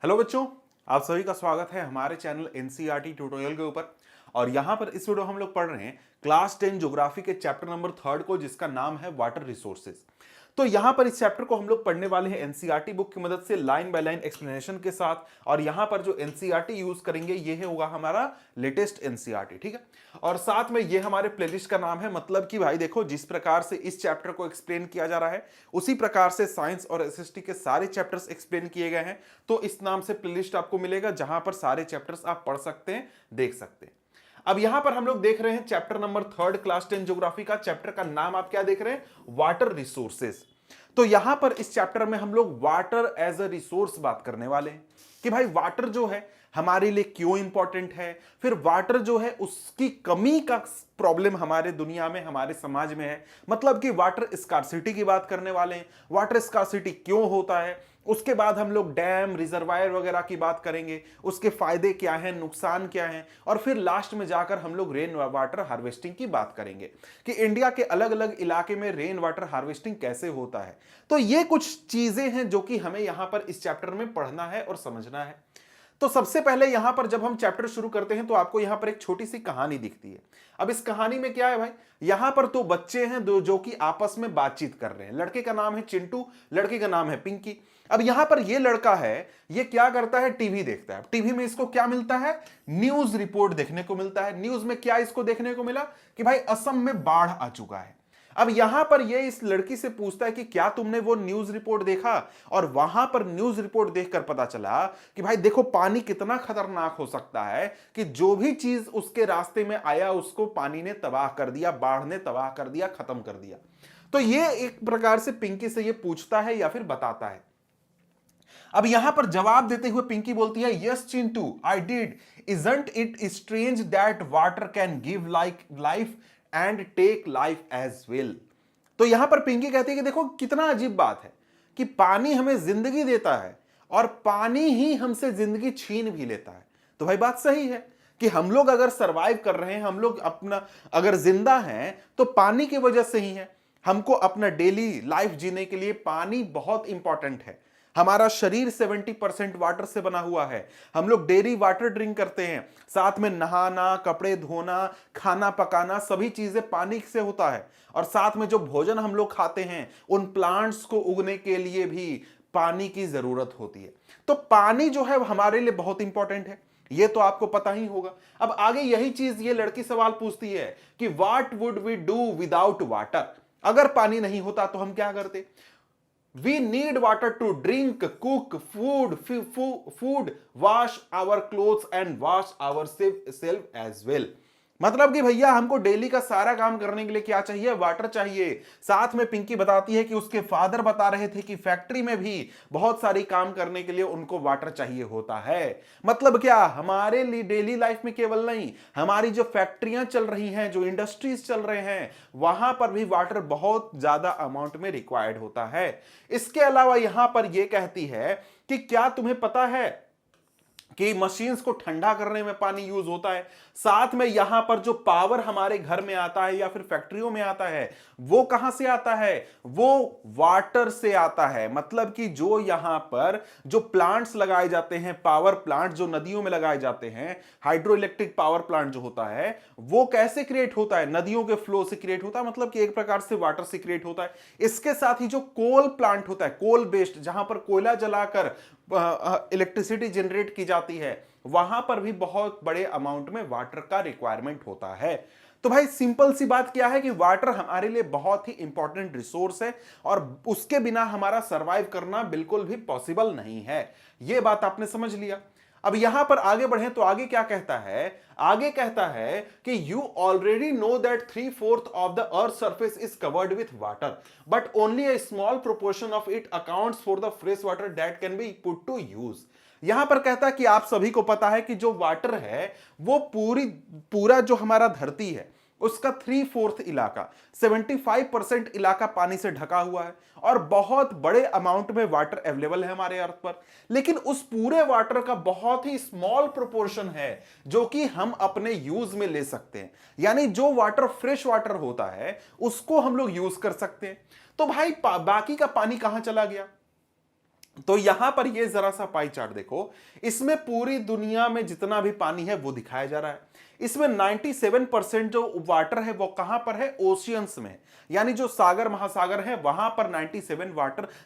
Hello बच्चों, आप सभी का स्वागत है हमारे चैनल एनसीईआरटी ट्यूटोरियल के ऊपर। और यहां पर इस वीडियो हम लोग पढ़ रहे हैं क्लास 10 ज्योग्राफी के चैप्टर नंबर 3 को, जिसका नाम है वाटर रिसोर्सेज। तो यहां पर इस चैप्टर को हम लोग पढ़ने वाले हैं एनसीईआरटी बुक की मदद से लाइन बाय लाइन एक्सप्लेनेशन के साथ। और यहां पर जो एनसीईआरटी यूज करेंगे ये होगा हमारा लेटेस्ट एनसीईआरटी, ठीक है। और साथ में ये हमारे प्लेलिस्ट का नाम है, मतलब कि भाई देखो, जिस प्रकार से इस चैप्टर को एक्सप्लेन किया जा रहा है उसी प्रकार से साइंस और एसएसटी के सारे चैप्टर्स एक्सप्लेन किए गए हैं। तो इस नाम से प्लेलिस्ट आपको मिलेगा जहां पर सारे चैप्टर्स आप पढ़ सकते हैं, देख सकते हैं। अब यहां पर हम लोग देख रहे हैं चैप्टर नंबर 3 क्लास 10 ज्योग्राफी का। चैप्टर का नाम आप क्या देख रहे हैं? Water resources. तो यहां पर इस चैप्टर में हम लोग वाटर एज अ रिसोर्स बात करने वाले हैं कि भाई वाटर जो है हमारे लिए क्यों इंपॉर्टेंट है, फिर वाटर जो है उसकी कमी का प्रॉब्लम हमारे दुनिया में, हमारे समाज में है। मतलब कि वाटर स्कार्सिटी की बात करने वाले हैं, वाटर स्कार्सिटी क्यों होता है। उसके बाद हम लोग डैम, रिजर्वायर वगैरह की बात करेंगे, उसके फायदे क्या हैं, नुकसान क्या हैं। और फिर लास्ट में जाकर हम लोग रेन वाटर हार्वेस्टिंग की बात करेंगे कि इंडिया के अलग अलग इलाके में रेन वाटर हार्वेस्टिंग कैसे होता है। तो ये कुछ चीजें हैं जो कि हमें यहां पर इस चैप्टर में पढ़ना है और समझना है। तो सबसे पहले यहां पर जब हम चैप्टर शुरू करते हैं तो आपको यहां पर एक छोटी सी कहानी दिखती है। अब इस कहानी में क्या है भाई, यहां पर तो बच्चे हैं दो जो कि आपस में बातचीत कर रहे हैं। लड़के का नाम है चिंटू, लड़की का नाम है पिंकी। अब यहां पर ये लड़का है, ये क्या करता है? टीवी देखता है। टीवी में इसको क्या मिलता है? न्यूज रिपोर्ट देखने को मिलता है। न्यूज में क्या इसको देखने को मिला कि भाई असम में बाढ़ आ चुका है। अब यहां पर ये इस लड़की से पूछता है कि क्या तुमने वो न्यूज रिपोर्ट देखा? और वहां पर न्यूज रिपोर्ट देखकर पता चला कि भाई देखो, पानी कितना खतरनाक हो सकता है कि जो भी चीज उसके रास्ते में आया उसको पानी ने तबाह कर दिया, बाढ़ ने तबाह कर दिया, खत्म कर दिया। तो ये एक प्रकार से पिंकी से ये पूछता है या फिर बताता है। अब यहां पर जवाब देते हुए पिंकी बोलती है, yes Chintu, I did. Isn't it strange that water can give life and take life as well. तो यहां पर पिंकी कहती है कि देखो कितना अजीब बात है कि पानी हमें जिंदगी देता है और पानी ही हमसे जिंदगी छीन भी लेता है। तो भाई बात सही है कि हम लोग अगर सरवाइव कर रहे हैं, हम लोग अपना अगर जिंदा हैं तो पानी की वजह से ही है। हमको अपना डेली लाइफ जीने के लिए पानी बहुत इंपॉर्टेंट है। हमारा शरीर 70% वाटर से बना हुआ है। हम लोग डेली वाटर ड्रिंक करते हैं, साथ में नहाना, कपड़े धोना, खाना पकाना, सभी चीजें पानी से होता है। और साथ में जो भोजन हम लोग खाते हैं उन प्लांट्स को उगने के लिए भी पानी की जरूरत होती है। तो पानी जो है हमारे लिए बहुत इंपॉर्टेंट है, ये तो आपको पता ही होगा। अब आगे यही चीज ये लड़की सवाल पूछती है कि what would we do without water. अगर पानी नहीं होता तो हम क्या करते? We need water to drink, cook, food, wash our clothes and wash ourselves as well। मतलब कि भैया हमको डेली का सारा काम करने के लिए क्या चाहिए? वाटर चाहिए। साथ में पिंकी बताती है कि उसके फादर बता रहे थे कि फैक्ट्री में भी बहुत सारी काम करने के लिए उनको वाटर चाहिए होता है। मतलब क्या, हमारे लिए डेली लाइफ में केवल नहीं, हमारी जो फैक्ट्रियां चल रही हैं, जो इंडस्ट्रीज चल रहे हैं, वहां पर भी वाटर बहुत ज्यादा अमाउंट में रिक्वायर्ड होता है। इसके अलावा यहां पर यह कहती है कि क्या तुम्हें पता है कि मशीन्स को ठंडा करने में पानी यूज होता है। साथ में यहां पर जो पावर हमारे घर में आता है या फिर फैक्ट्रियों में आता है वो कहां से आता है? वो वाटर से आता है। मतलब कि जो यहां पर जो प्लांट्स लगाए जाते हैं, पावर प्लांट जो नदियों में लगाए जाते हैं, हाइड्रो इलेक्ट्रिक पावर प्लांट जो होता है वो कैसे क्रिएट होता है? नदियों के फ्लो से क्रिएट होता है। मतलब कि एक प्रकार से वाटर से क्रिएट होता है। इसके साथ ही जो कोल प्लांट होता है, कोल बेस्ड, जहां पर कोयला जलाकर इलेक्ट्रिसिटी जनरेट की जाती है, वहां पर भी बहुत बड़े अमाउंट में वाटर का रिक्वायरमेंट होता है। तो भाई सिंपल सी बात क्या है कि वाटर हमारे लिए बहुत ही इंपॉर्टेंट रिसोर्स है और उसके बिना हमारा सरवाइव करना बिल्कुल भी पॉसिबल नहीं है। यह बात आपने समझ लिया। अब यहां पर आगे बढ़े तो आगे क्या कहता है? आगे कहता है कि you already know that 3/4 of the earth surface is covered with water but only a small proportion of it accounts for the fresh water that can be put to use. यहां पर कहता है कि आप सभी को पता है कि जो वाटर है वो पूरा जो हमारा धरती है उसका 3/4 इलाका, 75% इलाका पानी से ढका हुआ है और बहुत बड़े अमाउंट में वाटर अवेलेबल है हमारे अर्थ पर। लेकिन उस पूरे वाटर का बहुत ही स्मॉल प्रोपोर्शन है जो कि हम अपने यूज में ले सकते हैं। यानी जो वाटर फ्रेश वाटर होता है उसको हम लोग यूज कर सकते हैं। तो भाई बाकी का पानी कहां चला गया? तो यहां पर ये जरा सा पाई चार्ट देखो, इसमें पूरी दुनिया में जितना भी पानी है वो दिखाया जा रहा है। इसमें 97% जो वाटर है वो कहां पर है, ओशियंस में, यानी जो सागर महासागर है वहां पर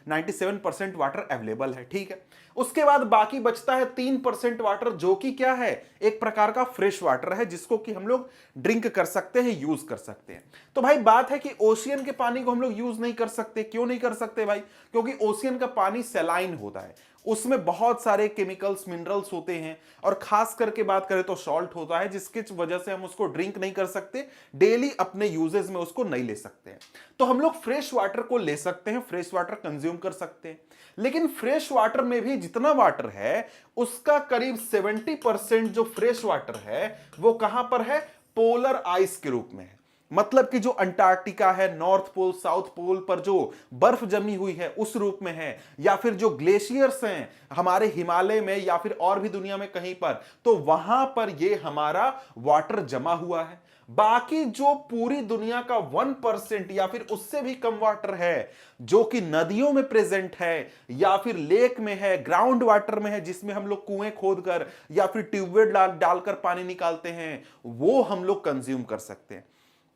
97% वाटर अवेलेबल है। ठीक है, उसके बाद बाकी बचता है 3% वाटर, जो कि क्या है, एक प्रकार का फ्रेश वाटर है जिसको कि हम लोग ड्रिंक कर सकते हैं, यूज कर सकते हैं। तो भाई बात है कि ओशियन के पानी को हम लोग यूज नहीं कर सकते। क्यों नहीं कर सकते भाई? क्योंकि ओशियन का पानी सैलाइन होता है, उसमें बहुत सारे केमिकल्स मिनरल्स होते हैं, और खास करके बात करें तो सॉल्ट होता है, जिसकी वजह से हम उसको ड्रिंक नहीं कर सकते, डेली अपने यूजेस में उसको नहीं ले सकते हैं। तो हम लोग फ्रेश वाटर को ले सकते हैं, फ्रेश वाटर कंज्यूम कर सकते हैं, लेकिन फ्रेश वाटर में भी जितना वाटर है उसका करीब 70% जो फ्रेश वाटर है वो कहां पर है, पोलर आइस के रूप में है। मतलब कि जो अंटार्कटिका है, नॉर्थ पोल, साउथ पोल पर जो बर्फ जमी हुई है उस रूप में है, या फिर जो ग्लेशियर्स हैं हमारे हिमालय में या फिर और भी दुनिया में कहीं पर, तो वहां पर ये हमारा वाटर जमा हुआ है। बाकी जो पूरी दुनिया का 1% या फिर उससे भी कम वाटर है जो कि नदियों में प्रेजेंट है या फिर लेक में है, ग्राउंड वाटर में है, जिसमें हम लोग कुएं खोदकर या फिर ट्यूबवेल डालकर पानी निकालते हैं, वो हम लोग कंज्यूम कर सकते हैं।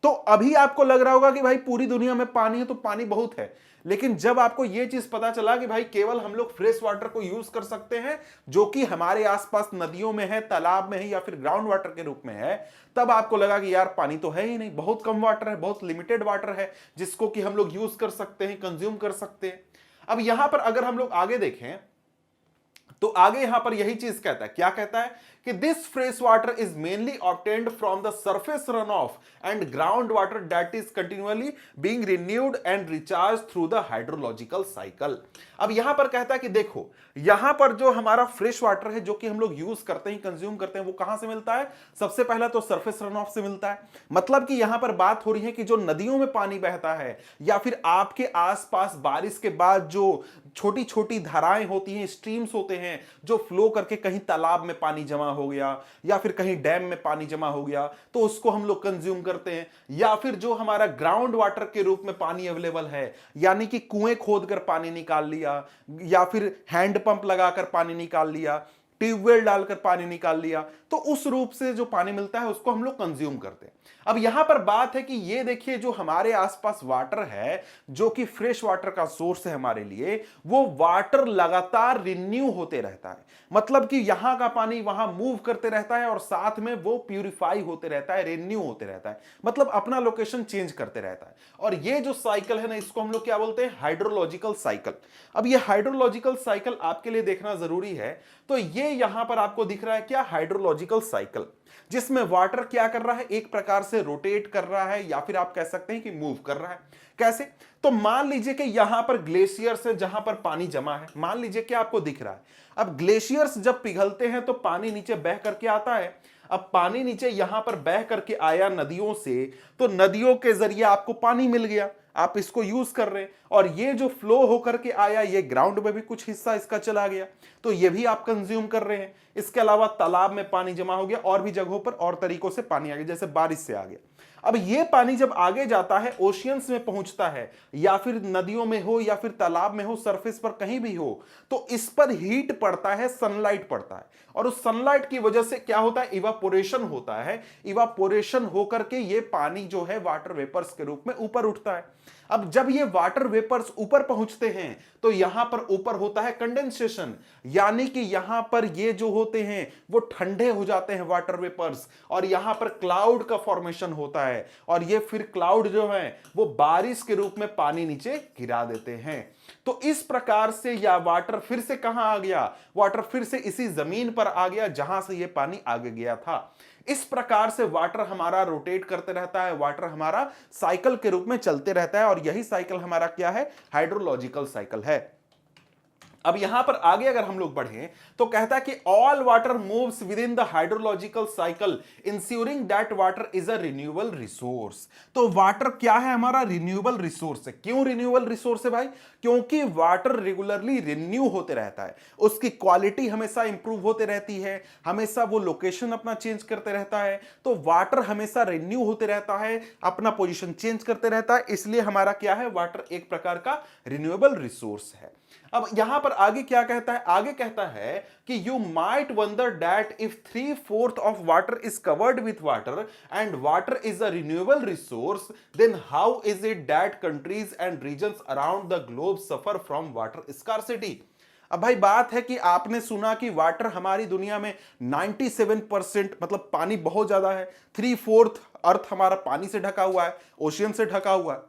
तो अभी आपको लग रहा होगा कि भाई पूरी दुनिया में पानी है तो पानी बहुत है, लेकिन जब आपको यह चीज पता चला कि भाई केवल हम लोग फ्रेश वाटर को यूज कर सकते हैं जो कि हमारे आसपास नदियों में है, तालाब में है या फिर ग्राउंड वाटर के रूप में है, तब आपको लगा कि यार पानी तो है ही नहीं, बहुत कम वाटर है, बहुत लिमिटेड वाटर है जिसको कि हम लोग यूज कर सकते हैं, कंज्यूम कर सकते हैं। अब यहां पर अगर हम लोग आगे देखें तो आगे यहां पर यही चीज कहता है, क्या कहता है कि this fresh water is mainly obtained from the surface run of and ground water that is continually being renewed and recharge through the hydrological cycle. अब यहां पर कहता है कि देखो, यहां पर जो हमारा फ्रेश वाटर है जो कि हम लोग यूज करते हैं, कंज्यूम करते हैं, वो कहां से मिलता है? सबसे पहला तो सरफेस रन ऑफ से मिलता है। मतलब कि यहां पर बात हो रही है कि जो नदियों में पानी बहता है या फिर आपके आसपास बारिश के बाद जो छोटी छोटी धाराएं होती हैं, स्ट्रीम्स होते हैं जो फ्लो करके कहीं तालाब में पानी जमा हो गया या फिर कहीं डैम में पानी जमा हो गया, तो उसको हम लोग कंज्यूम करते हैं। या फिर जो हमारा ग्राउंड वाटर के रूप में पानी अवेलेबल है, यानी कि कुएं खोदकर पानी निकाल लिया या फिर हैंडपंप लगाकर पानी निकाल लिया, ट्यूबवेल डालकर पानी निकाल लिया, तो उस रूप से जो पानी मिलता है उसको हम लोग कंज्यूम करते हैं। अब यहां पर बात है कि ये देखिए, जो हमारे आसपास वाटर है जो कि फ्रेश वाटर का सोर्स है हमारे लिए, वो वाटर लगातार रिन्यू होते रहता है। मतलब कि यहां का पानी वहां मूव करते रहता है और साथ में वो प्यूरिफाई होते रहता है, रिन्यू होते रहता है, मतलब अपना लोकेशन चेंज करते रहता है। और ये जो साइकिल है ना, इसको हम लोग क्या बोलते हैं? Hydrological cycle. अब ये हाइड्रोलॉजिकल साइकिल आपके लिए देखना जरूरी है। तो ये यहां पर आपको दिख रहा है क्या? हाइड्रोलॉजिकल साइकिल, जिसमें वाटर क्या कर रहा है? एक प्रकार से रोटेट कर रहा है या फिर आप कह सकते हैं कि मूव कर रहा है। कैसे? तो मान लीजिए कि यहां पर ग्लेशियर्स है जहां पर पानी जमा है, मान लीजिए कि आपको दिख रहा है। अब ग्लेशियर्स जब पिघलते हैं तो पानी नीचे बह करके आता है। अब पानी नीचे यहां पर बह करके आया नदियों से, तो नदियों के जरिए आपको पानी मिल गया, आप इसको यूज कर रहे हैं, और ये जो फ्लो होकर के आया ये ग्राउंड में भी कुछ हिस्सा इसका चला गया, तो ये भी आप कंज्यूम कर रहे हैं। इसके अलावा तालाब में पानी जमा हो गया, और भी जगहों पर और तरीकों से पानी आ गया, जैसे बारिश से आ गया। अब ये पानी जब आगे जाता है, ओशियंस में पहुंचता है, या फिर नदियों में हो या फिर तालाब में हो, सरफेस पर कहीं भी हो, तो इस पर हीट पड़ता है, सनलाइट पड़ता है, और उस सनलाइट की वजह से क्या होता है? इवापोरेशन होता है। इवापोरेशन होकर के ये पानी जो है वाटर वेपर्स के रूप में ऊपर उठता है। अब जब ये वाटर वेपर्स ऊपर पहुंचते हैं तो यहां पर ऊपर होता है कंडेंसेशन, यानी कि यहां पर ये जो होते हैं वो ठंडे हो जाते हैं वाटर वेपर्स, और यहां पर क्लाउड का फॉर्मेशन होता है, और ये फिर क्लाउड जो है वो बारिश के रूप में पानी नीचे गिरा देते हैं। तो इस प्रकार से या वाटर फिर से कहां आ गया? वाटर फिर से इसी जमीन पर आ गया जहां से ये पानी आगे गया था। इस प्रकार से वाटर हमारा रोटेट करते रहता है, वाटर हमारा साइकिल के रूप में चलते रहता है, और यही साइकिल हमारा क्या है? हाइड्रोलॉजिकल साइकिल है। अब यहां पर आगे अगर हम लोग बढ़े तो कहता है कि all water moves with in the hydrological cycle ensuring that water is a renewable resource. तो वाटर क्या है? हमारा रिन्यूएबल रिसोर्स है। क्यों रिन्यूएबल रिसोर्स है भाई? क्योंकि वाटर रेगुलरली रिन्यू होते रहता है, उसकी क्वालिटी हमेशा इंप्रूव होते रहती है, हमेशा वो लोकेशन अपना चेंज करते रहता है। तो वाटर हमेशा रिन्यू होते रहता है, अपना पोजीशन चेंज करते रहता है, इसलिए हमारा क्या है? वाटर एक प्रकार का रिन्यूएबल रिसोर्स है। अब यहां पर आगे क्या कहता है, आगे कहता है कि you might wonder that if 3/4 of water is covered with water and water is a renewable resource, then how is it that countries and regions around the globe suffer from water scarcity. अब भाई बात है कि आपने सुना कि water हमारी दुनिया में 97% मतलब पानी बहुत ज्यादा है, 3/4 अर्थ हमारा पानी से ढका हुआ है, ओशियन से ढका हुआ है,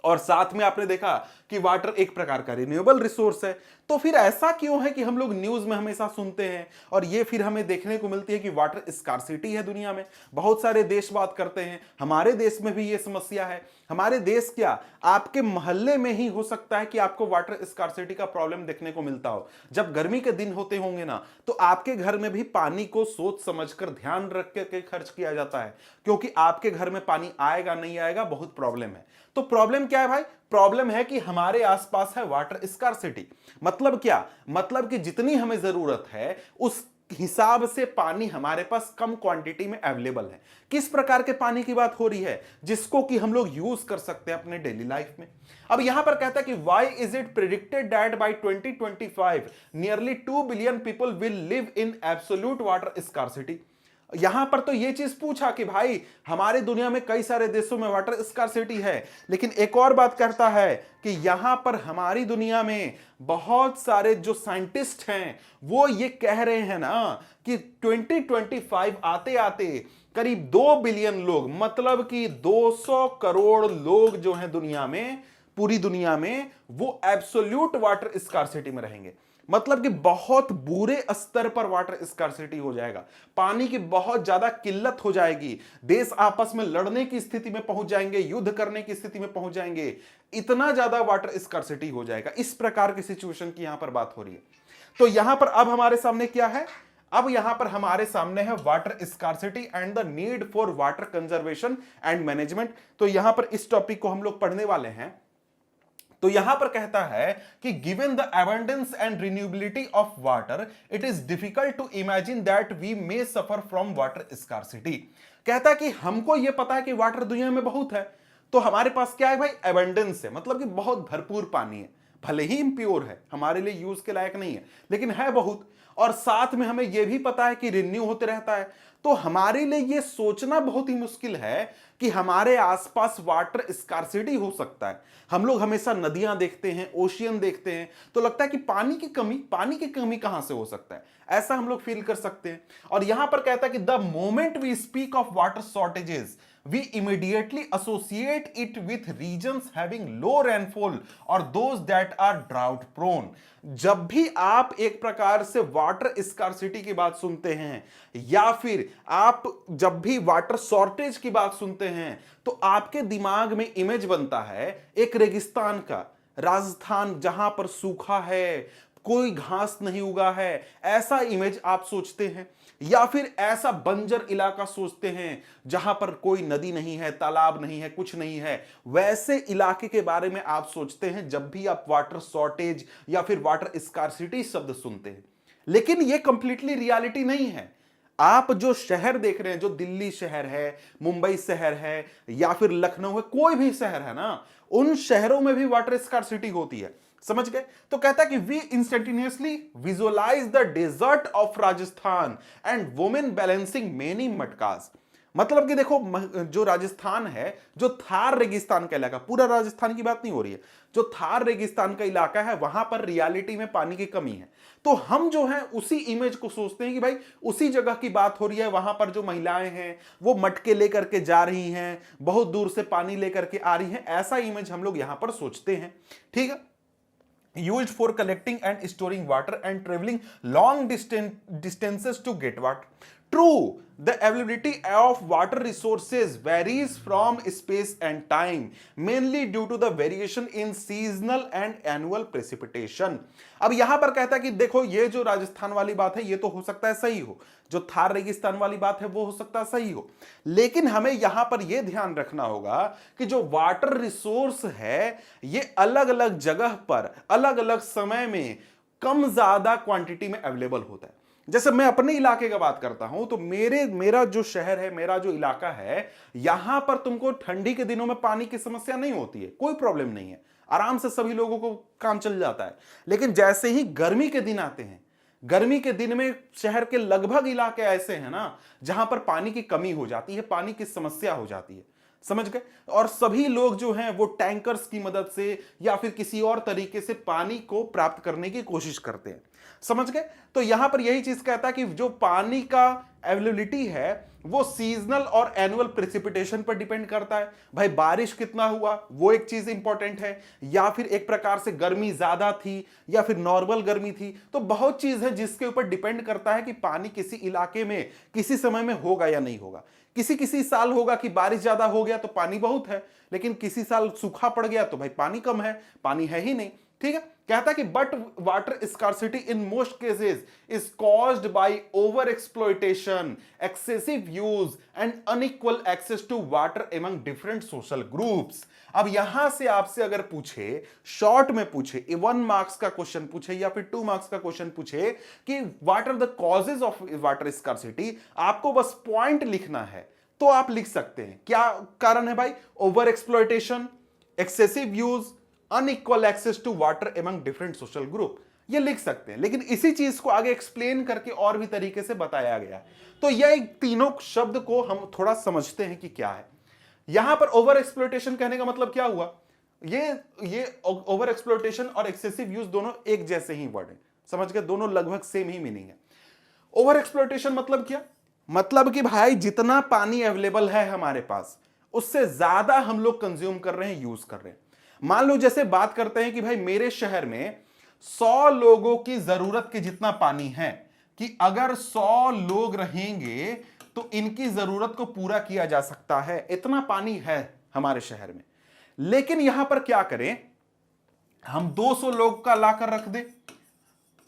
और साथ में आपने देखा कि वाटर एक प्रकार का रिन्यूएबल रिसोर्स है। तो फिर ऐसा क्यों है कि हम लोग न्यूज में हमेशा सुनते हैं और ये फिर हमें देखने को मिलती है कि वाटर स्कार्सिटी है दुनिया में। बहुत सारे देश बात करते हैं, हमारे देश में भी ये समस्या है। हमारे देश क्या, आपके मोहल्ले में ही हो सकता है कि आपको वाटर स्कार्सिटी का प्रॉब्लम देखने को मिलता हो। जब गर्मी के दिन होते होंगे ना, तो आपके घर में भी पानी को सोच समझकर ध्यान रख के खर्च किया जाता है, क्योंकि आपके घर में पानी आएगा नहीं आएगा बहुत प्रॉब्लम है। तो प्रॉब्लम क्या है भाई, प्रॉब्लम है कि हमारे आसपास है वाटर स्कार्सिटी। मतलब क्या, मतलब कि जितनी हमें जरूरत है उस हिसाब से पानी हमारे पास कम क्वांटिटी में अवेलेबल है। किस प्रकार के पानी की बात हो रही है, जिसको कि हम लोग यूज कर सकते हैं अपने डेली लाइफ में। अब यहां पर कहता है कि why is it predicted that bye 2025 nearly 2 billion people will live in absolute water scarcity. यहां पर तो ये चीज पूछा कि भाई हमारे दुनिया में कई सारे देशों में वाटर स्कार्सिटी है, लेकिन एक और बात करता है कि यहां पर हमारी दुनिया में बहुत सारे जो साइंटिस्ट हैं वो ये कह रहे हैं ना कि 2025 आते आते करीब 2 बिलियन लोग, मतलब कि 200 करोड़ लोग जो हैं दुनिया में, पूरी दुनिया में, वो एब्सोल्यूट वाटर स्कार्सिटी में रहेंगे। मतलब कि बहुत बुरे स्तर पर वाटर स्कार्सिटी हो जाएगा, पानी की बहुत ज्यादा किल्लत हो जाएगी, देश आपस में लड़ने की स्थिति में पहुंच जाएंगे, युद्ध करने की स्थिति में पहुंच जाएंगे, इतना ज्यादा वाटर स्कार्सिटी हो जाएगा। इस प्रकार की सिचुएशन की यहां पर बात हो रही है। तो यहां पर अब हमारे सामने क्या है, अब यहां पर हमारे सामने है water scarcity and the need for water conservation and management. तो यहां पर इस टॉपिक को हम लोग पढ़ने वाले हैं। तो यहां पर कहता है कि given the abundance and renewability of water it is difficult to imagine that we may suffer from water scarcity. कहता है कि हमको यह पता है कि वाटर दुनिया में बहुत है, तो हमारे पास क्या है भाई, अबंडेंस है, मतलब कि बहुत भरपूर पानी है, भले ही इम्प्योर है, हमारे लिए यूज के लायक नहीं है, लेकिन है बहुत। और साथ में हमें यह भी पता है कि रिन्यू होते रहता है। तो हमारे लिए यह सोचना बहुत ही मुश्किल है कि हमारे आसपास वाटर स्कार्सिटी हो सकता है। हम लोग हमेशा नदियां देखते हैं, ओशियन देखते हैं, तो लगता है कि पानी की कमी कहां से हो सकता है, ऐसा हम लोग फील कर सकते हैं। और यहां पर कहता है कि the moment we speak of water shortages we immediately associate it with regions having low rainfall or those that are drought prone। जब भी आप एक प्रकार से वाटर स्कार्सिटी की बात सुनते हैं या फिर आप जब भी वाटर शॉर्टेज की बात सुनते हैं, तो आपके दिमाग में इमेज बनता है एक रेगिस्तान का, राजस्थान जहां पर सूखा है, कोई घास नहीं उगा है, ऐसा इमेज आप सोचते हैं। या फिर ऐसा बंजर इलाका सोचते हैं जहां पर कोई नदी नहीं है, तालाब नहीं है, कुछ नहीं है, वैसे इलाके के बारे में आप सोचते हैं जब भी आप वाटर शॉर्टेज या फिर वाटर स्कार्सिटी शब्द सुनते हैं। लेकिन यह कंप्लीटली रियलिटी नहीं है। आप जो शहर देख रहे हैं, जो दिल्ली शहर है, मुंबई शहर है, या फिर लखनऊ है, कोई भी शहर है ना, उन शहरों में भी वाटर स्कार्सिटी होती है। समझ गए? तो कहता है कि we instantaneously visualise the desert of Rajasthan and women balancing many matkas. मतलब कि देखो, जो राजस्थान है, जो थार रेगिस्तान का इलाका, पूरा राजस्थान की बात नहीं हो रही है, जो थार रेगिस्तान का इलाका है, वहां पर रियलिटी में पानी की कमी है। तो हम जो है उसी इमेज को सोचते हैं कि भाई उसी जगह की बात हो रही है, वहां पर जो महिलाएं हैं वो मटके लेकर के जा रही हैं, बहुत दूर से पानी लेकर के आ रही हैं, ऐसा इमेज हम लोग यहां पर सोचते हैं। ठीक है, used for collecting and storing water and traveling long distances to get water। True, the availability of water resources varies from space and time, mainly due to the variation in seasonal and annual precipitation। अब यहां पर कहता है कि देखो, ये जो राजस्थान वाली बात है ये तो हो सकता है सही हो, जो थार रेगिस्तान वाली बात है वो हो सकता है सही हो, लेकिन हमें यहां पर यह ध्यान रखना होगा कि जो वाटर रिसोर्स है ये अलग अलग जगह पर अलग अलग समय में कम ज्यादा क्वांटिटी में अवेलेबल होता है। जैसे मैं अपने इलाके का बात करता हूं, तो मेरा जो शहर है, मेरा जो इलाका है, यहां पर तुमको ठंडी के दिनों में पानी की समस्या नहीं होती है, कोई प्रॉब्लम नहीं है। आराम से सभी लोगों को काम चल जाता है। लेकिन जैसे ही गर्मी के दिन आते हैं, गर्मी के दिन में शहर के लगभग इलाके ऐसे हैं ना जहां पर पानी की कमी हो जाती है, पानी की समस्या हो जाती है, समझ गए। और सभी लोग जो हैं वो टैंकर्स की मदद से या फिर किसी और तरीके से पानी को प्राप्त करने की कोशिश करते हैं, समझ गए। तो यहां पर यही चीज कहता है कि जो पानी का अवेलेबिलिटी है वो सीजनल और एनुअल प्रेसिपिटेशन पर डिपेंड करता है। भाई बारिश कितना हुआ वो एक चीज इंपॉर्टेंट है, या फिर एक प्रकार से गर्मी ज्यादा थी या फिर नॉर्मल गर्मी थी, तो बहुत चीज है जिसके ऊपर डिपेंड करता है कि पानी किसी इलाके में किसी समय में होगा या नहीं होगा। किसी किसी साल होगा कि बारिश ज्यादा हो गया तो पानी बहुत है, लेकिन किसी साल सूखा पड़ गया तो भाई पानी कम है, पानी है ही नहीं, ठीक है। कहता है कि but water scarcity in most cases is caused by over exploitation, excessive use and unequal access to water among different social groups. अब यहां से आपसे अगर पूछे, शॉर्ट में पूछे, 1 मार्क्स का क्वेश्चन पूछे या फिर 2 मार्क्स का क्वेश्चन पूछे कि what are the causes of water scarcity, आपको बस पॉइंट लिखना है तो आप लिख सकते हैं। क्या कारण है भाई? Over exploitation, excessive use, unequal access to water among different social group, ये लिख सकते हैं। लेकिन इसी चीज को आगे एक्सप्लेन करके और भी तरीके से बताया गया। तो यह तीनों शब्द को हम थोड़ा समझते हैं कि क्या है। यहां पर ओवर एक्सप्लॉयटेशन कहने का मतलब क्या हुआ? ये ओवर एक्सप्लॉयटेशन और एक्सेसिव यूज दोनों एक जैसे ही वर्ड है, समझ गए, दोनों लगभग सेम ही मीनिंग है। ओवर एक्सप्लॉयटेशन मतलब क्या? मतलब कि भाई जितना पानी अवेलेबल है हमारे पास उससे ज्यादा हम लोग कंज्यूम कर रहे हैं, यूज कर रहे हैं। मान लो जैसे बात करते हैं कि भाई मेरे शहर में 100 लोगों की जरूरत के जितना पानी है, कि अगर 100 लोग रहेंगे तो इनकी जरूरत को पूरा किया जा सकता है, इतना पानी है हमारे शहर में। लेकिन यहां पर क्या करें, हम 200 लोग का लाकर रख दे,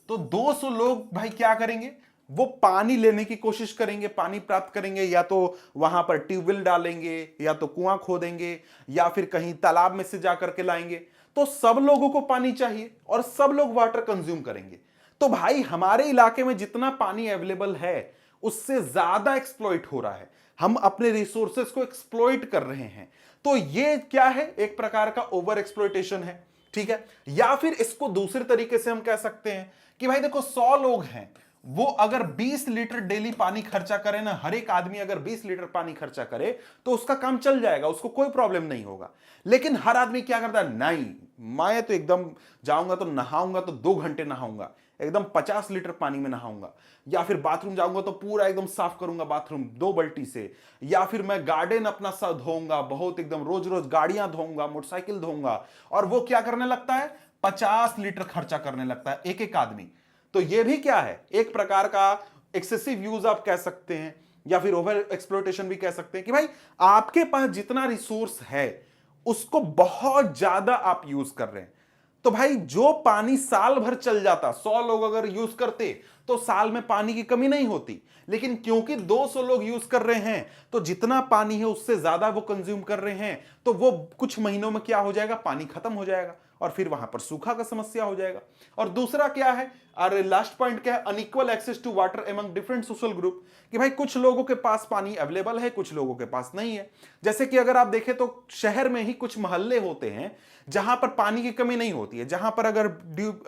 तो 200 लोग भाई क्या करेंगे, वो पानी लेने की कोशिश करेंगे, पानी प्राप्त करेंगे, या तो वहां पर ट्यूबवेल डालेंगे, या तो कुआं खोदेंगे, या फिर कहीं तालाब में से जाकर के लाएंगे। तो सब लोगों को पानी चाहिए और सब लोग वाटर कंज्यूम करेंगे। तो भाई हमारे इलाके में जितना पानी अवेलेबल है उससे ज्यादा एक्सप्लॉइट हो रहा है, हम अपने रिसोर्सेस को एक्सप्लॉइट कर रहे हैं। तो ये क्या है? एक प्रकार का ओवर एक्सप्लॉइटेशन है, ठीक है। या फिर इसको दूसरे तरीके से हम कह सकते हैं कि भाई देखो 100 लोग हैं, वो अगर 20 लीटर डेली पानी खर्चा करे ना, हर एक आदमी अगर 20 लीटर पानी खर्चा करे तो उसका काम चल जाएगा, उसको कोई प्रॉब्लम नहीं होगा। लेकिन हर आदमी क्या करता है, नहीं मैं तो एकदम जाऊंगा तो नहाऊंगा तो 2 घंटे नहाऊंगा, एकदम 50 लीटर पानी में नहाऊंगा, या फिर बाथरूम जाऊंगा तो पूरा एकदम साफ करूंगा बाथरूम 2 बाल्टी से, या फिर मैं गार्डन अपना सा धोऊंगा, बहुत एकदम रोज रोज गाड़ियां धोऊंगा, मोटरसाइकिल धोऊंगा। और वो क्या करने लगता है, 50 लीटर खर्चा करने लगता है एक एक आदमी। तो ये भी क्या है, एक प्रकार का एक्सेसिव यूज आप कह सकते हैं, या फिर ओवर एक्सप्लॉयटेशन भी कह सकते हैं कि भाई आपके पास जितना रिसोर्स है उसको बहुत ज्यादा आप यूज कर रहे हैं। तो भाई जो पानी साल भर चल जाता, 100 लोग अगर यूज करते तो साल में पानी की कमी नहीं होती। लेकिन क्योंकि 200 लोग यूज कर रहे हैं तो जितना पानी है उससे ज्यादा वो कंज्यूम कर रहे हैं, तो वो कुछ महीनों में क्या हो जाएगा, पानी खत्म हो जाएगा और फिर वहां पर सूखा का समस्या हो जाएगा। और दूसरा क्या है, अरे लास्ट पॉइंट क्या है, unequal access to water among different social group, कि भाई कुछ लोगों के पास पानी अवेलेबल है, कुछ लोगों के पास नहीं है। जैसे कि अगर आप देखें तो शहर में ही कुछ मोहल्ले होते हैं जहां पर पानी की कमी नहीं होती है, जहां पर अगर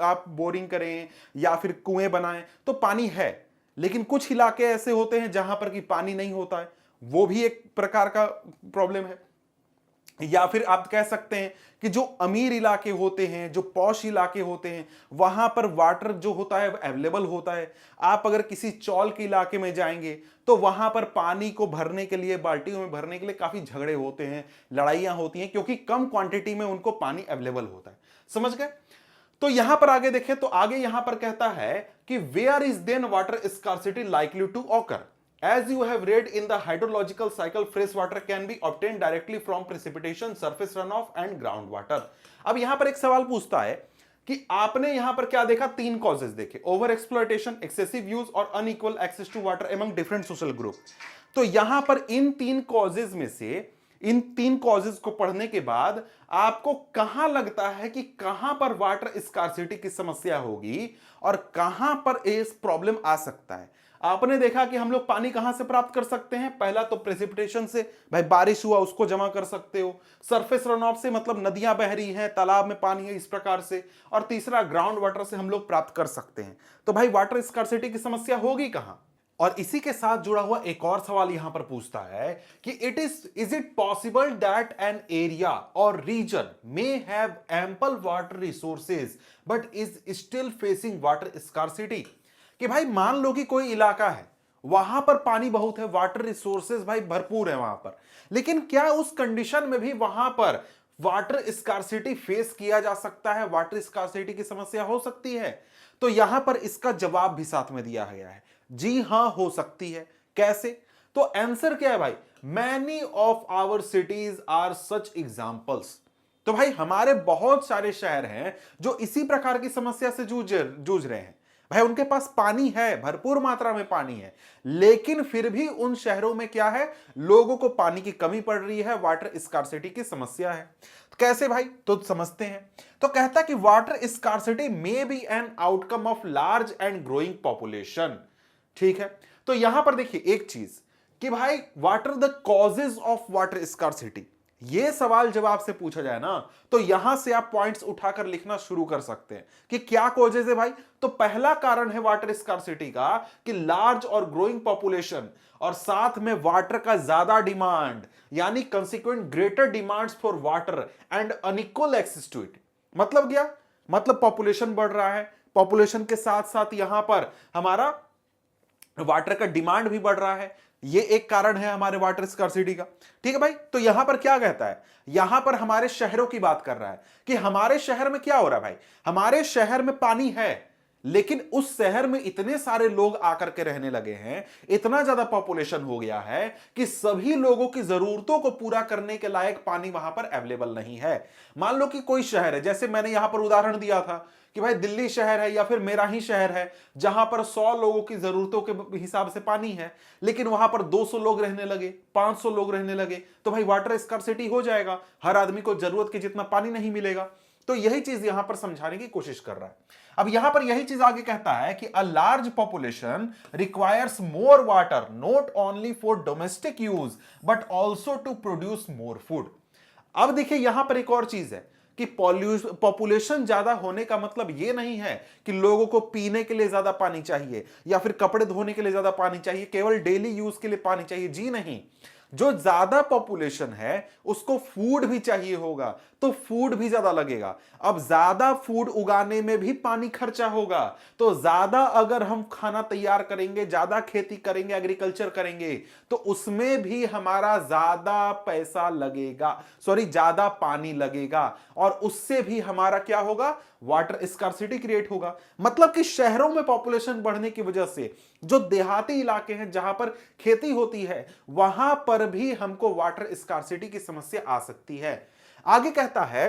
आप बोरिंग करें या फिर कुएं बनाएं तो पानी है। लेकिन कुछ इलाके ऐसे होते हैं जहां पर कि पानी नहीं होता है, वो भी एक प्रकार का प्रॉब्लम है। या फिर आप कह सकते हैं कि जो अमीर इलाके होते हैं, जो पॉश इलाके होते हैं, वहां पर वाटर जो होता है अवेलेबल होता है। आप अगर किसी चौल के इलाके में जाएंगे तो वहां पर पानी को भरने के लिए, बाल्टियों में भरने के लिए काफी झगड़े होते हैं, लड़ाइयां होती हैं, क्योंकि कम क्वांटिटी में उनको पानी अवेलेबल होता है, समझ गए। तो यहां पर आगे देखें तो आगे यहां पर कहता है कि where is then water scarcity likely to occur. As you have read in the hydrological cycle, fresh water can be obtained directly from precipitation, surface runoff and groundwater। अब यहां पर एक सवाल पूछता है कि आपने यहां पर क्या देखा, 3 कॉजेज देखे, ओवर एक्सप्लॉयटेशन, एक्सेसिव यूज और unequal access to water among different social group. तो यहां पर इन 3 कॉजेज में से इन 3 कॉजेज को पढ़ने के बाद आपको कहां लगता है कि कहां पर वाटर स्कार्सिटी की समस्या होगी और कहां पर इस प्रॉब्लम आ सकता है। आपने देखा कि हम लोग पानी कहां से प्राप्त कर सकते हैं, पहला तो प्रेसिपिटेशन से, भाई बारिश हुआ उसको जमा कर सकते हो। सरफेस रन ऑफ से मतलब नदियां बह रही हैं, तालाब में पानी है, इस प्रकार से। और तीसरा ग्राउंड वाटर से हम लोग प्राप्त कर सकते हैं। तो भाई वाटर स्कार्सिटी की समस्या होगी कहां। और इसी के साथ जुड़ा हुआ एक और सवाल यहां पर पूछता है कि is it possible that an area or region may have ample water resources but is still facing water scarcity. कि भाई मान लो कि कोई इलाका है, वहां पर पानी बहुत है, वाटर रिसोर्सेज भाई भरपूर है वहां पर, लेकिन क्या उस कंडीशन में भी वहां पर वाटर स्कार्सिटी फेस किया जा सकता है, वाटर स्कार्सिटी की समस्या हो सकती है। तो यहां पर इसका जवाब भी साथ में दिया गया है, जी हां हो सकती है। कैसे? तो आंसर क्या है भाई, many of our cities are such examples. तो भाई हमारे बहुत सारे शहर हैं जो इसी प्रकार की समस्या से जूझ रहे हैं। भाई उनके पास पानी है, भरपूर मात्रा में पानी है, लेकिन फिर भी उन शहरों में क्या है, लोगों को पानी की कमी पड़ रही है, वाटर स्कार्सिटी की समस्या है। तो कैसे भाई, तो समझते हैं। तो कहता कि water scarcity may B an outcome of large and growing population. ठीक है, तो यहां पर देखिए एक चीज कि भाई what are the causes of water scarcity, ये सवाल जब आपसे पूछा जाए ना, तो यहां से आप पॉइंट्स उठाकर लिखना शुरू कर सकते हैं कि क्या कॉजेज है भाई। तो पहला कारण है वाटर स्कार्सिटी का कि लार्ज और ग्रोइंग पॉपुलेशन, और साथ में वाटर का ज्यादा डिमांड, यानी consequent greater demands for water and unequal access to it. मतलब क्या, मतलब पॉपुलेशन बढ़ रहा है, पॉपुलेशन के साथ साथ यहां पर हमारा वाटर का डिमांड भी बढ़ रहा है, ये एक कारण है हमारे वाटर स्कार्सिटी का। ठीक है भाई, तो यहां पर क्या कहता है, यहां पर हमारे शहरों की बात कर रहा है कि हमारे शहर में क्या हो रहा है भाई, हमारे शहर में पानी है, लेकिन उस शहर में इतने सारे लोग आकर के रहने लगे हैं, इतना ज्यादा पॉपुलेशन हो गया है कि सभी लोगों की जरूरतों को पूरा करने के लायक पानी वहां पर अवेलेबल नहीं है। मान लो कि कोई शहर है, जैसे मैंने यहां पर उदाहरण दिया था कि भाई दिल्ली शहर है या फिर मेरा ही शहर है, जहां पर 100 लोगों की जरूरतों के हिसाब से पानी है, लेकिन वहां पर 200 लोग रहने लगे, 500 लोग रहने लगे, तो भाई वाटर स्कार्सिटी हो जाएगा, हर आदमी को जरूरत के जितना पानी नहीं मिलेगा। तो यही चीज यहां पर समझाने की कोशिश कर रहा है। अब यहां पर यही चीज आगे कहता है कि a large population requires more water not only for domestic use but also to produce more food. अब देखिए यहां पर एक और चीज है कि पॉपुलेशन ज्यादा होने का मतलब यह नहीं है कि लोगों को पीने के लिए ज्यादा पानी चाहिए या फिर कपड़े धोने के लिए ज्यादा पानी चाहिए, केवल डेली यूज के लिए पानी चाहिए, जी नहीं। जो ज्यादा पॉपुलेशन है उसको फूड भी चाहिए होगा, तो फूड भी ज्यादा लगेगा। अब ज्यादा फूड उगाने में भी पानी खर्चा होगा, तो ज्यादा अगर हम खाना तैयार करेंगे, ज्यादा खेती करेंगे, एग्रीकल्चर करेंगे, तो उसमें भी हमारा ज्यादा पैसा लगेगा, सॉरी ज्यादा पानी लगेगा, और उससे भी हमारा क्या होगा, वाटर स्कार्सिटी क्रिएट होगा। मतलब कि शहरों में पॉपुलेशन बढ़ने की वजह से जो देहाती इलाके हैं जहां पर खेती होती है, वहां पर भी हमको वाटर स्कार्सिटी की समस्या आ सकती है। आगे कहता है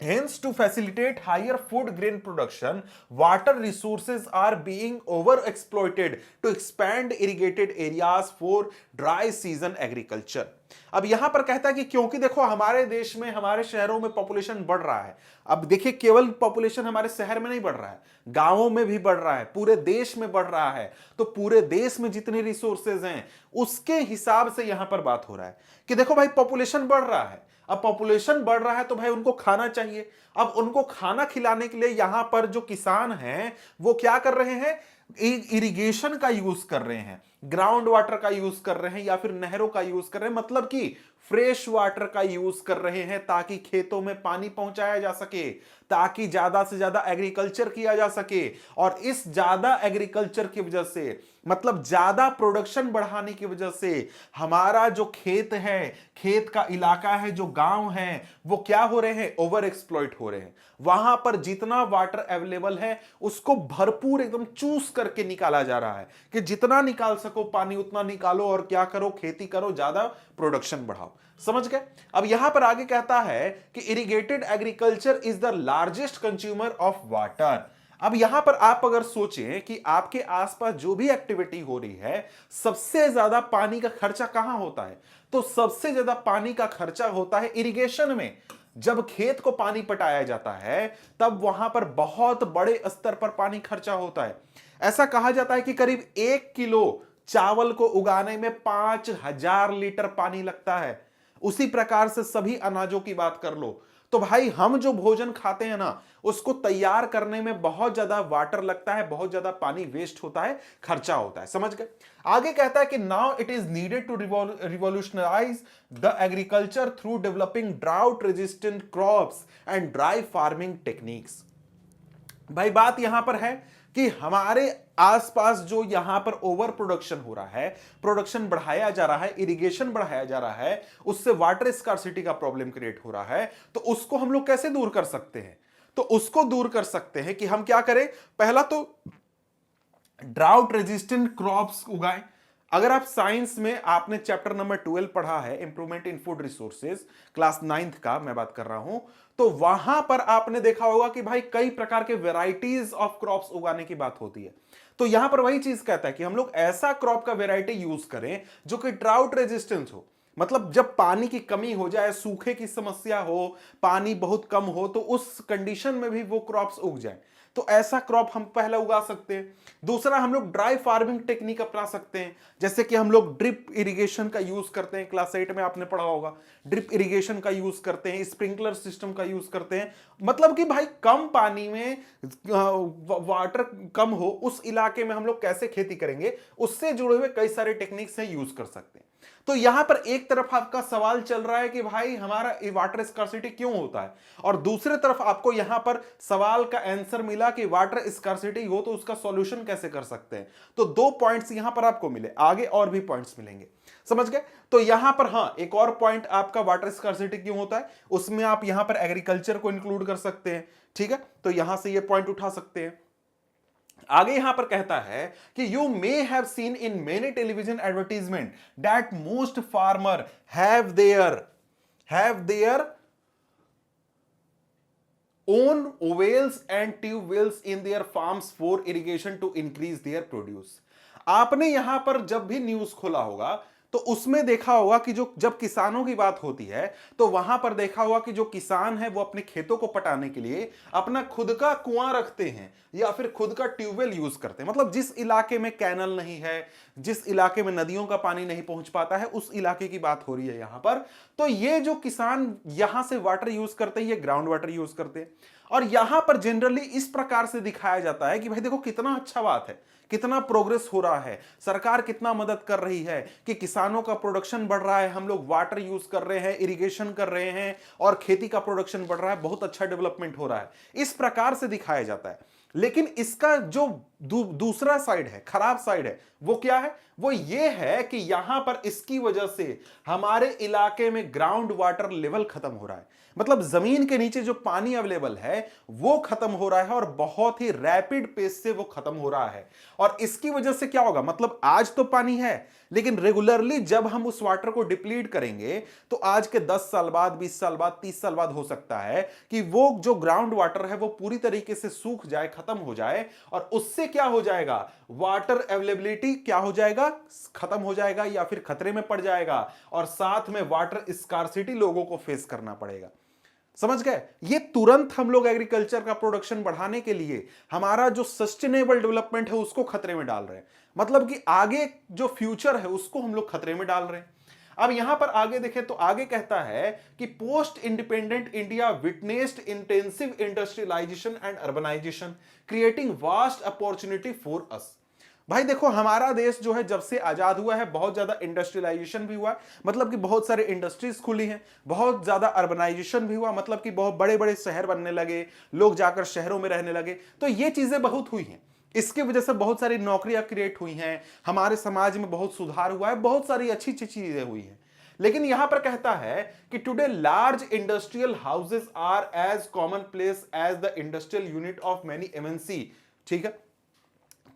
hence to facilitate higher food grain production water resources are being overexploited to expand irrigated areas for dry season agriculture। अब यहां पर कहता है कि क्योंकि देखो हमारे देश में, हमारे शहरों में पॉपुलेशन बढ़ रहा है। अब देखिए केवल पॉपुलेशन हमारे शहर में नहीं बढ़ रहा है, गांवों में भी बढ़ रहा है, पूरे देश में बढ़ रहा है। तो पूरे देश में जितने रिसोर्सेज हैं उसके हिसाब से यहां पर बात हो रहा है कि देखो भाई पॉपुलेशन बढ़ रहा है, अब पॉपुलेशन बढ़ रहा है तो भाई उनको खाना चाहिए। अब उनको खाना खिलाने के लिए यहां पर जो किसान हैं वो क्या कर रहे हैं, इरिगेशन का यूज कर रहे हैं, ग्राउंड वाटर का यूज कर रहे हैं या फिर नहरों का यूज कर रहे हैं, मतलब कि फ्रेश वाटर का यूज कर रहे हैं ताकि खेतों में पानी पहुंचाया जा सके, ताकि ज्यादा से ज्यादा एग्रीकल्चर किया जा सके। और इस ज्यादा एग्रीकल्चर की वजह से, मतलब ज्यादा प्रोडक्शन बढ़ाने की वजह से हमारा जो खेत है, खेत का इलाका है, जो गांव है, वो क्या हो रहे हैं, ओवर एक्सप्लॉइट हो रहे हैं। वहां पर जितना वाटर अवेलेबल है उसको भरपूर एकदम चूस करके निकाला जा रहा है कि जितना निकाल सको पानी उतना निकालो और क्या करो, खेती करो, ज्यादा प्रोडक्शन बढ़ाओ। समझ गए? अब यहां पर आगे कहता है कि irrigated agriculture is the largest consumer of water. अब यहां पर आप अगर सोचें कि आपके आसपास जो भी एक्टिविटी हो रही है, सबसे ज्यादा पानी का खर्चा कहां होता है? तो सबसे ज्यादा पानी का खर्चा होता है इरिगेशन में। जब खेत को पानी पटाया जाता है तब वहां पर बहुत बड़े स्तर पर पानी खर्चा होता है। ऐसा कहा जाता है कि करीब 1 किलो चावल को उगाने में 5,000 लीटर पानी लगता है। उसी प्रकार से सभी अनाजों की बात कर लो तो भाई हम जो भोजन खाते हैं ना, उसको तैयार करने में बहुत ज्यादा वाटर लगता है, बहुत ज्यादा पानी वेस्ट होता है, खर्चा होता है। समझ गए? आगे कहता है कि now it is needed to revolutionise the agriculture through developing drought resistant crops and dry farming techniques. भाई बात यहां पर है कि हमारे आसपास जो यहां पर ओवर प्रोडक्शन हो रहा है, प्रोडक्शन बढ़ाया जा रहा है, इरिगेशन बढ़ाया जा रहा है, उससे वाटर स्कार्सिटी का प्रॉब्लम क्रिएट हो रहा है, तो उसको हम लोग कैसे दूर कर सकते हैं? तो उसको दूर कर सकते हैं कि हम क्या करें? पहला तो ड्राउट रेजिस्टेंट क्रॉप्स उगाएं। अगर आप साइंस में आपने चैप्टर नंबर 12 पढ़ा है, improvement in food resources, class 9th का मैं बात कर रहा हूं, तो वहां पर आपने देखा होगा कि भाई कई प्रकार के वेराइटीज ऑफ क्रॉप्स उगाने की बात होती है। तो यहां पर वही चीज कहता है कि हम लोग ऐसा क्रॉप का वेराइटी यूज करें जो कि ड्राउट रेजिस्टेंस हो। मतलब जब पानी की कमी हो जाए, सूखे की समस्या हो, पानी बहुत कम हो, तो उस कंडीशन में भी वो क्रॉप्स उग जाए। तो ऐसा क्रॉप हम पहला उगा सकते हैं। दूसरा, हम लोग ड्राई फार्मिंग टेक्निक अपना सकते हैं, जैसे कि हम लोग ड्रिप इरिगेशन का यूज करते हैं, क्लास 8 में आपने पढ़ा होगा। ड्रिप इरिगेशन का यूज करते हैं, स्प्रिंकलर सिस्टम का यूज करते हैं। मतलब कि भाई कम पानी में वाटर कम हो उस इलाके में हम लोग कैसे खेती करेंगे, उससे जुड़े हुए कई सारे टेक्निक्स हैं, यूज कर सकते हैं। तो यहां पर एक तरफ आपका सवाल चल रहा है कि भाई हमारा वाटर स्कार्सिटी क्यों होता है, और दूसरे तरफ आपको यहां पर सवाल का आंसर मिला कि वाटर स्कार्सिटी हो तो उसका सॉल्यूशन कैसे कर सकते हैं। तो 2 पॉइंट्स यहां पर आपको मिले, आगे और भी पॉइंट्स मिलेंगे। समझ गए? तो यहां पर हां, एक और पॉइंट आपका वाटर स्कार्सिटी क्यों होता है, उसमें आप यहां पर एग्रीकल्चर को इंक्लूड कर सकते हैं। ठीक है, तो यहां से ये पॉइंट उठा सकते हैं। आगे यहां पर कहता है कि you may have seen in many television advertisement that most farmer have their own wells and tube wells in their farms for irrigation to increase their produce। आपने यहां पर जब भी न्यूज खोला होगा तो उसमें देखा होगा कि जो जब किसानों की बात होती है तो वहां पर देखा होगा कि जो किसान है वो अपने खेतों को पटाने के लिए अपना खुद का कुआं रखते हैं या फिर खुद का ट्यूबवेल यूज करते हैं। मतलब जिस इलाके में कैनल नहीं है, जिस इलाके में नदियों का पानी नहीं पहुंच पाता है, उस इलाके की बात हो रही है यहां पर। तो ये जो किसान यहां से वाटर यूज करते हैं, ये ग्राउंड वाटर यूज करते हैं। और यहां पर जनरली इस प्रकार से दिखाया जाता है कि भाई देखो कितना अच्छा बात है, कितना प्रोग्रेस हो रहा है, सरकार कितना मदद कर रही है कि किसानों का प्रोडक्शन बढ़ रहा है, हम लोग वाटर यूज कर रहे हैं, इरिगेशन कर रहे हैं और खेती का प्रोडक्शन बढ़ रहा है, बहुत अच्छा डेवलपमेंट हो रहा है, इस प्रकार से दिखाया जाता है। लेकिन इसका जो दूसरा साइड है, खराब साइड है, वो क्या है? वो ये है कि यहां पर इसकी वजह से हमारे इलाके में ग्राउंड वाटर लेवल खत्म हो रहा है। मतलब जमीन के नीचे जो पानी अवेलेबल है वो खत्म हो रहा है और बहुत ही रैपिड पेस से वो खत्म हो रहा है। और इसकी वजह से क्या होगा? मतलब आज तो पानी है, लेकिन रेगुलरली जब हम उस वाटर को डिप्लीट करेंगे तो आज के 10 साल बाद, 20 साल बाद, 30 साल बाद हो सकता है कि वो जो ग्राउंड वाटर है वो पूरी तरीके से सूख जाए, खत्म हो जाए। और उससे क्या हो जाएगा? वाटर अवेलेबिलिटी क्या हो जाएगा? खत्म हो जाएगा या फिर खतरे में पड़ जाएगा, और साथ में वाटर स्कार्सिटी लोगों को फेस करना पड़ेगा। समझ गए? ये तुरंत हम लोग एग्रीकल्चर का प्रोडक्शन बढ़ाने के लिए हमारा जो सस्टेनेबल डेवलपमेंट है उसको खतरे में डाल रहे हैं। मतलब कि आगे जो फ्यूचर है उसको हम लोग खतरे में डाल रहे हैं। अब यहां पर आगे देखें तो आगे कहता है कि post independent India witnessed intensive industrialisation and urbanisation creating vast opportunity for us. भाई देखो, हमारा देश जो है जब से आजाद हुआ है बहुत ज्यादा इंडस्ट्रियलाइजेशन भी हुआ है, मतलब कि बहुत सारे इंडस्ट्रीज खुली हैं, बहुत ज्यादा अर्बनाइजेशन भी हुआ, मतलब कि बहुत बड़े बड़े शहर बनने लगे, लोग जाकर शहरों में रहने लगे। तो ये चीजें बहुत हुई हैं, इसकी वजह से बहुत सारी नौकरियां क्रिएट हुई हैं, हमारे समाज में बहुत सुधार हुआ है, बहुत सारी अच्छी अच्छी चीजें हुई हैं। लेकिन यहां पर कहता है कि today large industrial houses are as common place as the industrial unit of many MNC. ठीक है,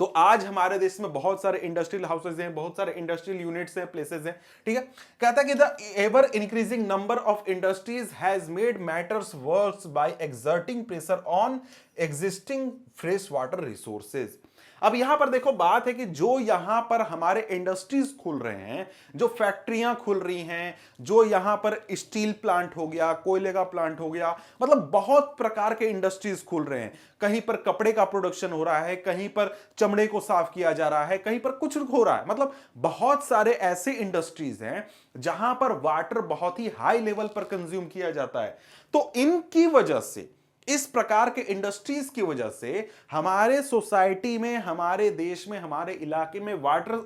तो आज हमारे देश में बहुत सारे इंडस्ट्रियल हाउसेज हैं, बहुत सारे इंडस्ट्रियल यूनिट्स हैं, प्लेसेस हैं, ठीक है। कहता है कि the ever increasing number of industries has made matters worse by exerting pressure on existing fresh water resources. अब यहां पर देखो बात है कि जो यहां पर हमारे इंडस्ट्रीज खुल रहे हैं, जो फैक्ट्रियां खुल रही हैं, जो यहां पर स्टील प्लांट हो गया, कोयले का प्लांट हो गया, मतलब बहुत प्रकार के इंडस्ट्रीज खुल रहे हैं। कहीं पर कपड़े का प्रोडक्शन हो रहा है, कहीं पर चमड़े को साफ किया जा रहा है, कहीं पर कुछ हो रहा है, मतलब बहुत सारे ऐसे इंडस्ट्रीज हैं जहां पर वाटर बहुत ही हाई लेवल पर कंज्यूम किया जाता है। तो इनकी वजह से, इस प्रकार के इंडस्ट्रीज की वजह से हमारे सोसाइटी में, हमारे देश में, हमारे इलाके में वाटर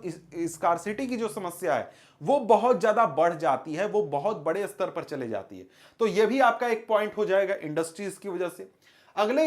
स्कार्सिटी की जो समस्या है वो बहुत ज्यादा बढ़ जाती है, वो बहुत बड़े स्तर पर चले जाती है। तो यह भी आपका एक पॉइंट हो जाएगा इंडस्ट्रीज की वजह से। अगला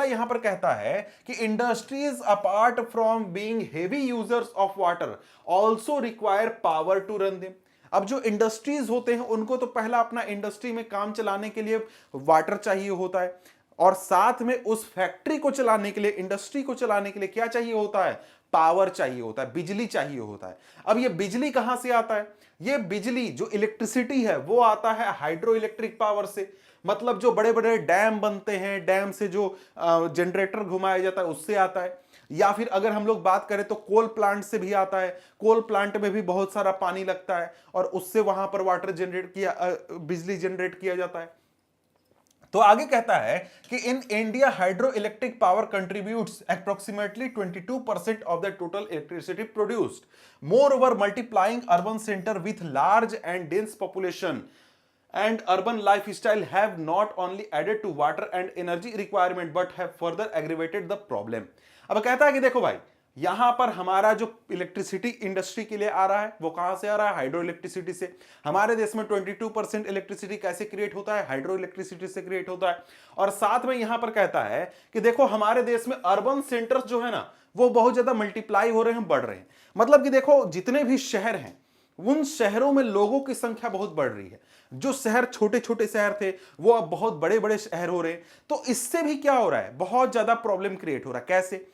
यहां पर कहता है कि industries apart from being heavy users of water also require power to run them. अब जो इंडस्ट्रीज होते हैं उनको तो पहला अपना इंडस्ट्री में काम चलाने के लिए वाटर चाहिए होता है, और साथ में उस फैक्ट्री को चलाने के लिए, इंडस्ट्री को चलाने के लिए क्या चाहिए होता है? पावर चाहिए होता है, बिजली चाहिए होता है। अब ये बिजली कहां से आता है? ये बिजली जो इलेक्ट्रिसिटी है वो आता है हाइड्रो इलेक्ट्रिक पावर से, मतलब जो बड़े बड़े डैम बनते हैं, डैम से जो जनरेटर घुमाया जाता है उससे आता है। या फिर अगर हम लोग बात करें तो कोल प्लांट से भी आता है, कोल प्लांट में भी बहुत सारा पानी लगता है और उससे वहां पर वाटर जनरेट किया, बिजली जनरेट किया जाता है। तो आगे कहता है कि in India hydro electric power contributes approximately 22% of the total electricity produced, more over multiplying urban centre with large and dense population and urban lifestyle have not only added to water and energy requirement but have further aggravated the problem। अब कहता है कि देखो भाई, यहां पर हमारा जो इलेक्ट्रिसिटी इंडस्ट्री के लिए आ रहा है वो कहां से आ रहा है? हाइड्रो इलेक्ट्रिसिटी से। हमारे देश में 22% इलेक्ट्रिसिटी कैसे क्रिएट होता है? हाइड्रो इलेक्ट्रिसिटी से क्रिएट होता है। और साथ में यहां पर कहता है कि देखो हमारे देश में अर्बन सेंटर्स जो है ना वो बहुत ज्यादा मल्टीप्लाई हो रहे हैं, बढ़ रहे हैं। मतलब कि देखो जितने भी शहर हैं उन शहरों में लोगों की संख्या बहुत बढ़ रही है। जो शहर छोटे छोटे शहर थे वो अब बहुत बड़े बड़े शहर हो रहे हैं। तो इससे भी क्या हो रहा है? बहुत ज्यादा प्रॉब्लम क्रिएट हो रहा है। कैसे?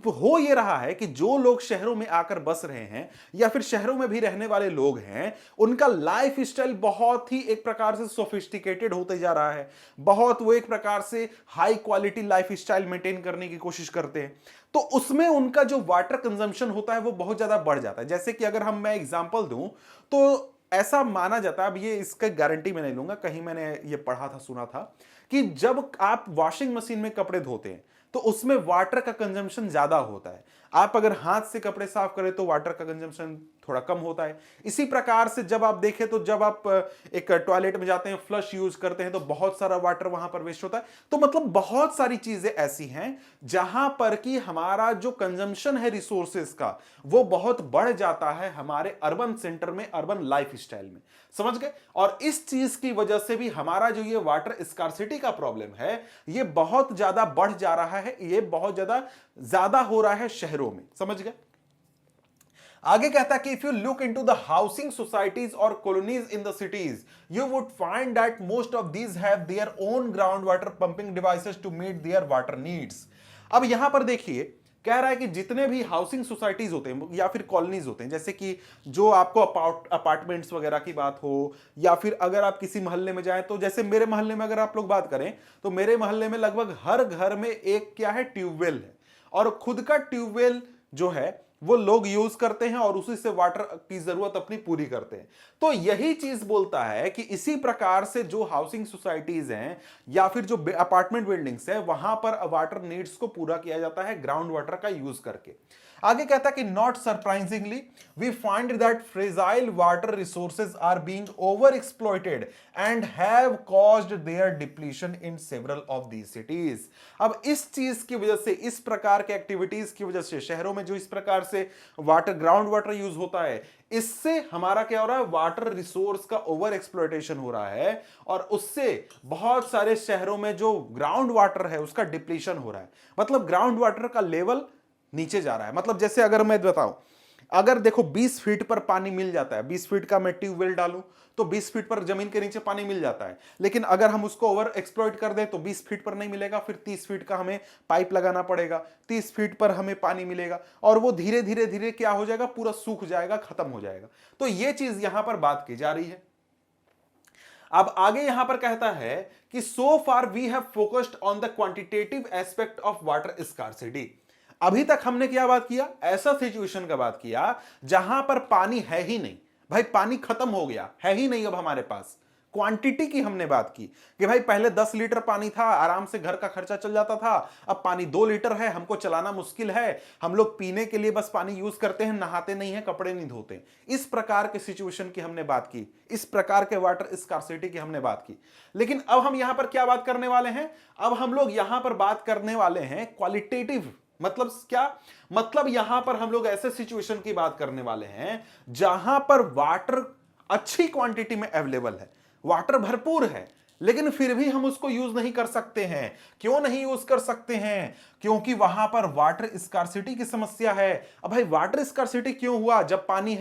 हो ये रहा है कि जो लोग शहरों में आकर बस रहे हैं या फिर शहरों में भी रहने वाले लोग हैं, उनका लाइफ स्टाइल बहुत ही एक प्रकार से सोफिस्टिकेटेड होते जा रहा है। बहुत वो एक प्रकार से high quality life style maintain करने की कोशिश करते हैं। तो उसमें उनका जो वाटर कंजम्पशन होता है वो बहुत ज्यादा बढ़ जाता है। जैसे कि अगर मैं एग्जांपल दूं तो ऐसा माना जाता है, अब ये इसका गारंटी मैं नहीं लूंगा, कहीं मैंने ये पढ़ा था, सुना था कि जब आप वॉशिंग मशीन में कपड़े धोते हैं तो उसमें वाटर का कंजम्पशन ज्यादा होता है। आप अगर हाथ से कपड़े साफ करें तो वाटर का कंजम्पशन थोड़ा कम होता है। इसी प्रकार से जब आप देखें तो जब आप एक टॉयलेट में जाते हैं, फ्लश यूज करते हैं तो बहुत सारा वाटर वहां पर वेस्ट होता है। तो मतलब बहुत सारी चीजें ऐसी हैं जहां पर कि हमारा जो कंजम्पशन है रिसोर्सेज का वो बहुत बढ़ जाता है हमारे अर्बन सेंटर में, अर्बन लाइफ स्टाइल में। समझ गए? और इस चीज की वजह से भी हमारा जो ये वाटर स्कार्सिटी का प्रॉब्लम है ये बहुत ज्यादा बढ़ जा रहा है, ये बहुत ज्यादा हो रहा है शहरों में। समझ गए? आगे कहता है कि if you look into the housing societies or colonies in the cities you would find that most of these have their own ground water pumping devices to meet their water needs. अब यहां पर देखिए कह रहा है कि जितने भी हाउसिंग सोसाइटीज होते हैं या फिर कॉलोनीज होते हैं, जैसे कि जो आपको अपार्टमेंट्स वगैरह की बात हो, या फिर अगर आप किसी मोहल्ले में जाएं तो जैसे मेरे मोहल्ले में अगर आप लोग बात करें तो मेरे मोहल्ले में लगभग हर घर में एक क्या है? ट्यूबवेल है। और खुद का ट्यूबवेल जो है वो लोग यूज करते हैं और उसी से वाटर की जरूरत अपनी पूरी करते हैं। तो यही चीज बोलता है कि इसी प्रकार से जो हाउसिंग सोसाइटीज हैं या फिर जो अपार्टमेंट बिल्डिंग्स है वहां पर वाटर नीड्स को पूरा किया जाता है ग्राउंड वाटर का यूज करके। आगे कहता है कि not surprisingly we find that fragile water resources are being over exploited and have caused their depletion in several of these cities. अब इस चीज की वजह से, इस प्रकार के एक्टिविटीज की वजह से शहरों में जो इस प्रकार से वाटर, ग्राउंड वाटर यूज होता है, इससे हमारा क्या हो रहा है? वाटर रिसोर्स का ओवर एक्सप्लॉइटेशन हो रहा है और उससे बहुत सारे शहरों में जो ग्राउंड वाटर है उसका डिप्लीशन हो रहा है। मतलब ग्राउंड वाटर का लेवल नीचे जा रहा है। मतलब जैसे अगर मैं बताऊं, अगर देखो 20 फीट पर पानी मिल जाता है, 20 फीट का मैं ट्यूबवेल डालूं तो 20 फीट पर जमीन के नीचे पानी मिल जाता है, लेकिन अगर हम उसको ओवर एक्सप्लॉइट कर दें तो 20 फीट पर नहीं मिलेगा, फिर 30 फीट का हमें पाइप लगाना पड़ेगा, 30 फीट पर हमें पानी मिलेगा और वो धीरे धीरे धीरे क्या हो जाएगा, पूरा सूख जाएगा, खत्म हो जाएगा। तो ये चीज यहां पर बात की जा रही है। अब आगे यहां पर कहता है कि so far we have focused on the quantitative aspect of water scarcity. अभी तक हमने क्या बात किया, ऐसा सिचुएशन का बात किया जहां पर पानी है ही नहीं, भाई पानी खत्म हो गया, है ही नहीं अब हमारे पास। क्वांटिटी की हमने बात की कि भाई पहले 10 लीटर पानी था, आराम से घर का खर्चा चल जाता था, अब पानी 2 लीटर है, हमको चलाना मुश्किल है, हम लोग पीने के लिए बस पानी यूज करते हैं, नहाते नहीं है, कपड़े नहीं धोते। इस प्रकार के सिचुएशन की हमने बात की, इस प्रकार के वाटर स्कार्सिटी की हमने बात की। लेकिन अब हम यहां पर क्या बात करने वाले हैं, अब हम लोग यहां पर बात करने वाले हैं क्वालिटेटिव। मतलब क्या मतलब, यहां पर हम लोग ऐसे सिचुएशन की बात करने वाले हैं जहां पर वाटर अच्छी क्वांटिटी में अवेलेबल है, वाटर भरपूर है, लेकिन फिर भी हम उसको यूज नहीं कर सकते हैं। क्यों नहीं यूज कर सकते हैं, क्योंकि वहां पर वाटर स्कार्सिटी की समस्या है। अब भाई वाटर स्कार्सिटी क्यों हुआ, जब पानी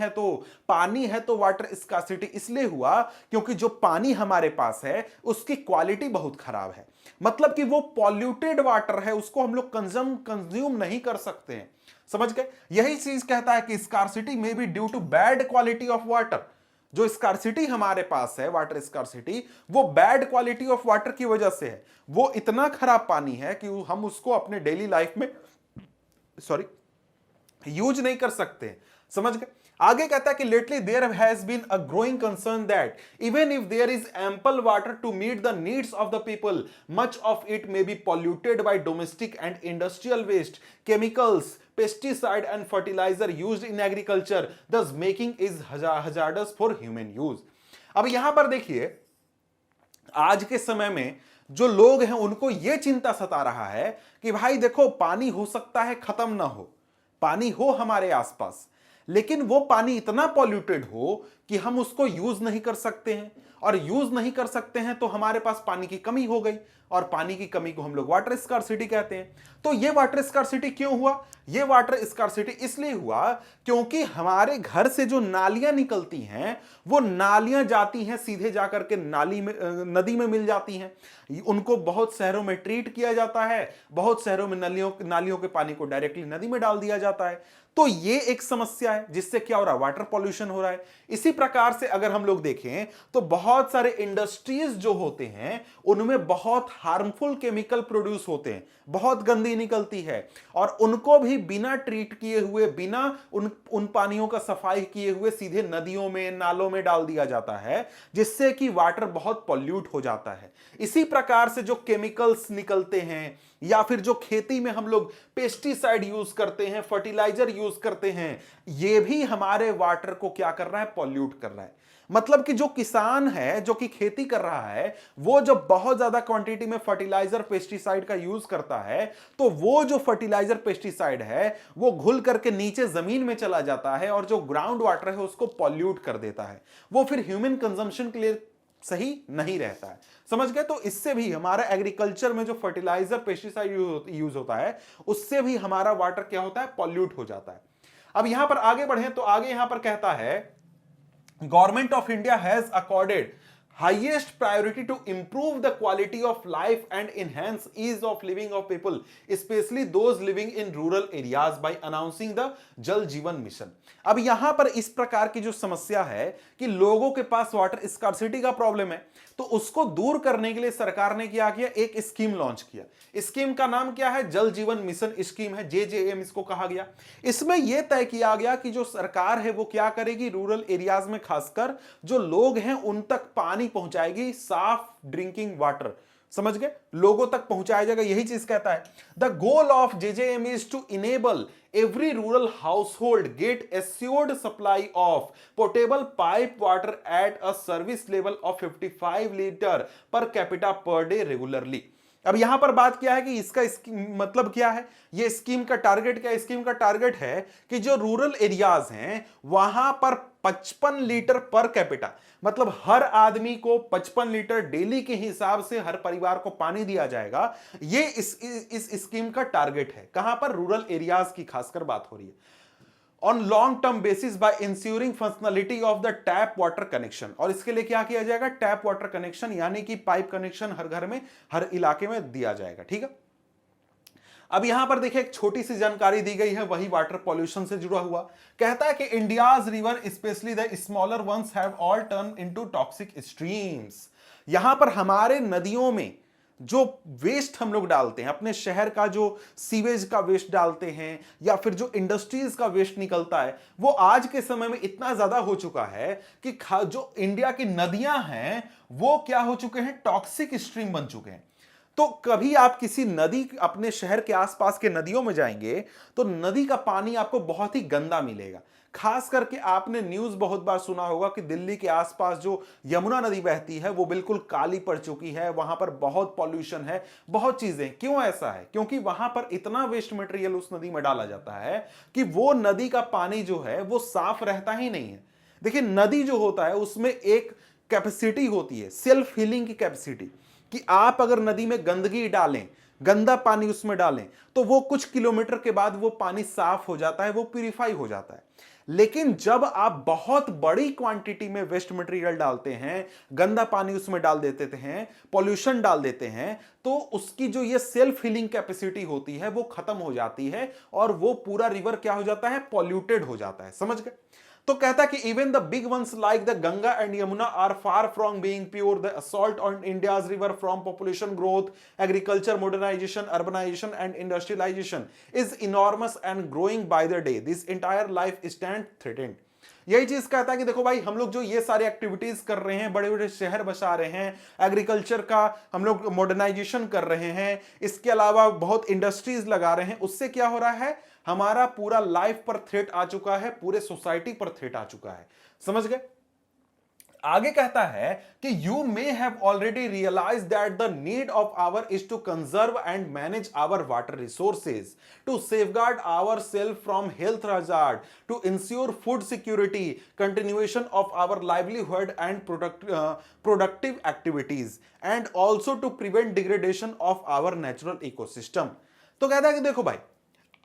है तो वाटर स्कार्सिटी इसलिए हुआ क्योंकि जो पानी हमारे पास है उसकी क्वालिटी बहुत खराब है। मतलब कि वो पॉल्यूटेड वाटर है, उसको हम लोग कंज्यूम नहीं कर सकते हैं। समझ गए, यही चीज कहता है कि scarcity may be due to bad quality of water. जो स्कार्सिटी हमारे पास है, वाटर स्कार्सिटी, वो बैड क्वालिटी ऑफ वाटर की वजह से है। वो इतना खराब पानी है कि हम उसको अपने डेली लाइफ में यूज नहीं कर सकते। समझ गए, आगे कहता है कि lately there has been a growing concern that even if there is ample water to meet the needs of the people, much of it may be polluted by domestic and industrial waste, chemicals, pesticide and fertilizer used in agriculture, thus making is hazardous for human use। अब यहां पर देखिए, आज के समय में जो लोग हैं उनको यह चिंता सता रहा है कि भाई देखो पानी हो सकता है खत्म ना हो, पानी हो हमारे आसपास, लेकिन वो पानी इतना पॉल्यूटेड हो कि हम उसको यूज नहीं कर सकते हैं, और यूज नहीं कर सकते हैं तो हमारे पास पानी की कमी हो गई, और पानी की कमी को हम लोग वाटर स्कार्सिटी कहते हैं। तो ये वाटर स्कार्सिटी क्यों हुआ, ये वाटर स्कार्सिटी इसलिए हुआ क्योंकि हमारे घर से जो नालियां निकलती हैं वो नालियां जाती हैं सीधे जाकर के नाली में, नदी में मिल जाती हैं। उनको बहुत शहरों में ट्रीट किया जाता है, बहुत शहरों में नालियों के पानी को डायरेक्टली नदी में डाल दिया जाता है। तो ये एक समस्या है जिससे क्या हो रहा है, वाटर पॉल्यूशन हो रहा है। इसी प्रकार से अगर हम लोग देखें तो बहुत सारे इंडस्ट्रीज जो होते हैं उनमें बहुत हार्मफुल केमिकल प्रोड्यूस होते हैं, बहुत गंदी निकलती है, और उनको भी बिना ट्रीट किए हुए, बिना उन पानियों का सफाई किए हुए सीधे नदियों में, नालों में डाल दिया जाता है, जिससे कि वाटर बहुत पॉल्यूट हो जाता है। इसी प्रकार से जो केमिकल्स निकलते हैं, या फिर जो खेती में हम लोग पेस्टिसाइड यूज करते हैं, फर्टिलाइजर यूज करते हैं, ये भी हमारे वाटर को क्या कर रहा है, पॉल्यूट कर रहा है। मतलब कि जो किसान है, जो कि खेती कर रहा है, वो जब बहुत ज्यादा क्वांटिटी में फर्टिलाइजर पेस्टिसाइड का यूज करता है, तो वो जो फर्टिलाइजर पेस्टिसाइड है वो घुल करके नीचे जमीन में चला जाता है, और जो ग्राउंड वाटर है उसको पॉल्यूट कर देता है। वो फिर ह्यूमन कंजम्पशन के लिए सही नहीं रहता है। समझ गए, तो इससे भी हमारा एग्रीकल्चर में जो फर्टिलाइजर पेस्टिसाइड यूज होता है उससे भी हमारा वाटर क्या होता है, पॉल्यूट हो जाता है। अब यहां पर आगे बढ़े तो आगे यहां पर कहता है government of India has accorded highest priority to improve the quality of life and enhance ease of living of people, especially those living in rural areas, by announcing the जल जीवन मिशन। अब यहां पर इस प्रकार की जो समस्या है कि लोगों के पास वाटर स्कार्सिटी का प्रॉब्लम है, तो उसको दूर करने के लिए सरकार ने क्या किया, एक स्कीम लॉन्च किया। स्कीम का नाम क्या है, जल जीवन मिशन स्कीम है, JJM इसको कहा गया। इसमें यह तय किया गया कि जो सरकार है वो क्या करेगी, रूरल एरियाज में खासकर जो लोग हैं उन तक पानी पहुंचाएगी, साफ ड्रिंकिंग वाटर। समझ गए, लोगों तक पहुंचाया जाएगा, यही चीज कहता है। The goal of JJM is to enable every rural household get assured supply of potable pipe water at a service level of 55 liter per capita per day regularly। अब यहां पर बात क्या है कि इसका मतलब क्या है, ये स्कीम का टारगेट क्या है, स्कीम का टारगेट है कि जो रूरल एरियाज हैं वहां पर 55 लीटर पर कैपिटा, मतलब हर आदमी को 55 लीटर डेली के हिसाब से हर परिवार को पानी दिया जाएगा। ये इस स्कीम का टारगेट है। कहां पर, रूरल एरियाज की खासकर बात हो रही है। On long term basis by ensuring functionality of the tap water connection. और इसके लिए क्या किया जाएगा, टैप वाटर कनेक्शन यानी कि पाइप कनेक्शन हर घर में, हर इलाके में दिया जाएगा। ठीक है, अब यहां पर देखिए एक छोटी सी जानकारी दी गई है, वही वाटर पॉल्यूशन से जुड़ा हुआ। कहता है कि India's river specially the smaller once have all turn into toxic streams. यहां पर हमारे नदियों में जो वेस्ट हम लोग डालते हैं, अपने शहर का जो सीवेज का वेस्ट डालते हैं या फिर जो इंडस्ट्रीज का वेस्ट निकलता है, वो आज के समय में इतना ज्यादा हो चुका है कि जो इंडिया की नदियां हैं वो क्या हो चुके हैं, टॉक्सिक स्ट्रीम बन चुके हैं। तो कभी आप किसी नदी, अपने शहर के आसपास के नदियों में जाएंगे तो नदी का पानी आपको बहुत ही गंदा मिलेगा। खास करके आपने न्यूज बहुत बार सुना होगा कि दिल्ली के आसपास जो यमुना नदी बहती है वो बिल्कुल काली पड़ चुकी है, वहां पर बहुत पॉल्यूशन है, बहुत चीजें। क्यों ऐसा है? क्योंकि वहां पर इतना वेस्ट मटेरियल उस नदी में डाला जाता है कि वो नदी का पानी जो है वो साफ रहता ही नहीं है। देखिए, नदी जो होता है उसमें एक कैपेसिटी होती है, सेल्फ हीलिंग की कैपेसिटी, कि आप अगर नदी में गंदगी डालें, गंदा पानी उसमें डालें, तो वो कुछ किलोमीटर के बाद वो पानी साफ हो जाता है, वो प्यूरिफाई हो जाता है। लेकिन जब आप बहुत बड़ी क्वांटिटी में वेस्ट मटेरियल डालते हैं, गंदा पानी उसमें डाल देते हैं, पॉल्यूशन डाल देते हैं, तो उसकी जो ये सेल्फ हीलिंग कैपेसिटी होती है वो खत्म हो जाती है और वो पूरा रिवर क्या हो जाता है, पॉल्यूटेड हो जाता है। समझ गए? तो कहता है कि even the big ones like the Ganga and Yamuna are far from being pure. The assault on India's river from population growth, agriculture modernisation, urbanisation and industrialisation is enormous and growing by the day. This entire life stand threatened. यही चीज कहता है कि देखो भाई, हम लोग जो ये सारे एक्टिविटीज कर रहे हैं, बड़े बड़े शहर बसा रहे हैं, एग्रीकल्चर का हम लोग मॉडर्नाइजेशन कर रहे हैं, इसके अलावा बहुत इंडस्ट्रीज लगा रहे हैं, उससे क्या हो रहा है, हमारा पूरा लाइफ पर थ्रेट आ चुका है, पूरे सोसाइटी पर थ्रेट आ चुका है। समझ गए? आगे कहता है कि you may have already realise that the need of hour is to conserve and manage our water resources, to safeguard our self from health hazard, to ensure food security, continuation of our livelihood and productive activities, and also to prevent degradation of our natural ecosystem. तो कहता है कि देखो भाई,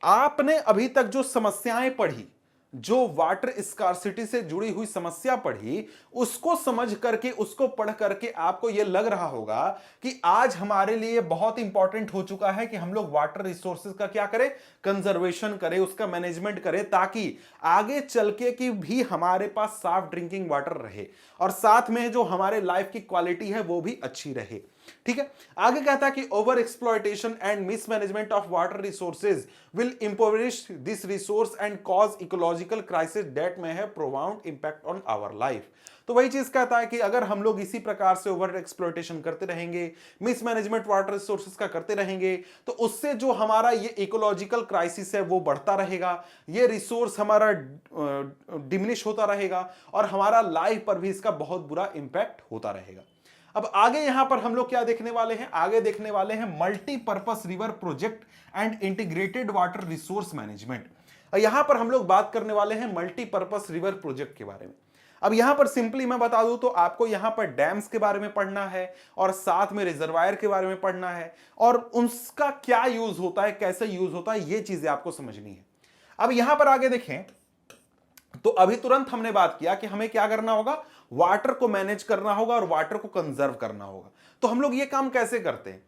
आपने अभी तक जो समस्याएं पढ़ी, जो वाटर स्कार्सिटी से जुड़ी हुई समस्या पढ़ी, उसको समझ करके, उसको पढ़ करके आपको यह लग रहा होगा कि आज हमारे लिए बहुत इंपॉर्टेंट हो चुका है कि हम लोग वाटर रिसोर्सेज का क्या करें, कंजर्वेशन करें, उसका मैनेजमेंट करें, ताकि आगे चल के कि भी हमारे पास साफ ड्रिंकिंग वाटर रहे और साथ में जो हमारे लाइफ की क्वालिटी है वो भी अच्छी रहे। ठीक है, आगे कहता है कि over exploitation and mismanagement of water resources will impoverish this resource and cause ecological crisis that may have profound impact on our life. तो वही चीज कहता है कि अगर हम लोग इसी प्रकार से ओवर एक्सप्लॉयटेशन करते रहेंगे, मिसमैनेजमेंट वाटर रिसोर्सेज का करते रहेंगे, तो उससे जो हमारा ये इकोलॉजिकल क्राइसिस है वो बढ़ता रहेगा, ये रिसोर्स हमारा डिमिनिश होता रहेगा और हमारा लाइफ पर भी इसका बहुत बुरा इंपैक्ट होता रहेगा। अब आगे यहां पर हम लोग क्या देखने वाले हैं, आगे देखने वाले हैं multipurpose river project and integrated water resource management. यहां पर हम लोग बात करने वाले हैं मल्टीपर्पस रिवर प्रोजेक्ट के बारे में। अब यहां पर सिंपली मैं बता दूं तो आपको यहां पर डैम्स के बारे में पढ़ना है और साथ में रिजर्वायर के बारे में पढ़ना है और उनका क्या यूज होता है, कैसे यूज होता है, ये चीजें आपको समझनी है। अब यहां पर आगे देखें तो अभी तुरंत हमने बात किया कि हमें क्या करना होगा, वाटर को मैनेज करना होगा और वाटर को कंजर्व करना होगा। तो हम लोग ये काम कैसे करते हैं,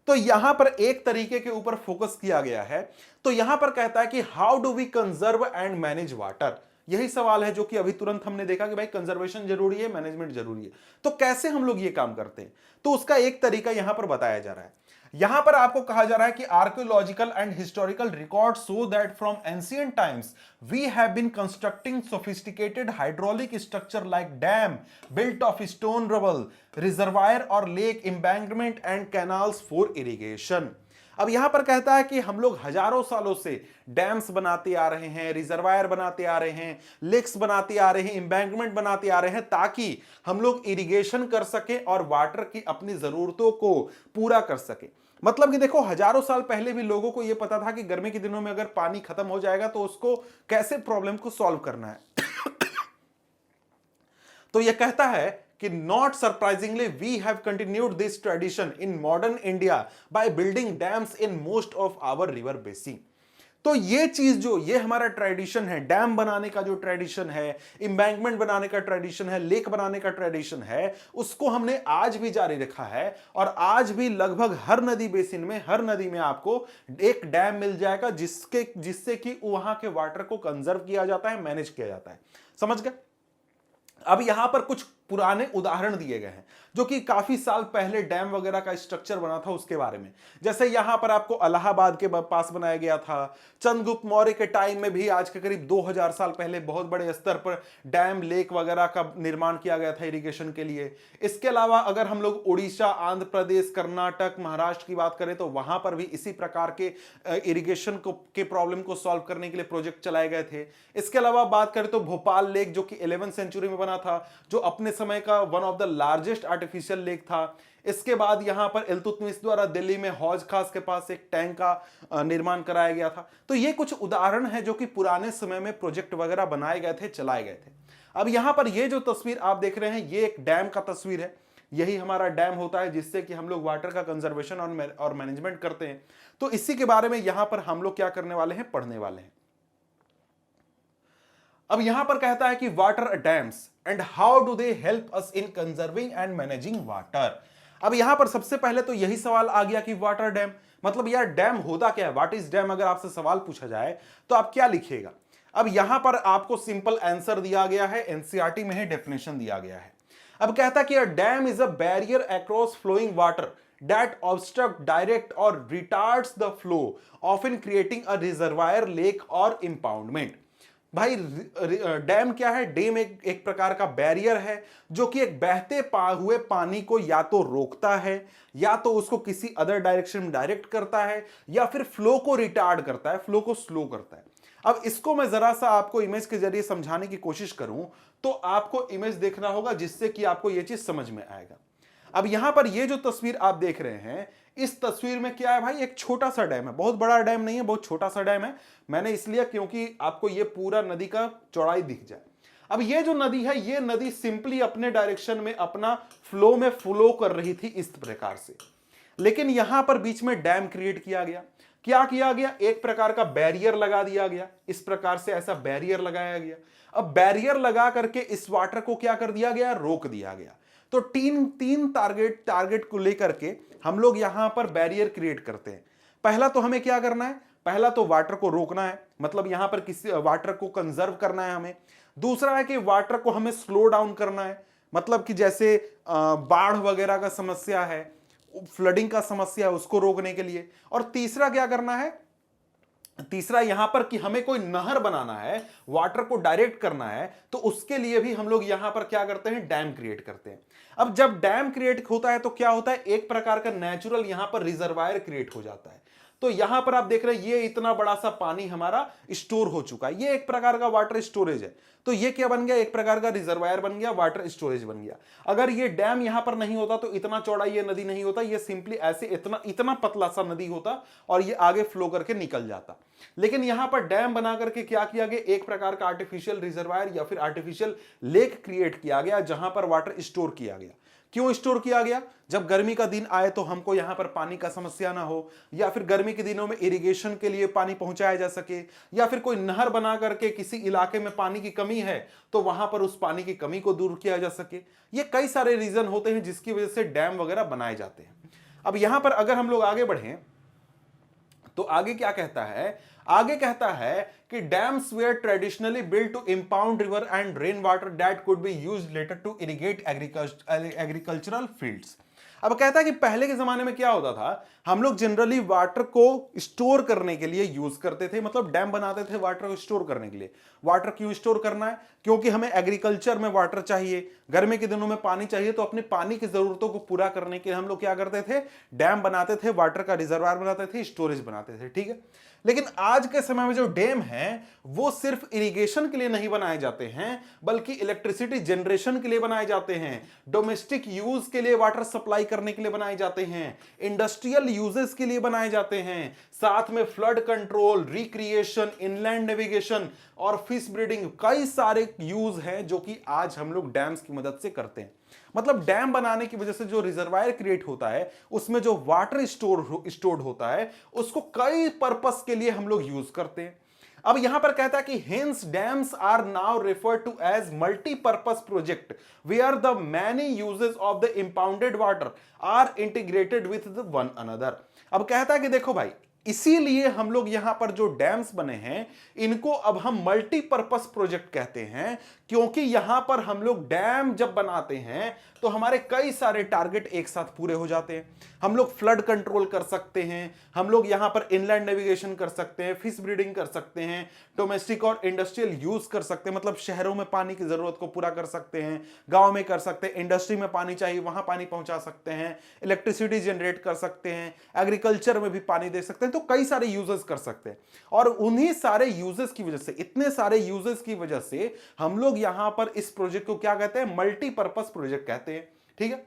तो यहां पर एक तरीके के ऊपर फोकस किया गया है। तो यहां पर कहता है कि how do we conserve and manage water. यही सवाल है जो कि अभी तुरंत हमने देखा कि भाई कंजर्वेशन जरूरी है, मैनेजमेंट जरूरी है, तो कैसे हम लोग ये काम करते हैं, तो उसका एक तरीका यहां पर बताया जा रहा है। यहां पर आपको कहा जा रहा है कि archaeological and historical record show that from ancient times we have been constructing sophisticated hydraulic structure like dam built of stone rubble, reservoir or lake embankment and canals for irrigation. अब यहां पर कहता है कि हम लोग हजारों सालों से डैम्स बनाते आ रहे हैं, रिजर्वायर बनाते आ रहे हैं, लेक्स बनाते आ रहे हैं, एम्बैंकमेंट बनाते आ रहे हैं, ताकि हम लोग इरिगेशन कर सके और वाटर की अपनी जरूरतों को पूरा कर सके। मतलब कि देखो, हजारों साल पहले भी लोगों को यह पता था कि गर्मी के दिनों में अगर पानी खत्म हो जाएगा तो उसको कैसे प्रॉब्लम को सॉल्व करना है। तो यह कहता है कि not surprisingly we have continued this tradition in modern India by building dams in most of our river basin. तो ये चीज जो ये हमारा ट्रेडिशन है, डैम बनाने का जो ट्रेडिशन है, एम्बैंकमेंट बनाने का ट्रेडिशन है, लेक बनाने का ट्रेडिशन है, उसको हमने आज भी जारी रखा है। और आज भी लगभग हर नदी बेसिन में, हर नदी में आपको एक डैम मिल जाएगा जिससे कि वहां के वाटर को कंजर्व किया जाता है, मैनेज किया जाता है। समझ गए? अब यहां पर कुछ पुराने उदाहरण दिए गए हैं जो कि काफी साल पहले डैम वगैरह का स्ट्रक्चर बना था उसके बारे में। जैसे यहां पर आपको इलाहाबाद के पास बनाया गया था, चंद्रगुप्त मौर्य के टाइम में भी आज के करीब 2000 साल पहले बहुत बड़े स्तर पर डैम, लेक वगैरह का निर्माण किया गया था इरिगेशन के लिए। इसके अलावा अगर हम लोग उड़ीसा, आंध्र प्रदेश, कर्नाटक, महाराष्ट्र की बात करें तो वहां पर भी इसी प्रकार के इरिगेशन के प्रॉब्लम को सॉल्व करने के लिए प्रोजेक्ट चलाए गए थे। इसके अलावा बात करें तो भोपाल लेक जो कि 11वीं सेंचुरी में बना था, जो अपने समय का one of the largest artificial lake था। इसके बाद यहां पर इल्तुतमिश द्वारा दिल्ली में हौज खास के पास एक टैंक का निर्माण कराया गया था। तो ये कुछ उदाहरण है जो कि पुराने समय में प्रोजेक्ट वगैरह बनाए गए थे, चलाए गए थे। अब यहां पर ये जो तस्वीर आप देख रहे हैं, ये एक डैम का तस्वीर है। यही हमारा डैम होता है जिससे कि हम लोग वाटर का कंजर्वेशन और मैनेजमेंट करते हैं। तो इसी के बारे में यहां पर हम लोग क्या करने वाले हैं, पढ़ने वाले हैं। अब यहां पर कहता है कि water dams and how do they help us in conserving and managing water. अब यहां पर सबसे पहले तो यही सवाल आ गया कि वाटर डैम मतलब यार डैम होता क्या है, व्हाट इज डैम। अगर आपसे सवाल पूछा जाए तो आप क्या लिखिएगा। अब यहां पर आपको सिंपल आंसर दिया गया है, एनसीईआरटी में ही डेफिनेशन दिया गया है। अब कहता है कि a dam is a barrier across flowing water that obstruct direct or retards the flow, often creating a reservoir, lake or impoundment। भाई डैम क्या है? डैम एक प्रकार का बैरियर है जो कि एक बहते हुए पानी को या तो रोकता है, या तो उसको किसी अदर डायरेक्शन में डायरेक्ट करता है, या फिर फ्लो को रिटार्ड करता है, फ्लो को स्लो करता है। अब इसको मैं जरा सा आपको इमेज के जरिए समझाने की कोशिश करूं तो आपको इमेज देखना होगा जिससे कि आपको यह चीज समझ में आएगा। अब यहां पर ये जो तस्वीर आप देख रहे हैं, इस तस्वीर में क्या है भाई, एक छोटा सा डैम है। बहुत बड़ा डैम नहीं है, बहुत छोटा सा डैम है। मैंने इसलिए क्योंकि आपको ये पूरा नदी का चौड़ाई दिख जाए। अब ये जो नदी है, ये नदी सिंपली अपने डायरेक्शन में अपना फ्लो में फ्लो कर रही थी इस प्रकार से। लेकिन यहां पर बीच में डैम क्रिएट किया गया। क्या किया गया? एक प्रकार का बैरियर लगा दिया गया। इस प्रकार से ऐसा बैरियर लगाया गया। अब बैरियर लगा करके इस वाटर को क्या कर दिया गया? रोक दिया गया। तो तीन टारगेट को लेकर के हम लोग यहां पर बैरियर क्रिएट करते हैं। पहला तो हमें क्या करना है? पहला तो वाटर को रोकना है, मतलब यहां पर किसी वाटर को कंजर्व करना है हमें। दूसरा है कि वाटर को हमें स्लो डाउन करना है, मतलब कि जैसे बाढ़ वगैरह का समस्या है, फ्लडिंग का समस्या है, उसको रोकने के लिए। और तीसरा क्या करना है? तीसरा यहां पर कि हमें कोई नहर बनाना है, वाटर को डायरेक्ट करना है, तो उसके लिए भी हम लोग यहां पर क्या करते हैं? डैम क्रिएट करते हैं। अब जब डैम क्रिएट होता है तो क्या होता है? एक प्रकार का नेचुरल यहां पर रिजर्वायर क्रिएट हो जाता है। तो यहां पर आप देख रहे हैं ये इतना बड़ा सा पानी हमारा स्टोर हो चुका है। ये एक प्रकार का वाटर स्टोरेज है। तो ये क्या बन गया? एक प्रकार का रिजर्वायर बन गया, वाटर स्टोरेज बन गया। अगर ये डैम यहां पर नहीं होता तो इतना चौड़ा ये नदी नहीं होता, ये सिंपली ऐसे इतना पतला सा नदी होता और ये आगे फ्लो करके निकल जाता। लेकिन यहां पर डैम बना करके क्या किया गया? एक प्रकार का आर्टिफिशियल रिजर्वायर या फिर आर्टिफिशियल लेक क्रिएट किया गया जहां पर वाटर स्टोर किया गया। क्यों स्टोर किया गया? जब गर्मी का दिन आए तो हमको यहां पर पानी का समस्या ना हो, या फिर गर्मी के दिनों में इरिगेशन के लिए पानी पहुंचाया जा सके, या फिर कोई नहर बना करके किसी इलाके में पानी की कमी है तो वहां पर उस पानी की कमी को दूर किया जा सके। ये कई सारे रीजन होते हैं जिसकी वजह से डैम वगैरह बनाए जाते हैं। अब यहां पर अगर हम लोग आगे बढ़ें तो आगे क्या कहता है? आगे कहता है कि dams were traditionally built to impound river and rain water that could be used later to irrigate agricultural fields. अब कहता है कि पहले के जमाने में क्या होता था, हम लोग जनरली वाटर को स्टोर करने के लिए यूज करते थे, मतलब डैम बनाते थे वाटर को स्टोर करने के लिए। वाटर क्यों स्टोर करना है? क्योंकि हमें एग्रीकल्चर में वाटर चाहिए, गर्मी के दिनों में पानी चाहिए, तो अपने पानी की जरूरतों को पूरा करने के लिए हम लोग क्या करते थे? डैम बनाते थे, वाटर का रिजर्वायर बनाते थे, स्टोरेज बनाते थे। ठीक है। लेकिन आज के समय में जो डैम है वो सिर्फ इरिगेशन के लिए नहीं बनाए जाते हैं, बल्कि इलेक्ट्रिसिटी जनरेशन के लिए बनाए जाते हैं, डोमेस्टिक यूज के लिए वाटर सप्लाई करने के लिए बनाए जाते हैं, इंडस्ट्रियल यूजेस के लिए बनाए जाते हैं, साथ में flood control, recreation, inland navigation और फिश ब्रीडिंग, कई सारे यूज हैं जो कि आज हम लोग डैम्स की मदद से करते हैं। मतलब डैम बनाने की वजह से जो रिजर्वायर क्रिएट होता है, उसमें जो वाटर स्टोर्ड होता है, उसको कई पर्पस के लिए हम लोग यूज करते हैं। अब यहां पर कहता है कि hence dams are now referred to as multipurpose project where the many uses of the impounded water are integrated with the one another. अब कहता है कि देखो भाई, इसीलिए हम लोग यहां पर जो डैम्स बने हैं, इनको अब हम मल्टीपर्पज प्रोजेक्ट कहते हैं, क्योंकि यहां पर हम लोग डैम जब बनाते हैं तो हमारे कई सारे टारगेट एक साथ पूरे हो जाते हैं। हम लोग फ्लड कंट्रोल कर सकते हैं, हम लोग यहां पर इनलैंड नेविगेशन कर सकते हैं, फिश ब्रीडिंग कर सकते हैं, डोमेस्टिक और इंडस्ट्रियल यूज कर सकते हैं, मतलब शहरों में पानी की जरूरत को पूरा कर सकते हैं, गांव में कर सकते हैं, इंडस्ट्री में पानी चाहिए वहां पानी पहुंचा सकते हैं, इलेक्ट्रिसिटी जनरेट कर सकते हैं, एग्रीकल्चर में भी पानी दे सकते हैं, तो कई सारे यूजेस कर सकते हैं। और उन्हीं सारे यूजेस की वजह से, इतने सारे यूजेस की वजह से हम लोग यहां पर इस प्रोजेक्ट को क्या कहते हैं, मल्टीपर्पज प्रोजेक्ट कहते हैं। ठीक है,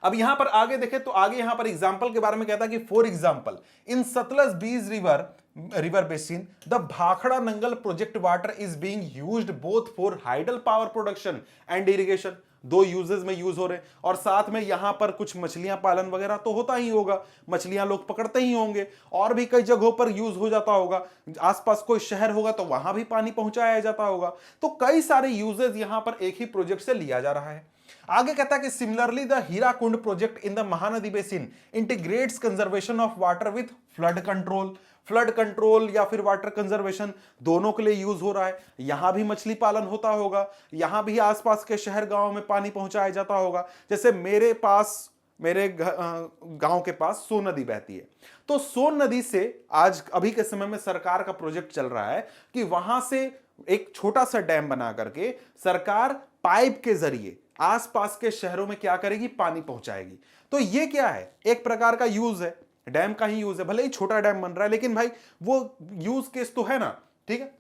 अब यहां पर आगे देखें तो आगे यहां पर एग्जांपल के बारे में कहता है कि फॉर एग्जांपल इन सतलज बीज river basin the Bhakra Nangal project water is being used both for hydel power production and irrigation. दो यूजेस में यूज हो रहे हैं, और साथ में यहां पर कुछ मछलियां पालन वगैरह तो होता ही होगा, मछलियां लोग पकड़ते ही होंगे, और भी कई जगहों पर यूज हो जाता होगा, आसपास कोई शहर होगा तो वहां भी पानी पहुंचाया जाता होगा। तो कई सारे यूजेस यहां पर एक ही प्रोजेक्ट से लिया जा रहा है। आगे कहता है कि similarly the Hirakud project in the Mahanadi basin integrates conservation of water with flood control या फिर वाटर कंजर्वेशन दोनों के लिए यूज हो रहा है। यहां भी मछली पालन होता होगा, यहां भी आसपास के शहर गांव में पानी पहुंचाया जाता होगा। जैसे मेरे गांव के पास सोन नदी बहती है, तो सोन नदी से आज अभी के समय में सरकार का प्रोजेक्ट चल रहा है कि वहां से एक छोटा सा डैम बना करके सरकार पाइप के जरिए आसपास के शहरों में क्या करेगी, पानी पहुंचाएगी। तो ये क्या है, एक प्रकार का यूज है, डैम का ही यूज है, भले ही छोटा डैम बन रहा है लेकिन भाई वो यूज केस तो है ना। ठीक है,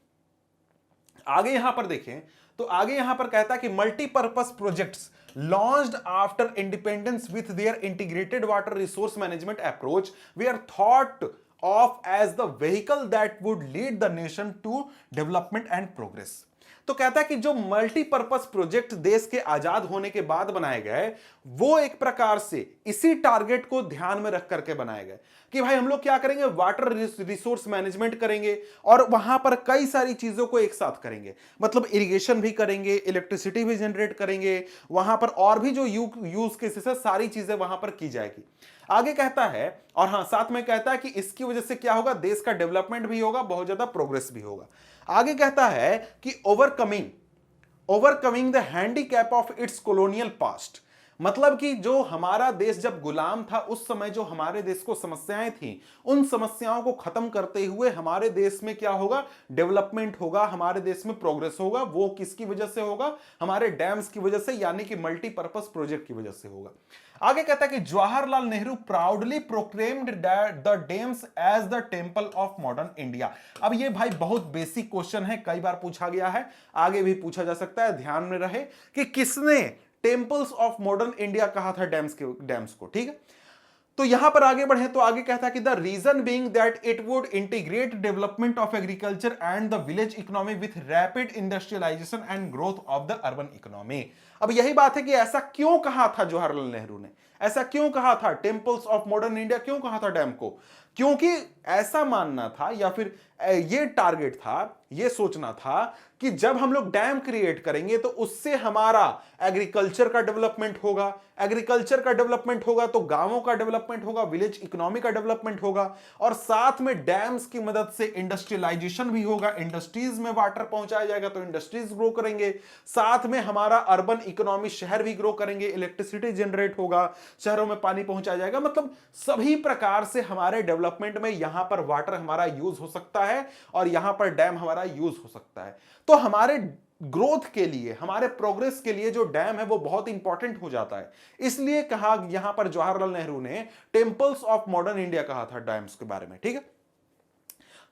आगे यहां पर देखें तो आगे यहां पर कहता है कि multipurpose projects launched after independence with their integrated water resource management approach were thought of as the vehicle that would lead the nation to development and progress। तो कहता है कि जो मल्टीपर्पज प्रोजेक्ट देश के आजाद होने के बाद बनाए गए, वो एक प्रकार से इसी टारगेट को ध्यान में रख करके बनाए गए कि भाई हम लोग क्या करेंगे, वाटर रिसोर्स मैनेजमेंट करेंगे और वहां पर कई सारी चीजों को एक साथ करेंगे, मतलब इरिगेशन भी करेंगे, इलेक्ट्रिसिटी भी जनरेट करेंगे, वहां पर और भी जो यूज केसेस है सारी चीजें वहां पर की जाएगी। आगे कहता है, और हां साथ में कहता है कि इसकी वजह से क्या होगा, देश का डेवलपमेंट भी होगा, बहुत ज्यादा प्रोग्रेस भी होगा। आगे कहता है कि overcoming the handicap of its colonial past, मतलब कि जो हमारा देश जब गुलाम था उस समय जो हमारे देश को समस्याएं थी, उन समस्याओं को खत्म करते हुए हमारे देश में क्या होगा, डेवलपमेंट होगा, हमारे देश में प्रोग्रेस होगा। वो किसकी वजह से होगा, हमारे डैम्स की वजह से, यानी कि मल्टीपर्पज प्रोजेक्ट की वजह से होगा। आगे कहता है कि Jawaharlal Nehru proudly proclaimed the dams as the temple of modern India. अब ये भाई बहुत बेसिक क्वेश्चन है, कई बार पूछा गया है, आगे भी पूछा जा सकता है, ध्यान में रहे कि किसने टेंपल्स ऑफ मॉडर्न इंडिया कहा था डैम्स को। ठीक है, तो यहां पर आगे बढ़े तो आगे कहता है कि the reason being that it would integrate development of agriculture and the village economy with rapid industrialisation and growth of the urban economy. अब यही बात है कि ऐसा क्यों कहा था जवाहरलाल नेहरू ने, ऐसा क्यों कहा था, टेंपल्स ऑफ मॉडर्न इंडिया क्यों कहा था डैम को, क्योंकि ऐसा मानना था या फिर ये टारगेट था, ये सोचना था कि जब हम लोग डैम क्रिएट करेंगे तो उससे हमारा एग्रीकल्चर का डेवलपमेंट होगा, एग्रीकल्चर का डेवलपमेंट होगा तो गांवों का डेवलपमेंट होगा, विलेज इकोनॉमी का डेवलपमेंट होगा, और साथ में डैम्स की मदद से इंडस्ट्रियलाइजेशन भी होगा, इंडस्ट्रीज में वाटर पहुंचाया जाएगा तो इंडस्ट्रीज ग्रो करेंगे, साथ में हमारा अर्बन इकोनॉमी, शहर भी ग्रो करेंगे, इलेक्ट्रिसिटी जनरेट होगा, शहरों में पानी पहुंचाया जाएगा, मतलब सभी प्रकार से हमारे डेवलपमेंट में यहां पर वाटर हमारा यूज हो सकता है और यहां पर डैम हमारा यूज हो सकता है। तो हमारे ग्रोथ के लिए, हमारे प्रोग्रेस के लिए जो डैम है वो बहुत इंपॉर्टेंट हो जाता है। इसलिए कहा यहां पर जवाहरलाल नेहरू ने टेंपल्स ऑफ मॉडर्न इंडिया कहा था डैम्स के बारे में। ठीक है,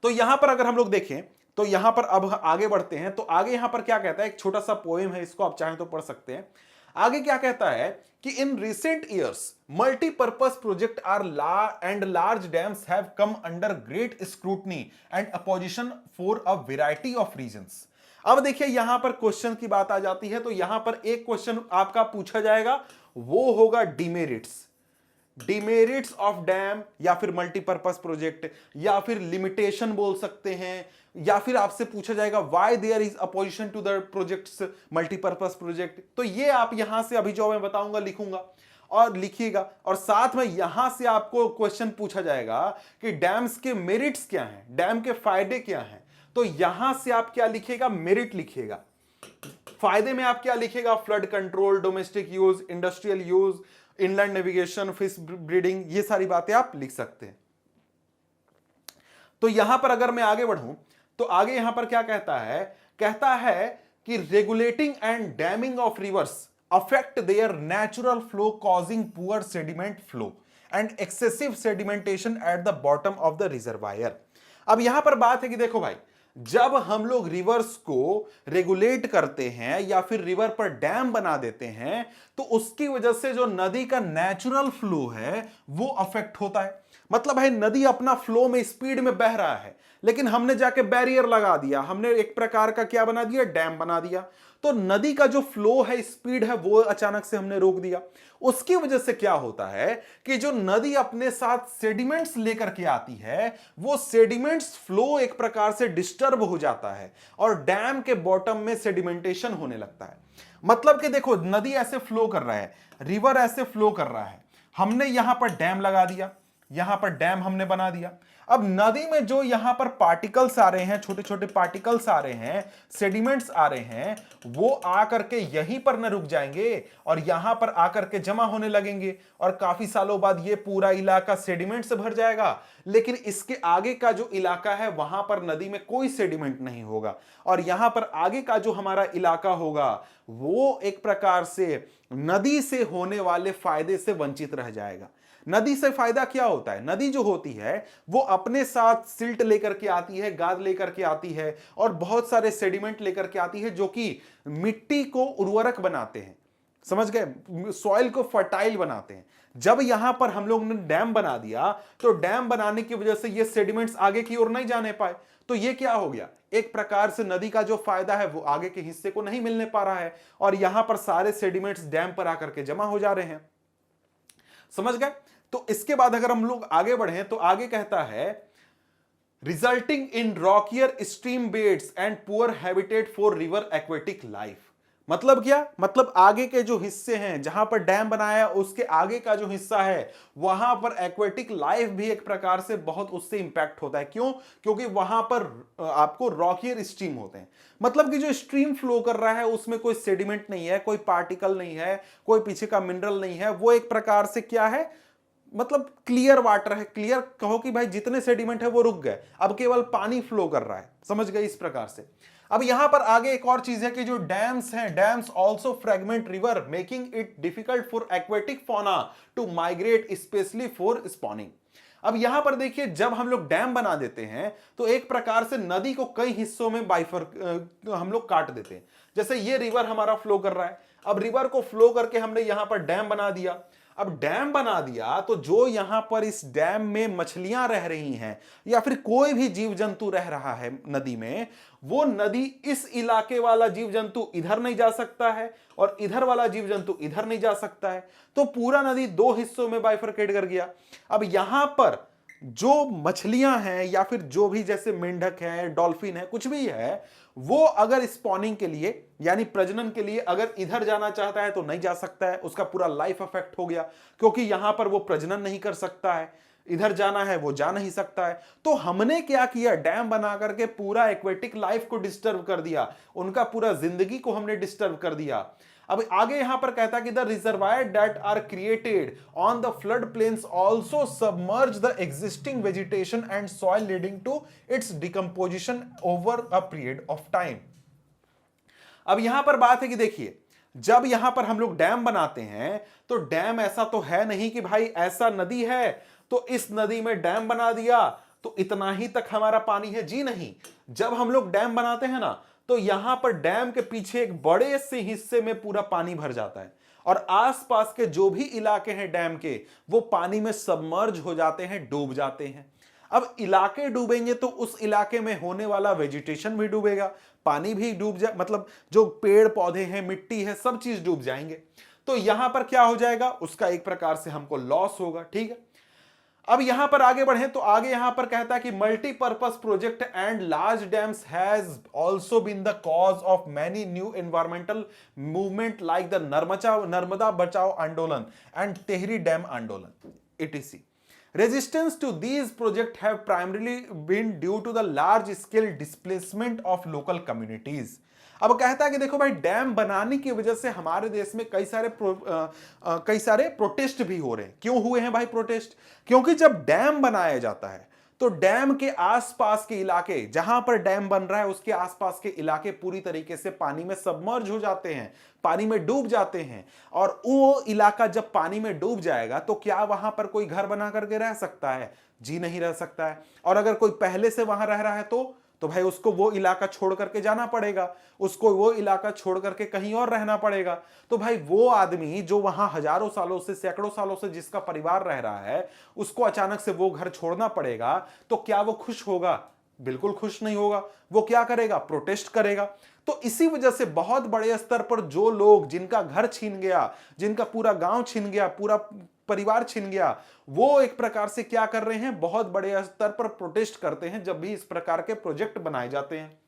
तो यहां पर अगर हम लोग देखें तो यहां पर अब आगे बढ़ते हैं, तो आगे यहां पर क्या कहता है, एक छोटा सा पोएम है, इसको आप चाहें तो पढ़ सकते हैं। आगे क्या कहता है कि in recent years multipurpose project are and large dams have come under great scrutiny and opposition for a variety of reasons. अब देखिए यहां पर क्वेश्चन की बात आ जाती है, तो यहां पर एक क्वेश्चन आपका पूछा जाएगा, वो होगा डिमेरिट्स। डिमेरिट्स ऑफ डैम, या फिर मल्टीपर्पज प्रोजेक्ट, या फिर लिमिटेशन बोल सकते हैं, या फिर आपसे पूछा जाएगा why there is opposition to the projects multipurpose project. तो ये आप यहां से अभी जो मैं बताऊंगा लिखूंगा और लिखिएगा, और साथ में यहां से आपको क्वेश्चन पूछा जाएगा कि डैम्स के मेरिट्स क्या हैं, डैम के फायदे क्या हैं। तो यहां से आप क्या लिखिएगा, मेरिट लिखिएगा। फायदे में आप क्या लिखेगा, flood control, domestic use, industrial use, inland navigation, fish breeding, ये सारी बातें आप लिख सकते हैं। तो यहां पर अगर मैं आगे बढ़ूं तो आगे यहां पर क्या कहता है कि regulating and damming of reverse affect there natural flow causing poor sediment flow and excessive sedimentation at the bottom of the reservoir. अब यहां पर बात है कि देखो भाई, जब हम लोग रिवर्स को रेगुलेट करते हैं या फिर रिवर पर डैम बना देते हैं, तो उसकी वजह से जो नदी का नेचुरल फ्लो है वो अफेक्ट होता है। मतलब है नदी अपना फ्लो में स्पीड में बह रहा है, लेकिन हमने जाके बैरियर लगा दिया, हमने एक प्रकार का क्या बना दिया, डैम बना दिया। तो नदी का जो फ्लो है, स्पीड है, वो अचानक से हमने रोक दिया। उसकी वजह से क्या होता है कि जो नदी अपने साथ सेडिमेंट्स लेकर के आती है, वो सेडिमेंट्स फ्लो एक प्रकार से डिस्टर्ब हो जाता है और डैम के बॉटम में सेडिमेंटेशन होने लगता है। मतलब कि देखो नदी ऐसे फ्लो कर रहा है, रिवर ऐसे फ्लो कर रहा है, हमने यहां पर डैम लगा दिया, यहां पर डैम हमने बना दिया। अब नदी में जो यहां पर पार्टिकल्स आ रहे हैं, छोटे छोटे पार्टिकल्स आ रहे हैं, सेडिमेंट्स आ रहे हैं, वो आकर के यहीं पर न रुक जाएंगे और यहां पर आकर के जमा होने लगेंगे और काफी सालों बाद ये पूरा इलाका सेडिमेंट से भर जाएगा। लेकिन इसके आगे का जो इलाका है वहां पर नदी में कोई सेडिमेंट नहीं होगा और यहां पर आगे का जो हमारा इलाका होगा वो एक प्रकार से नदी से होने वाले फायदे से वंचित रह जाएगा। नदी से फायदा क्या होता है, नदी जो होती है वो अपने साथ सिल्ट लेकर के आती है, गाद लेकर के आती है और बहुत सारे सेडिमेंट लेकर के आती है जो कि मिट्टी को उर्वरक बनाते हैं, समझ गए, सॉइल को फर्टाइल बनाते हैं। जब यहां पर हम लोग ने डैम बना दिया तो डैम बनाने की वजह से ये सेडिमेंट्स आगे की ओर नहीं जाने पाए, तो ये क्या हो गया, एक प्रकार से नदी का जो फायदा है वो आगे के हिस्से को नहीं मिलने पा रहा है और यहां पर सारे सेडिमेंट्स डैम पर आकर के जमा हो जा रहे हैं, समझ गए। तो इसके बाद अगर हम लोग आगे बढ़े तो आगे कहता है resulting in rockier stream beds and poor habitat for river aquatic life. मतलब क्या, मतलब आगे के जो हिस्से हैं जहां पर डैम बनाया उसके आगे का जो हिस्सा है वहां पर एक्वेटिक लाइफ भी एक प्रकार से बहुत उससे इंपैक्ट होता है। क्यों, क्योंकि वहां पर आपको रॉकियर स्ट्रीम होते हैं, मतलब कि जो स्ट्रीम फ्लो कर रहा है उसमें कोई सेडिमेंट नहीं है, कोई पार्टिकल नहीं है, कोई पीछे का मिनरल नहीं है, वो एक प्रकार से क्या है, मतलब क्लियर वाटर है। क्लियर कहो कि भाई जितने सेडिमेंट है वो रुक गए, अब केवल पानी फ्लो कर रहा है, समझ गए इस प्रकार से। अब यहां पर आगे एक और चीज है कि जो डैम्स हैं, dams also fragment river making it difficult for aquatic fauna to migrate specially for spawning. अब यहां पर देखिए जब हम लोग डैम बना देते हैं तो एक प्रकार से नदी को कई हिस्सों में हम लोग काट देते हैं। जैसे ये रिवर हमारा फ्लो कर रहा है, अब रिवर को फ्लो करके हमने यहां पर डैम बना दिया। अब डैम बना दिया तो जो यहां पर इस डैम में मछलियां रह रही हैं या फिर कोई भी जीव जंतु रह रहा है नदी में, वो नदी इस इलाके वाला जीव जंतु इधर नहीं जा सकता है और इधर वाला जीव जंतु इधर नहीं जा सकता है, तो पूरा नदी दो हिस्सों में बाइफरकेट कर गया। अब यहां पर जो मछलियां हैं या फिर जो भी जैसे मेंढक है, डॉल्फिन है, कुछ भी है, वो अगर स्पॉनिंग के लिए यानी प्रजनन के लिए अगर इधर जाना चाहता है तो नहीं जा सकता है, उसका पूरा लाइफ अफेक्ट हो गया क्योंकि यहां पर वो प्रजनन नहीं कर सकता है, इधर जाना है वो जा नहीं सकता है। तो हमने क्या किया, डैम बना करके पूरा एक्वेटिक लाइफ को डिस्टर्ब कर दिया, उनका पूरा जिंदगी को हमने डिस्टर्ब कर दिया। अब आगे यहां पर कहता है कि the reservoir that are created on the flood plains also submerge the existing vegetation and soil leading to its decomposition over a period of time. अब यहां पर बात है कि देखिए जब यहां पर हम लोग डैम बनाते हैं तो डैम ऐसा तो है नहीं कि भाई ऐसा नदी है तो इस नदी में डैम बना दिया तो इतना ही तक हमारा पानी है, जी नहीं। जब हम लोग डैम बनाते हैं ना तो यहां पर डैम के पीछे एक बड़े से हिस्से में पूरा पानी भर जाता है और आसपास के जो भी इलाके हैं डैम के वो पानी में सबमर्ज हो जाते हैं, डूब जाते हैं। अब इलाके डूबेंगे तो उस इलाके में होने वाला वेजिटेशन भी डूबेगा, पानी भी डूब जाए, मतलब जो पेड़ पौधे हैं, मिट्टी है, सब चीज डूब जाएंगे। तो यहां पर क्या हो जाएगा, उसका एक प्रकार से हमको लॉस होगा। ठीक है, अब यहां पर आगे बढ़े तो आगे यहां पर कहता है कि multipurpose project and large dams has also been the cause of many new environmental movement like the Narmada Bachao Andolan and Tehri dam Andolan etc. Resistance to these projects have primarily been due to the large scale displacement of local communities. अब कहता है कि देखो भाई, dam बनाने की वजह से हमारे देश में कई सारे प्रोटेस्ट भी हो रहे हैं। क्यों हुए हैं भाई प्रोटेस्ट? क्योंकि जब डैम बनाया जाता है तो डैम के आसपास के इलाके, जहां पर डैम बन रहा है उसके आसपास के इलाके पूरी तरीके से पानी में सबमर्ज हो जाते हैं, पानी में डूब जाते हैं। और वो इलाका जब पानी में डूब जाएगा तो क्या वहां पर कोई घर बना करके रह सकता है? जी नहीं रह सकता है। और अगर कोई पहले से वहां रह रहा है तो भाई उसको वो इलाका छोड़ करके जाना पड़ेगा, उसको वो इलाका छोड़ करके कहीं और रहना पड़ेगा। तो भाई वो आदमी जो वहां हजारों सालों से, सैकड़ों सालों से जिसका परिवार रह रहा है, उसको अचानक से वो घर छोड़ना पड़ेगा, तो क्या वो खुश होगा? बिल्कुल खुश नहीं होगा। वो क्या करेगा? प्रोटेस्ट करेगा। तो इसी वजह से बहुत बड़े स्तर पर जो लोग, जिनका घर छीन गया, जिनका पूरा गांव छीन गया, पूरा परिवार छिन गया, वो एक प्रकार से क्या कर रहे हैं? बहुत बड़े स्तर पर प्रोटेस्ट करते हैं जब भी इस प्रकार के प्रोजेक्ट बनाए जाते हैं।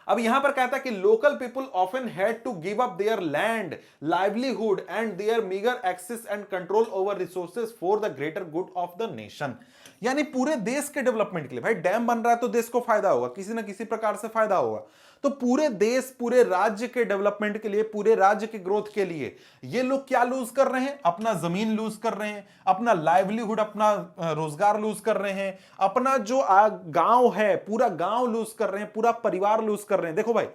अब यहां पर कहता है कि local people often had to give up their land, livelihood and their meagre access and control over resources for the greater good of the nation. यानी पूरे देश के डेवलपमेंट के लिए, भाई डैम बन रहा है तो देश को फायदा होगा, किसी ना किसी प्रकार से फायदा होगा। तो पूरे देश, पूरे राज्य के डेवलपमेंट के लिए, पूरे राज्य के ग्रोथ के लिए ये लोग क्या लूज कर रहे हैं? अपना जमीन लूज कर रहे हैं, अपना लाइवलीहुड, अपना रोजगार लूज कर रहे हैं, अपना जो गांव है पूरा गांव लूज कर रहे हैं, पूरा परिवार लूज कर रहे हैं। देखो भाई,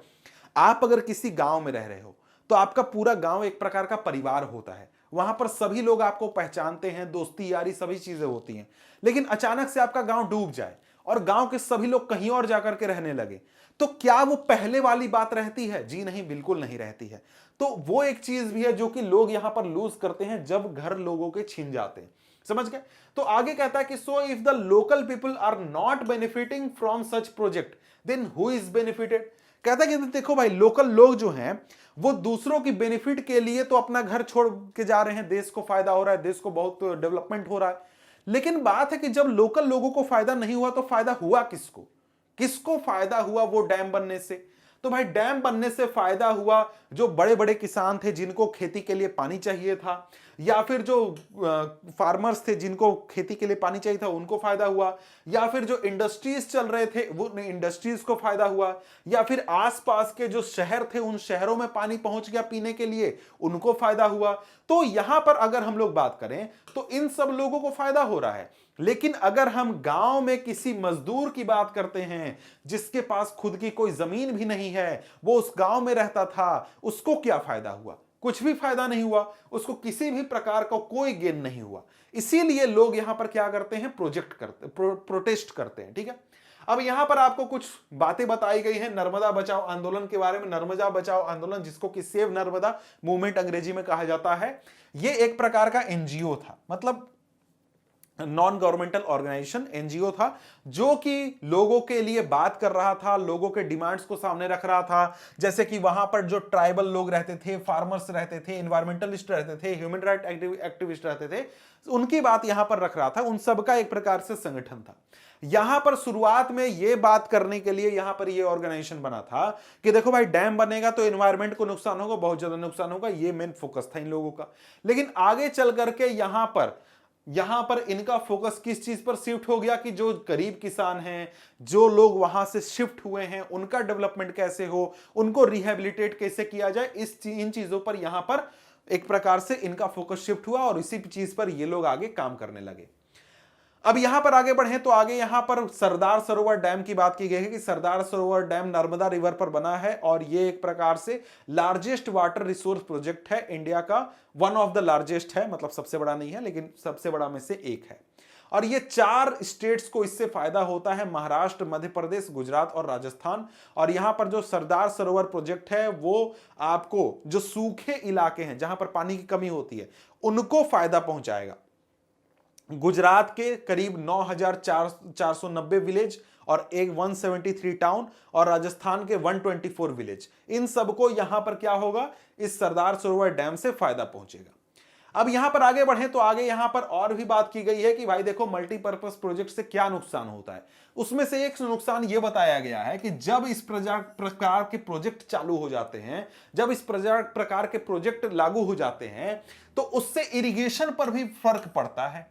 आप अगर किसी गांव में रह रहे हो तो आपका पूरा गांव एक प्रकार का परिवार होता है, वहां पर सभी लोग आपको पहचानते हैं, दोस्ती यारी सभी चीजें होती हैं। लेकिन अचानक से आपका गांव डूब जाए और गांव के सभी लोग कहीं और जाकर के रहने लगे, तो क्या वो पहले वाली बात रहती है? जी नहीं, बिल्कुल नहीं रहती है। तो वो एक चीज भी है जो कि लोग यहां पर लूज करते हैं जब घर लोगों के छीन जाते हैं। समझ गए? तो आगे कहता है कि so if the local people are not benefiting from such project then who is benefited? कहता है कि देखो भाई, लोकल लोग जो हैं वो दूसरों की बेनिफिट के लिए तो अपना घर छोड़ के जा रहे हैं, देश को फायदा हो रहा है, देश को बहुत डेवलपमेंट हो रहा है। लेकिन बात है कि जब लोकल लोगों को फायदा नहीं हुआ तो फायदा हुआ किसको? किसको फायदा हुआ वो डैम बनने से? तो भाई डैम बनने से फायदा हुआ जो बड़े बड़े किसान थे, जिनको खेती के लिए पानी चाहिए था, या फिर जो फार्मर्स थे जिनको खेती के लिए पानी चाहिए था, उनको फायदा हुआ, या फिर जो इंडस्ट्रीज चल रहे थे वो इंडस्ट्रीज को फायदा हुआ, या फिर आसपास के जो शहर थे उन शहरों में पानी पहुंच गया पीने के लिए, उनको फायदा हुआ। तो यहां पर अगर हम लोग बात करें तो इन सब लोगों को फायदा हो रहा है। लेकिन अगर हम गांव में किसी मजदूर की बात करते हैं जिसके पास खुद की कोई जमीन भी नहीं है, वो उस गांव में रहता था, उसको क्या फायदा हुआ? कुछ भी फायदा नहीं हुआ, उसको किसी भी प्रकार का कोई गेन नहीं हुआ। इसीलिए लोग यहां पर क्या करते हैं? प्रोटेस्ट करते हैं। ठीक है, अब यहां पर आपको कुछ बातें बताई गई हैं नर्मदा बचाओ आंदोलन के बारे में। नर्मदा बचाओ आंदोलन, जिसको कि सेव नर्मदा मूवमेंट अंग्रेजी में कहा जाता है, ये एक प्रकार का एनजीओ था, मतलब नॉन गवर्नमेंटल ऑर्गेनाइजेशन, एनजीओ था, जो कि लोगों के लिए बात कर रहा था, लोगों के डिमांड्स को सामने रख रहा था। जैसे कि वहां पर जो ट्राइबल लोग रहते थे, फार्मर्स रहते थे, एनवायरमेंटलिस्ट रहते थे, ह्यूमन राइट एक्टिविस्ट रहते थे, उनकी बात यहां पर रख रहा था। उन सबका एक प्रकार से संगठन था। यहां पर शुरुआत में यह बात करने के लिए यहां पर यह ऑर्गेनाइजेशन बना था कि देखो भाई, डैम बनेगा तो एनवायरमेंट को नुकसान होगा, बहुत ज्यादा नुकसान होगा, यह मेन फोकस था इन लोगों का। लेकिन आगे चल करके यहां पर इनका फोकस किस चीज पर शिफ्ट हो गया कि जो गरीब किसान हैं, जो लोग वहां से शिफ्ट हुए हैं, उनका डेवलपमेंट कैसे हो, उनको रिहेबिलिटेट कैसे किया जाए, इन चीजों पर यहां पर एक प्रकार से इनका फोकस शिफ्ट हुआ और इसी चीज पर ये लोग आगे काम करने लगे। अब यहां पर आगे बढ़े तो आगे यहां पर सरदार सरोवर डैम की बात की गई है कि सरदार सरोवर डैम नर्मदा रिवर पर बना है और ये एक प्रकार से लार्जेस्ट वाटर रिसोर्स प्रोजेक्ट है इंडिया का, वन ऑफ द लार्जेस्ट है, मतलब सबसे बड़ा नहीं है लेकिन सबसे बड़ा में से एक है। और ये 4 स्टेट्स को इससे फायदा होता है, महाराष्ट्र, मध्य प्रदेश, गुजरात और राजस्थान। और यहां पर जो सरदार सरोवर प्रोजेक्ट है वो आपको जो सूखे इलाके हैं जहां पर पानी की कमी होती है उनको फायदा पहुंचाएगा। गुजरात के करीब 9,490 विलेज और एक 173 टाउन और राजस्थान के 124 विलेज, इन सबको यहां पर क्या होगा, इस सरदार सरोवर डैम से फायदा पहुंचेगा। अब यहां पर आगे बढ़े तो आगे यहां पर और भी बात की गई है कि भाई देखो मल्टीपर्पज प्रोजेक्ट से क्या नुकसान होता है। उसमें से एक नुकसान यह बताया गया है कि जब इस प्रकार के प्रोजेक्ट चालू हो जाते हैं, जब इस प्रकार के प्रोजेक्ट लागू हो जाते हैं, तो उससे इरिगेशन पर भी फर्क पड़ता है।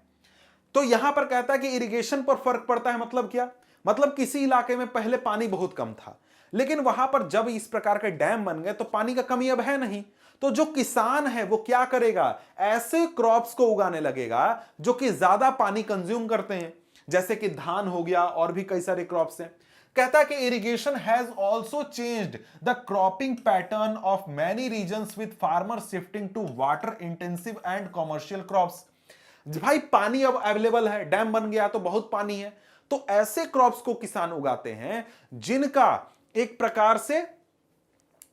तो यहां पर कहता है कि इरिगेशन पर फर्क पड़ता है, मतलब क्या, मतलब किसी इलाके में पहले पानी बहुत कम था, लेकिन वहां पर जब इस प्रकार के डैम बन गए तो पानी का कमी अब है नहीं। तो जो किसान है वो क्या करेगा, ऐसे क्रॉप्स को उगाने लगेगा जो कि ज्यादा पानी कंज्यूम करते हैं, जैसे कि धान हो गया और भी कई सारे क्रॉप्स हैं। कहता है कि irrigation has also changed the cropping pattern of many regions with farmer shifting to water intensive and commercial crops. भाई पानी अब अवेलेबल है, डैम बन गया तो बहुत पानी है, तो ऐसे क्रॉप्स को किसान उगाते हैं जिनका एक प्रकार से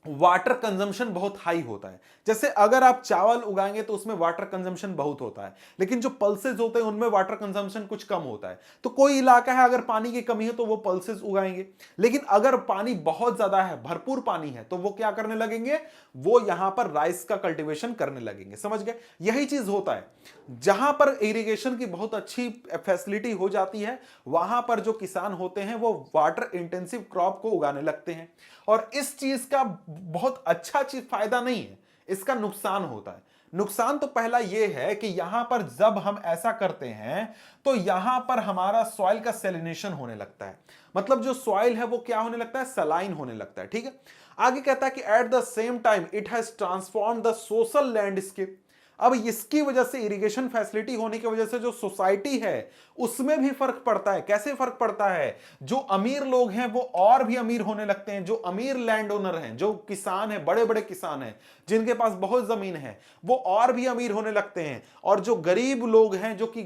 वाटर कंजम्पशन बहुत हाई होता है। जैसे अगर आप चावल उगाएंगे तो उसमें वाटर कंजम्पशन बहुत होता है, लेकिन जो पल्सेस होते हैं उनमें वाटर कंजम्पशन कुछ कम होता है। तो कोई इलाका है अगर पानी की कमी है तो वो पल्सेस उगाएंगे, लेकिन अगर पानी बहुत ज्यादा है, भरपूर पानी है, तो वो क्या करने लगेंगे, वो यहां पर राइस का कल्टीवेशन करने लगेंगे। समझ गए, यही चीज होता है। जहां पर इरिगेशन की बहुत अच्छी फैसिलिटी हो जाती है वहां पर जो किसान होते हैं वो वाटर इंटेंसिव क्रॉप को उगाने लगते हैं, और इस चीज का बहुत अच्छा चीज फायदा नहीं है, इसका नुकसान होता है। नुकसान तो पहला यह है कि यहां पर जब हम ऐसा करते हैं तो यहां पर हमारा सॉइल का सेलिनेशन होने लगता है, मतलब जो सॉइल है वो क्या होने लगता है, सलाइन होने लगता है। ठीक है, आगे कहता है कि at the same time it has transform the social landscape. अब इसकी वजह से, इरिगेशन फैसिलिटी होने की वजह से जो सोसाइटी है उसमें भी फर्क पड़ता है। कैसे फर्क पड़ता है, जो अमीर लोग हैं वो और भी अमीर होने लगते हैं, जो अमीर लैंड ओनर हैं, जो किसान हैं, बड़े बड़े किसान हैं जिनके पास बहुत जमीन है, वो और भी अमीर होने लगते हैं, और जो गरीब लोग हैं जो कि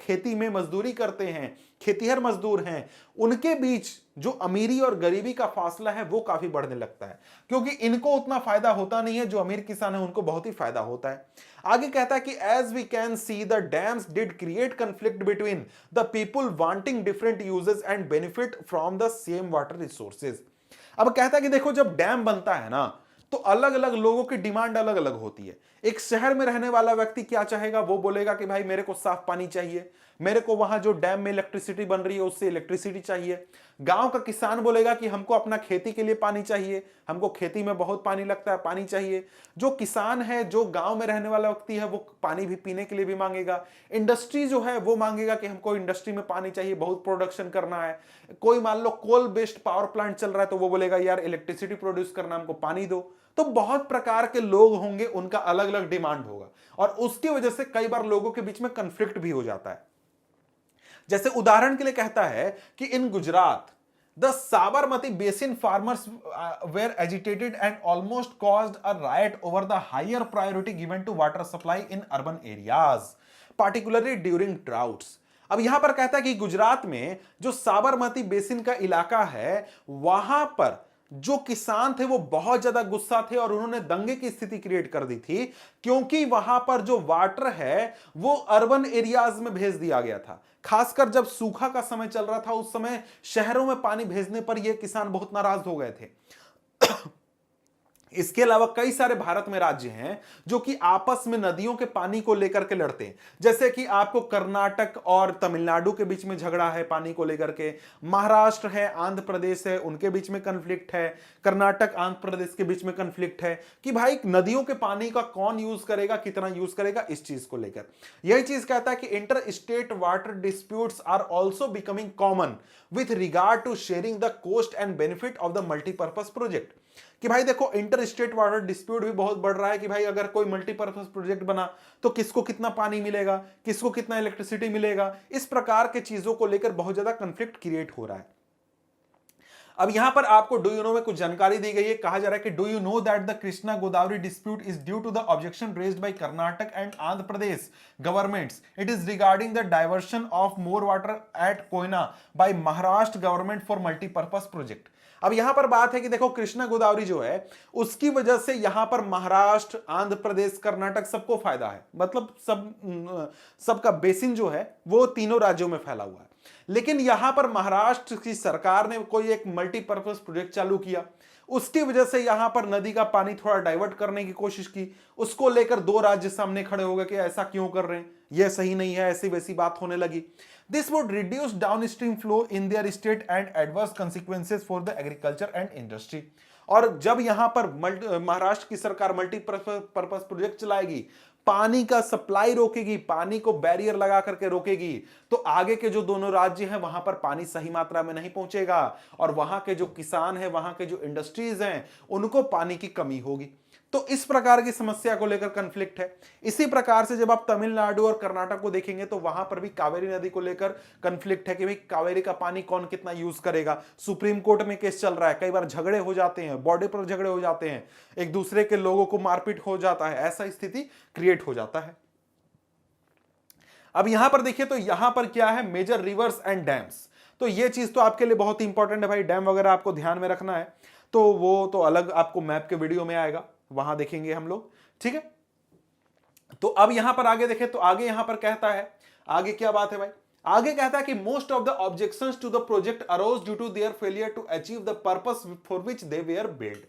खेती में मजदूरी करते हैं, खेतीहर मजदूर हैं, उनके बीच जो अमीरी और गरीबी का फासला है वो काफी बढ़ने लगता है, क्योंकि इनको उतना फायदा होता नहीं है, जो अमीर किसान है उनको बहुत ही फायदा होता है। आगे कहता है कि as we can see the dams did create conflict between the people wanting different uses and benefit from the same water resources. अब कहता है कि देखो जब डैम बनता है ना तो अलग अलग लोगों की डिमांड अलग अलग होती है। एक शहर में रहने वाला व्यक्ति क्या चाहेगा, वो बोलेगा कि भाई मेरे को साफ पानी चाहिए, मेरे को वहां जो डैम में इलेक्ट्रिसिटी बन रही है उससे इलेक्ट्रिसिटी चाहिए। गांव का किसान बोलेगा कि हमको अपना खेती के लिए पानी चाहिए, हमको खेती में बहुत पानी लगता है, पानी चाहिए। जो किसान है, जो गांव में रहने वाला व्यक्ति है, वो पानी भी पीने के लिए भी मांगेगा। इंडस्ट्री जो है वो मांगेगा कि हमको इंडस्ट्री में पानी चाहिए, बहुत प्रोडक्शन करना है। कोई मान लो कोल बेस्ड पावर प्लांट चल रहा है तो वो बोलेगा यार इलेक्ट्रिसिटी प्रोड्यूस करना, हमको पानी दो। तो बहुत प्रकार के लोग होंगे, उनका अलग अलग डिमांड होगा, और उसकी वजह से कई बार लोगों के बीच में कंफ्लिक्ट भी हो जाता है। जैसे उदाहरण के लिए कहता है कि in Gujarat the Sabarmati basin farmers were agitated and almost caused a riot over the higher priority given to water supply in urban areas particularly during droughts. अब यहां पर कहता है कि गुजरात में जो साबरमती बेसिन का इलाका है वहां पर जो किसान थे वो बहुत ज्यादा गुस्सा थे और उन्होंने दंगे की स्थिति क्रिएट कर दी थी, क्योंकि वहां पर जो वाटर है वो अर्बन एरियाज में भेज दिया गया था। खासकर जब सूखा का समय चल रहा था उस समय शहरों में पानी भेजने पर ये किसान बहुत नाराज हो गए थे। इसके अलावा कई सारे भारत में राज्य हैं जो कि आपस में नदियों के पानी को लेकर के लड़ते हैं। जैसे कि आपको कर्नाटक और तमिलनाडु के बीच में झगड़ा है पानी को लेकर के, महाराष्ट्र है, आंध्र प्रदेश है, उनके बीच में कन्फ्लिक्ट है, कर्नाटक आंध्र प्रदेश के बीच में कन्फ्लिक्ट है कि भाई नदियों के पानी का कौन यूज करेगा, कितना यूज करेगा, इस चीज को लेकर। यही चीज कहता है कि inter state water disputes are also becoming common with regard to sharing the cost and benefit of the multipurpose project. कि भाई देखो इंटर स्टेट वाटर डिस्प्यूट भी बहुत बढ़ रहा है कि भाई अगर कोई मल्टीपर्पज प्रोजेक्ट बना तो किसको कितना पानी मिलेगा, किसको कितना इलेक्ट्रिसिटी मिलेगा, इस प्रकार के चीजों को लेकर बहुत ज्यादा कंफ्लिक्ट क्रिएट हो रहा है। अब यहां पर आपको डू यू नो में कुछ जानकारी दी गई है। कहा जा रहा है कि do you know that the Krishna Godavari dispute is due to the objection raised by Karnataka and Andhra Pradesh governments. It is regarding the diversion of more water at Koyna by Maharashtra government for multipurpose project. अब यहां पर बात है कि देखो कृष्णा गोदावरी जो है उसकी वजह से यहां पर महाराष्ट्र, आंध्र प्रदेश, कर्नाटक सबको फायदा है, मतलब सबका बेसिन जो है वो तीनों राज्यों में फैला हुआ है। लेकिन यहां पर महाराष्ट्र की सरकार ने कोई एक मल्टीपर्पज प्रोजेक्ट चालू किया, उसकी वजह से यहां पर नदी का पानी थोड़ा डाइवर्ट करने की कोशिश की। उसको लेकर दो राज्य सामने खड़े हो गए कि ऐसा क्यों कर रहे हैं, यह सही नहीं है, ऐसी वैसी बात होने लगी। This would reduce downstream flow in their state and adverse consequences for the agriculture and industry. और जब यहां पर महाराष्ट्र की सरकार मल्टीपर्पज प्रोजेक्ट चलाएगी, पानी का सप्लाई रोकेगी, पानी को बैरियर लगा करके रोकेगी, तो आगे के जो दोनों राज्य हैं वहां पर पानी सही मात्रा में नहीं पहुंचेगा और वहां के जो किसान हैं, वहां के जो इंडस्ट्रीज हैं, उनको पानी की कमी होगी। तो इस प्रकार की समस्या को लेकर कन्फ्लिक्ट है। इसी प्रकार से जब आप तमिलनाडु और कर्नाटक को देखेंगे तो वहां पर भी कावेरी नदी को लेकर कन्फ्लिक्ट है कि भाई कावेरी का पानी कौन कितना यूज करेगा। सुप्रीम कोर्ट में केस चल रहा है, कई बार झगड़े हो जाते हैं, बॉर्डर पर झगड़े हो जाते हैं, एक दूसरे के लोगों को मारपीट हो जाता है, ऐसा स्थिति क्रिएट हो जाता है। अब यहां पर देखिए तो यहां पर क्या है, मेजर रिवर्स एंड डैम्स। तो ये चीज तो आपके लिए बहुत इंपॉर्टेंट है भाई, डैम वगैरह आपको ध्यान में रखना है। तो वो तो अलग आपको मैप के वीडियो में आएगा, वहां देखेंगे हम लोग, ठीक है। तो अब यहां पर आगे देखें तो आगे यहां पर कहता है, आगे क्या बात है भाई, आगे कहता है कि most of the objections to the project arose due to their failure to achieve the purpose for which they were build.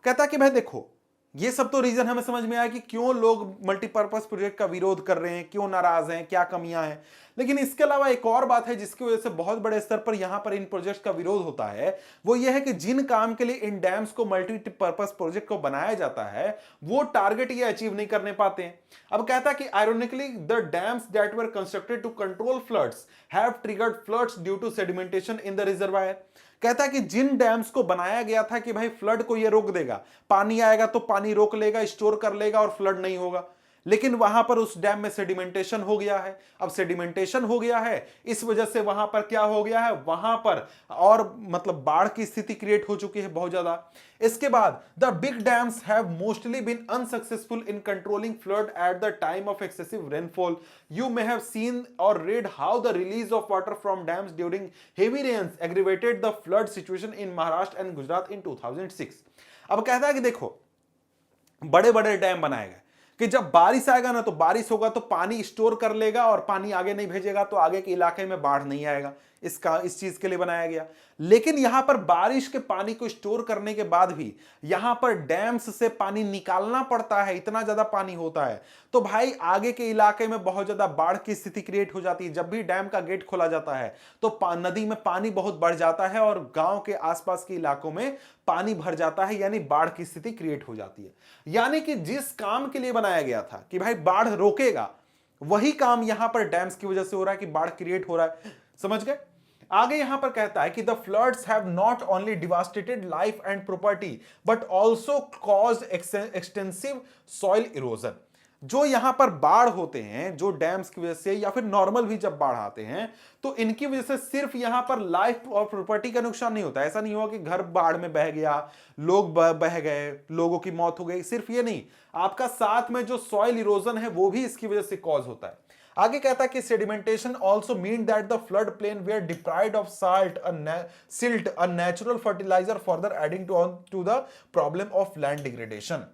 कहता है कि भाई देखो, ये सब तो रीजन हमें समझ में आया कि क्यों लोग मल्टीपर्पज प्रोजेक्ट का विरोध कर रहे हैं, क्यों नाराज हैं, क्या कमियां हैं। लेकिन इसके अलावा एक और बात है जिसकी वजह से बहुत बड़े स्तर पर यहां पर इन प्रोजेक्ट्स का विरोध होता है, वो ये है कि जिन काम के लिए इन डैम्स को मल्टीपर्पज प्रोजेक्ट को बनाया जाता है वो टारगेट ये अचीव नहीं करने पाते हैं। अब कहता है कि ironically the dams that were constructed to control floods have triggered floods due to sedimentation in the reservoir. कहता है कि जिन डैम्स को बनाया गया था कि भाई फ्लड को ये रोक देगा, पानी आएगा तो पानी रोक लेगा, स्टोर कर लेगा और फ्लड नहीं होगा, लेकिन वहां पर उस डैम में सेडिमेंटेशन हो गया है। अब सेडिमेंटेशन हो गया है, इस वजह से वहां पर क्या हो गया है, वहां पर और मतलब बाढ़ की स्थिति क्रिएट हो चुकी है बहुत ज्यादा। इसके बाद the big dams have mostly been unsuccessful in controlling flood at the time of excessive rainfall. You may have seen or read how the release of water from dams during heavy rains aggravated the flood situation in Maharashtra and Gujarat in 2006। अब कहता है कि देखो, बड़े बड़े dam बनाए गए कि जब बारिश आएगा ना, तो बारिश होगा तो पानी स्टोर कर लेगा और पानी आगे नहीं भेजेगा, तो आगे के इलाके में बाढ़ नहीं आएगा, इसका इस चीज के लिए बनाया गया। लेकिन यहां पर बारिश के पानी को स्टोर करने के बाद भी यहां पर डैम्स से पानी निकालना पड़ता है, इतना ज्यादा पानी होता है, तो भाई आगे के इलाके में बहुत ज्यादा बाढ़ की स्थिति क्रिएट हो जाती है। जब भी डैम का गेट खोला जाता है तो नदी में पानी बहुत बढ़ जाता है और गांव के आसपास के इलाकों में पानी भर जाता है, यानी बाढ़ की स्थिति क्रिएट हो जाती है। यानी कि जिस काम के लिए बनाया गया था कि भाई बाढ़ रोकेगा, वही काम यहां पर डैम्स की वजह से हो रहा है कि बाढ़ क्रिएट हो रहा है। समझ गए? आगे यहां पर कहता है कि the floods have not only devastated life and property but also caused extensive soil erosion. जो यहां पर बाढ़ होते हैं, जो डैम्स की वजह से या फिर नॉर्मल भी जब बाढ़ आते हैं, तो इनकी वजह से सिर्फ यहां पर लाइफ और प्रॉपर्टी का नुकसान नहीं होता। ऐसा नहीं हुआ कि घर बाढ़ में बह गया, लोग बह गए, लोगों की मौत हो गई, सिर्फ ये नहीं, आपका साथ में जो सॉइल इरोजन है वो भी इसकी वजह से कॉज होता है। आगे कहता है कि sedimentation also mean that the flood plain were deprived of silt a natural fertiliser further adding to the problem of land degradation.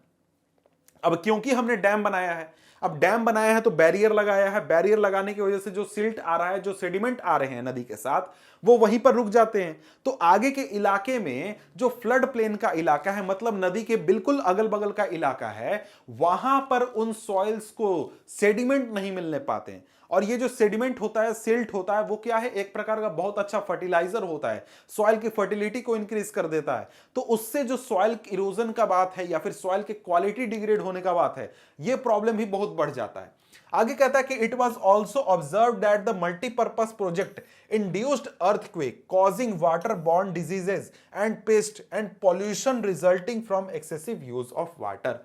अब क्योंकि हमने डैम बनाया है, अब डैम बनाया है तो बैरियर लगाया है, बैरियर लगाने की वजह से जो सिल्ट आ रहा है, जो सेडिमेंट आ रहे हैं नदी के साथ, वो वहीं पर रुक जाते हैं। तो आगे के इलाके में जो फ्लड प्लेन का इलाका है, मतलब नदी के बिल्कुल अगल बगल का इलाका है, वहां पर उन सॉइल्स को सेडिमेंट नहीं मिलने पाते हैं। और ये जो सेडिमेंट होता है, सिल्ट होता है, वो क्या है, एक प्रकार का बहुत अच्छा फर्टिलाइजर होता है, सॉइल की फर्टिलिटी को इंक्रीज कर देता है। तो उससे जो सॉइल इरोजन का बात है या फिर सॉइल की क्वालिटी डिग्रेड होने का बात है, ये प्रॉब्लम भी बहुत बढ़ जाता है। आगे कहता है कि it was also observed that the multipurpose project induced earthquake causing water borne diseases and paste and pollution resulting from excessive use of water.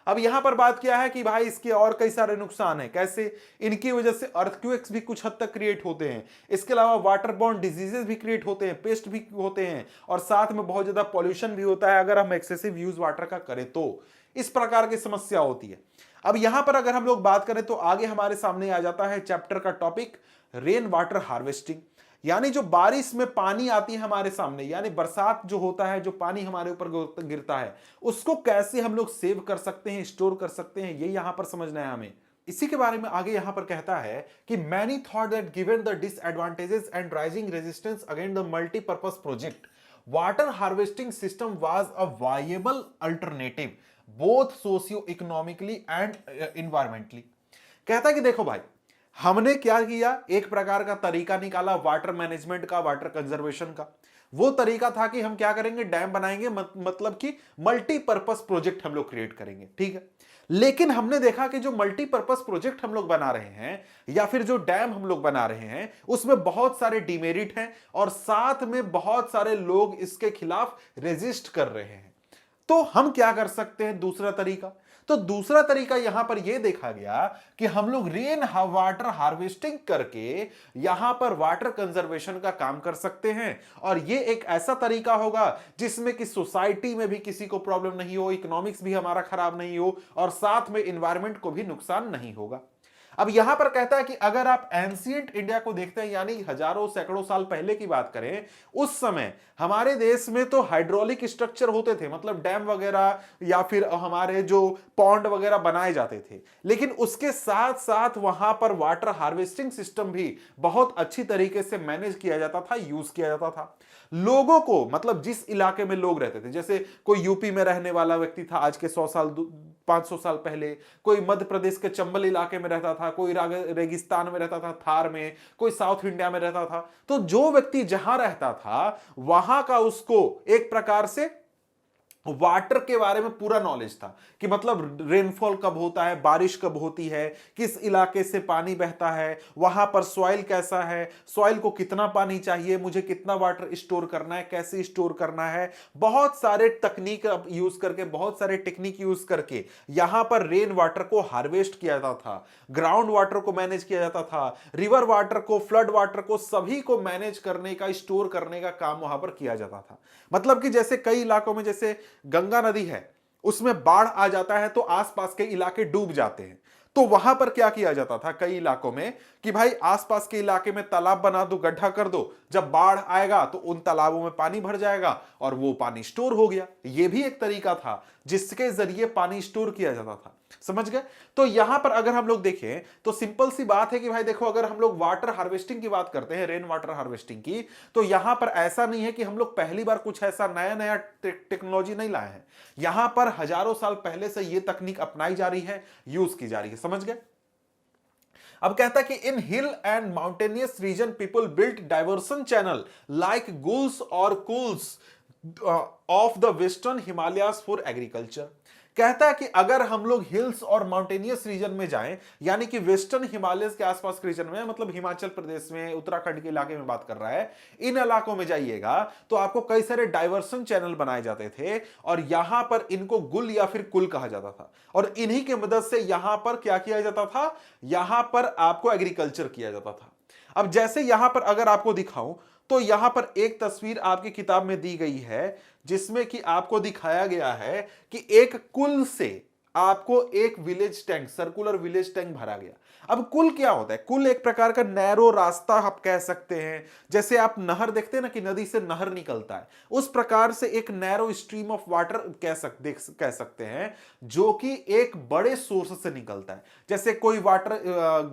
अब यहां पर बात किया है कि भाई इसके और कई सारे नुकसान हैं, कैसे, इनकी वजह से अर्थक्वेक्स भी कुछ हद तक क्रिएट होते हैं, इसके अलावा वाटर बॉर्न डिजीजेस भी क्रिएट होते हैं, पेस्ट भी होते हैं, और साथ में बहुत ज्यादा पॉल्यूशन भी होता है अगर हम एक्सेसिव यूज वाटर का करें तो। इस प्रकार की समस्या होती है। अब यहां पर अगर हम लोग बात करें तो आगे हमारे सामने आ जाता है चैप्टर का टॉपिक रेन वाटर हार्वेस्टिंग, यानी जो बारिश में पानी आती है हमारे सामने, यानी बरसात जो होता है, जो पानी हमारे ऊपर गिरता है, उसको कैसे हम लोग सेव कर सकते हैं, स्टोर कर सकते हैं, ये यहां पर समझना है हमें। इसी के बारे में आगे यहां पर कहता है कि many thought that given the disadvantages and rising resistance against the multipurpose project water harvesting system was a viable alternative both socio economically and environmentally. कहता है कि देखो भाई, हमने क्या किया, एक प्रकार का तरीका निकाला वाटर मैनेजमेंट का, वाटर कंजर्वेशन का। वो तरीका था कि हम क्या करेंगे, डैम बनाएंगे, मतलब कि मल्टीपर्पज प्रोजेक्ट हम लोग क्रिएट करेंगे, ठीक है। लेकिन हमने देखा कि जो मल्टीपर्पज प्रोजेक्ट हम लोग बना रहे हैं या फिर जो डैम हम लोग बना रहे हैं उसमें बहुत सारे डिमेरिट हैं और साथ में बहुत सारे लोग इसके खिलाफ रेजिस्ट कर रहे हैं। तो हम क्या कर सकते हैं, दूसरा तरीका। तो दूसरा तरीका यहां पर यह देखा गया कि हम लोग रेन वाटर हार्वेस्टिंग करके यहां पर वाटर कंजर्वेशन का काम कर सकते हैं। और यह एक ऐसा तरीका होगा जिसमें कि सोसाइटी में भी किसी को प्रॉब्लम नहीं हो, इकोनॉमिक्स भी हमारा खराब नहीं हो और साथ में इन्वायरमेंट को भी नुकसान नहीं होगा। अब यहां पर कहता है कि अगर आप एंशिएंट इंडिया को देखते हैं, यानी हजारों सैकड़ों साल पहले की बात करें, उस समय हमारे देश में तो हाइड्रोलिक स्ट्रक्चर होते थे, मतलब डैम वगैरह या फिर हमारे जो पॉन्ड वगैरह बनाए जाते थे। लेकिन उसके साथ साथ वहां पर वाटर हार्वेस्टिंग सिस्टम भी बहुत अच्छी तरीके से मैनेज किया जाता था, यूज किया जाता था। लोगों को, मतलब जिस इलाके में लोग रहते थे, जैसे कोई यूपी में रहने वाला व्यक्ति था आज के 100 साल 500 साल पहले, कोई मध्य प्रदेश के चंबल इलाके में रहता था, कोई रेगिस्तान में रहता था थार में, कोई साउथ इंडिया में रहता था। तो जो व्यक्ति जहां रहता था वहां का उसको एक प्रकार से वाटर के बारे में पूरा नॉलेज था कि मतलब रेनफॉल कब होता है, बारिश कब होती है, किस इलाके से पानी बहता है, वहां पर सॉइल कैसा है, सॉइल को कितना पानी चाहिए, मुझे कितना वाटर स्टोर करना है, कैसे स्टोर करना है। बहुत सारे तकनीक यूज करके, बहुत सारे टेक्निक यूज करके यहां पर रेन वाटर को हार्वेस्ट किया जाता था, ग्राउंड वाटर को मैनेज किया जाता था, रिवर वाटर को, फ्लड वाटर को, सभी को मैनेज करने का, स्टोर करने का काम वहां पर किया जाता था। मतलब कि जैसे कई इलाकों में, जैसे गंगा नदी है, उसमें बाढ़ आ जाता है तो आसपास के इलाके डूब जाते हैं। तो वहां पर क्या किया जाता था कई इलाकों में कि भाई आसपास के इलाके में तालाब बना दो, गड्ढा कर दो, जब बाढ़ आएगा तो उन तालाबों में पानी भर जाएगा और वो पानी स्टोर हो गया। ये भी एक तरीका था जिसके जरिए पानी स्टोर किया जाता था। समझ गए? तो यहां पर अगर हम लोग देखें तो सिंपल सी बात है कि भाई देखो, अगर हम लोग वाटर हार्वेस्टिंग की बात करते हैं, रेन वाटर हार्वेस्टिंग की, तो यहां पर ऐसा नहीं है कि हम लोग पहली बार कुछ ऐसा नया नया टेक्नोलॉजी नहीं लाए हैं। यहां पर हजारों साल पहले से यह तकनीक अपनाई जा रही है, यूज की जा रही है। समझ गए? अब कहता है कि in hill and mountainous region people built diversion channel like guls or kuls of the western Himalayas for agriculture. कहता है कि अगर हम लोग हिल्स और माउंटेनियस रीजन में जाएं, यानी कि वेस्टर्न हिमालयस के आसपास के रीजन में, मतलब हिमाचल प्रदेश में, उत्तराखंड के इलाके में बात कर रहा है, इन इलाकों में जाइएगा तो आपको कई सारे डाइवर्सन चैनल बनाए जाते थे और यहां पर इनको गुल या फिर कुल कहा जाता था। और इन्हीं की मदद से यहां पर क्या किया जाता था, यहां पर आपको एग्रीकल्चर किया जाता था। अब जैसे यहां पर अगर आपको दिखाऊं तो यहां पर एक तस्वीर आपकी किताब में दी गई है जिसमें कि आपको दिखाया गया है कि एक कुल से आपको एक village tank, circular village tank भरा गया। अब कुल क्या होता है? कुल एक प्रकार का नैरो रास्ता आप कह सकते हैं। जैसे आप नहर देखते हैं ना कि नदी से नहर निकलता है, उस प्रकार से एक नैरो स्ट्रीम ऑफ वाटर कह सकते हैं जो कि एक बड़े सोर्स से निकलता है। जैसे कोई वाटर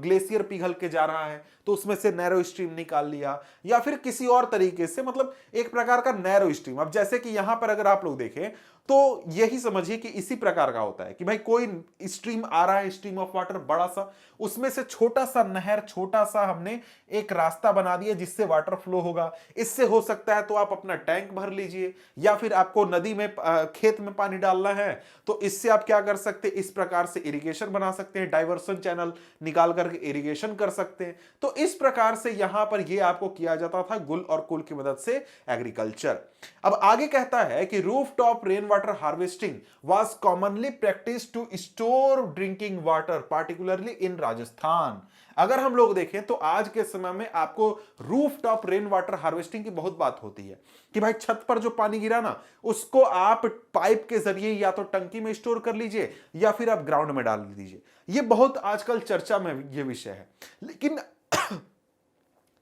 ग्लेशियर पिघल के जा रहा है तो उसमें से नैरो स्ट्रीम निकाल लिया, या फिर किसी और तरीके से, मतलब एक प्रकार का नैरो स्ट्रीम। अब जैसे कि यहां पर अगर आप लोग देखें तो यही समझिए कि इसी प्रकार का होता है कि भाई कोई स्ट्रीम आ रहा है, स्ट्रीम ऑफ वाटर बड़ा सा, उसमें से छोटा सा नहर, छोटा सा हमने एक रास्ता बना दिया जिससे वाटर फ्लो होगा। इससे हो सकता है तो आप अपना टैंक भर लीजिए, या फिर आपको नदी में, खेत में पानी डालना है तो इससे आप क्या कर सकते हैं, इस प्रकार से इरिगेशन बना सकते हैं, डाइवर्सन चैनल निकाल करके इरिगेशन कर सकते हैं। तो इस प्रकार से यहां पर यह आपको किया जाता था गुल और कुल की मदद से एग्रीकल्चर। अब आगे कहता है कि roof top rain water harvesting was commonly practice to store drinking water, particularly in Rajasthan. अगर हम लोग देखें तो आज के समय में आपको roof top rain water harvesting की बहुत बात होती है कि भाई छत पर जो पानी गिरा ना, उसको आप पाइप के जरिए या तो टंकी में स्टोर कर लीजिए या फिर आप ग्राउंड में डाल दीजिए। ये बहुत आजकल चर्चा में ये विषय है। लेकिन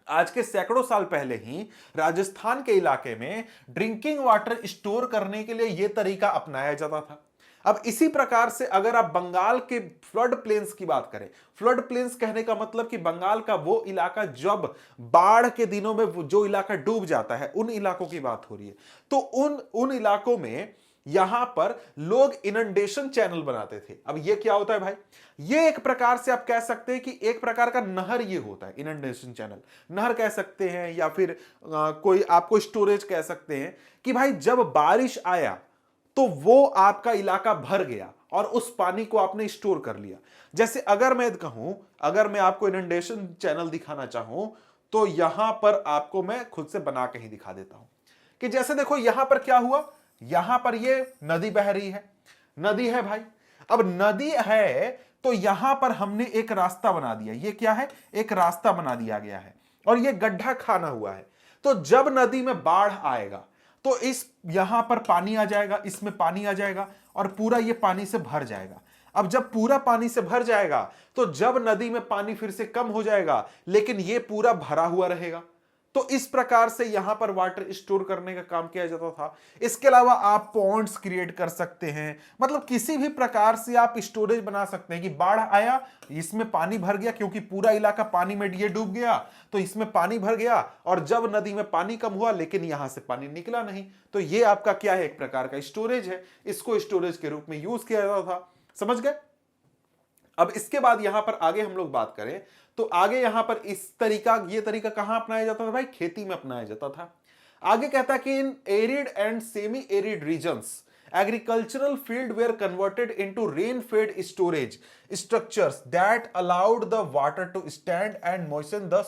आज के सैकड़ों साल पहले ही राजस्थान के इलाके में ड्रिंकिंग वाटर स्टोर करने के लिए यह तरीका अपनाया जाता था। अब इसी प्रकार से अगर आप बंगाल के फ्लड प्लेन्स की बात करें, फ्लड प्लेन्स कहने का मतलब कि बंगाल का वो इलाका जब बाढ़ के दिनों में जो इलाका डूब जाता है, उन इलाकों की बात हो रही है। तो उन इलाकों में यहां पर लोग इनंडेशन चैनल बनाते थे। अब ये क्या होता है भाई? ये एक प्रकार से आप कह सकते हैं कि एक प्रकार का नहर ये होता है, इनंडेशन चैनल नहर कह सकते हैं, या फिर कोई आपको स्टोरेज कह सकते हैं कि भाई जब बारिश आया तो वो आपका इलाका भर गया और उस पानी को आपने स्टोर कर लिया। जैसे अगर मैं कहूं, अगर मैं आपको इनंडेशन चैनल दिखाना चाहूं, तो यहां पर आपको मैं खुद से बना के ही दिखा देता हूं कि जैसे देखो यहां पर क्या हुआ, यहां पर ये नदी बह रही है, नदी है भाई। अब नदी है तो यहां पर हमने एक रास्ता बना दिया, ये क्या है, एक रास्ता बना दिया गया है और ये गड्ढा खाना हुआ है। तो जब नदी में बाढ़ आएगा तो इस यहां पर पानी आ जाएगा, इसमें पानी आ जाएगा और पूरा ये पानी से भर जाएगा। अब जब पूरा पानी से भर जाएगा तो जब नदी में पानी फिर से कम हो जाएगा, लेकिन ये पूरा भरा हुआ रहेगा। तो इस प्रकार से यहां पर वाटर स्टोर करने का काम किया जाता था। इसके अलावा आप पॉन्ड्स क्रिएट कर सकते हैं, मतलब किसी भी प्रकार से आप स्टोरेज बना सकते हैं कि बाढ़ आया, इसमें पानी भर गया, क्योंकि पूरा इलाका पानी में ये डूब गया तो इसमें पानी भर गया, और जब नदी में पानी कम हुआ लेकिन यहां से पानी निकला नहीं, तो ये आपका क्या है, एक प्रकार का स्टोरेज है। इसको स्टोरेज के रूप में यूज किया जाता था। समझ गए? अब इसके बाद यहां पर आगे हम लोग बात करें तो आगे यहां पर ये तरीका कहां अपनाया जाता था भाई? खेती में अपनाया जाता था। आगे कहता है कि in arid and semi arid regions agricultural field were converted into rain-fed storage structures that allowed the water to stand and moisten the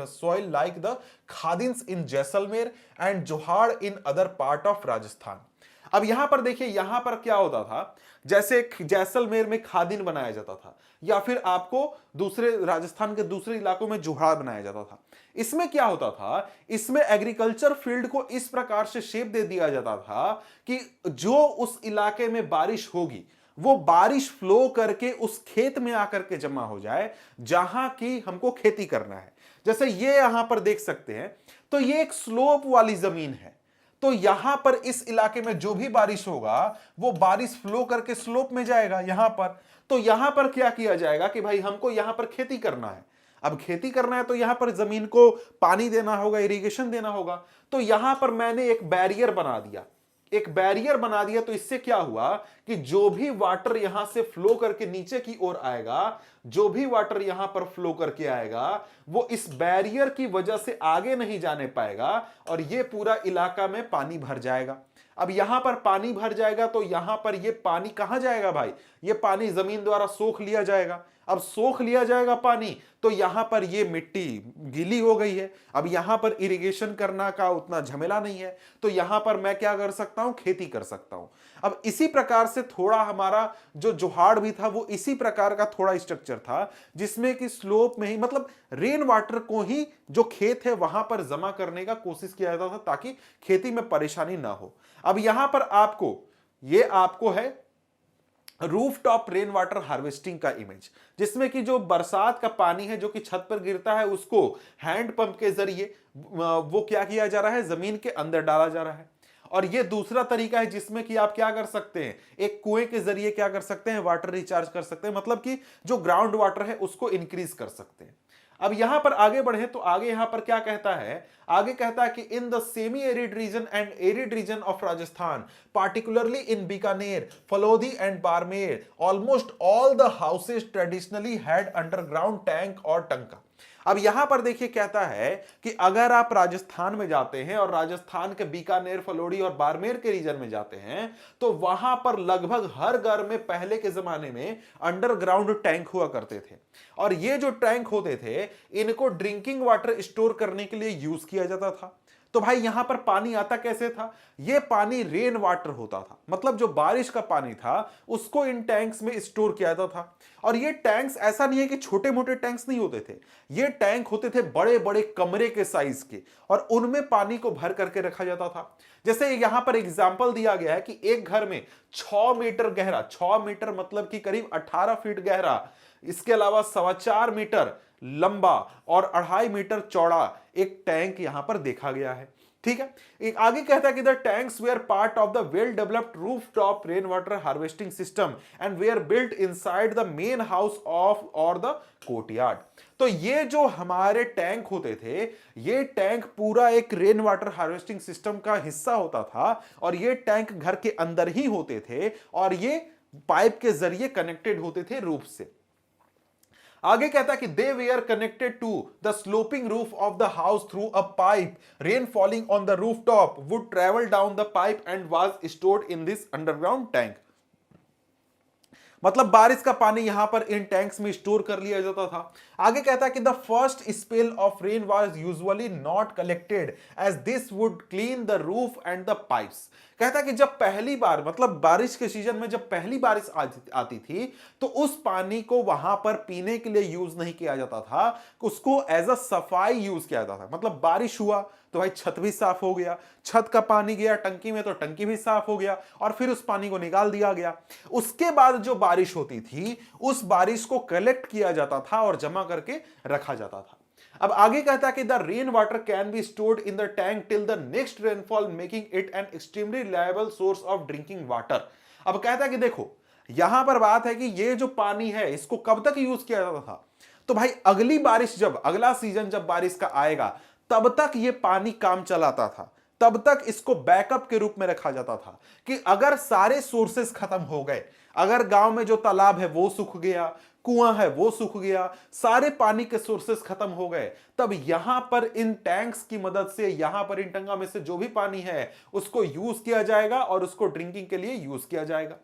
soil like the khadins in Jaisalmer and Johar in other part of Rajasthan। अब यहां पर देखिए, यहां पर क्या होता था, जैसे जैसलमेर में खादिन बनाया जाता था, या फिर आपको दूसरे राजस्थान के दूसरे इलाकों में जोहार बनाया जाता था। इसमें क्या होता था, इसमें एग्रीकल्चर फील्ड को इस प्रकार से शेप दे दिया जाता था कि जो उस इलाके में बारिश होगी वो बारिश फ्लो करके उस खेत में आकर के जमा हो जाए जहां की हमको खेती करना है। जैसे ये यहां पर देख सकते हैं, तो ये एक स्लोप वाली जमीन है, तो यहां पर इस इलाके में जो भी बारिश होगा वो बारिश फ्लो करके स्लोप में जाएगा यहां पर। तो यहां पर क्या किया जाएगा कि भाई हमको यहां पर खेती करना है। अब खेती करना है तो यहां पर जमीन को पानी देना होगा, इरिगेशन देना होगा। तो यहां पर मैंने एक बैरियर बना दिया, तो इससे क्या हुआ कि जो भी वाटर यहां से फ्लो करके नीचे की ओर आएगा, जो भी वाटर यहां पर फ्लो करके आएगा वो इस बैरियर की वजह से आगे नहीं जाने पाएगा और ये पूरा इलाका में पानी भर जाएगा। अब यहां पर पानी भर जाएगा तो यहां पर ये पानी कहां जाएगा भाई? ये पानी जमीन द्वारा सोख लिया जाएगा। अब सोख लिया जाएगा पानी, तो यहां पर ये मिट्टी गीली हो गई है। अब यहां पर इरिगेशन करना का उतना झमेला नहीं है, तो यहां पर मैं क्या कर सकता हूं, खेती कर सकता हूं। अब इसी प्रकार से थोड़ा हमारा जो जोहाड़ भी था वो इसी प्रकार का थोड़ा स्ट्रक्चर था, जिसमें कि स्लोप में ही, मतलब रेन वाटर को ही जो खेत है वहां पर जमा करने का कोशिश किया जाता था ताकि खेती में परेशानी ना हो। अब यहां पर आपको है roof top rain water harvesting का इमेज, जिसमें कि जो बरसात का पानी है जो कि छत पर गिरता है उसको हैंड पंप के जरिए वो क्या किया जा रहा है, जमीन के अंदर डाला जा रहा है। और ये दूसरा तरीका है जिसमें कि आप क्या कर सकते हैं, एक कुएं के जरिए क्या कर सकते हैं, वाटर रिचार्ज कर सकते हैं, मतलब कि जो ग्राउंड वाटर है उसको इंक्रीज कर सकते हैं। अब यहां पर आगे बढ़े तो आगे यहां पर क्या कहता है, आगे कहता है कि in the semi arid region and arid region of Rajasthan, particularly in Bikaner, Phalodi and Barmer, almost all the houses traditionally had underground tank और टंका। अब यहां पर देखिए कहता है कि अगर आप राजस्थान में जाते हैं और राजस्थान के बीकानेर, फलोडी और बाड़मेर के रीजन में जाते हैं तो वहां पर लगभग हर घर में पहले के जमाने में अंडरग्राउंड टैंक हुआ करते थे। और ये जो टैंक होते थे इनको ड्रिंकिंग वाटर स्टोर करने के लिए यूज किया जाता था। तो भाई यहां पर पानी आता कैसे था, यह पानी रेन वाटर होता था, मतलब जो बारिश का पानी था उसको इन टैंक्स में स्टोर किया जाता था। और ये टैंक्स ऐसा नहीं है कि छोटे मोटे टैंक्स नहीं होते थे, ये टैंक होते थे बड़े बड़े कमरे के साइज के, और उनमें पानी को भर करके रखा जाता था। जैसे यहां पर एग्जाम्पल दिया गया है कि एक घर में 6 मीटर गहरा, 6 मीटर मतलब कि करीब 18 फीट गहरा, इसके अलावा 4.25 मीटर लंबा और 2.5 मीटर चौड़ा एक टैंक यहां पर देखा गया है। ठीक है। एक आगे कहता है कि the tanks were part of the well developed roof top rain water harvesting system and were built inside the main house of or the courtyard. तो ये जो हमारे टैंक होते थे, ये टैंक पूरा एक रेन वाटर हार्वेस्टिंग सिस्टम का हिस्सा होता था और ये टैंक घर के अंदर ही होते थे और ये पाइप के जरिए कनेक्टेड होते थे रूफ से। आगे कहता है कि they were connected to the sloping roof of the house through a pipe, rain falling on the roof top would travel down the pipe and was stored in this underground tank. मतलब बारिश का पानी यहां पर इन tanks में store कर लिया जाता था। आगे कहता है कि the first spell of rain was usually not collected as this would clean the roof and the pipes. कहता है कि जब पहली बार, मतलब बारिश के सीजन में जब पहली बारिश आती थी तो उस पानी को वहां पर पीने के लिए यूज नहीं किया जाता था, उसको एज अ सफाई यूज किया जाता था। मतलब बारिश हुआ तो भाई छत भी साफ हो गया, छत का पानी गया टंकी में तो टंकी भी साफ हो गया और फिर उस पानी को निकाल दिया गया। उसके बाद जो बारिश होती थी उस बारिश को कलेक्ट किया जाता था और जमा करके रखा जाता था। अब आगे कहता है कि the rain water can be stored in the tank till the next rainfall making it an extremely reliable source of drinking water. अब कहता है कि देखो यहां पर बात है कि ये जो पानी है इसको कब तक यूज किया जाता था, तो भाई अगली बारिश जब, अगला सीजन जब बारिश का आएगा तब तक ये पानी काम चलाता था, तब तक इसको बैकअप के रूप में रखा जाता था कि अगर सारे सोर्सेस खत्म हो गए, अगर गांव में जो तालाब है वो सूख गया, कुआं है वो सूख गया, सारे पानी के सोर्सेस खत्म हो गए, तब यहां पर इन टैंक्स की मदद से, यहां पर इन टंगा में से जो भी पानी है उसको यूज किया जाएगा और उसको ड्रिंकिंग के लिए यूज किया जाएगा।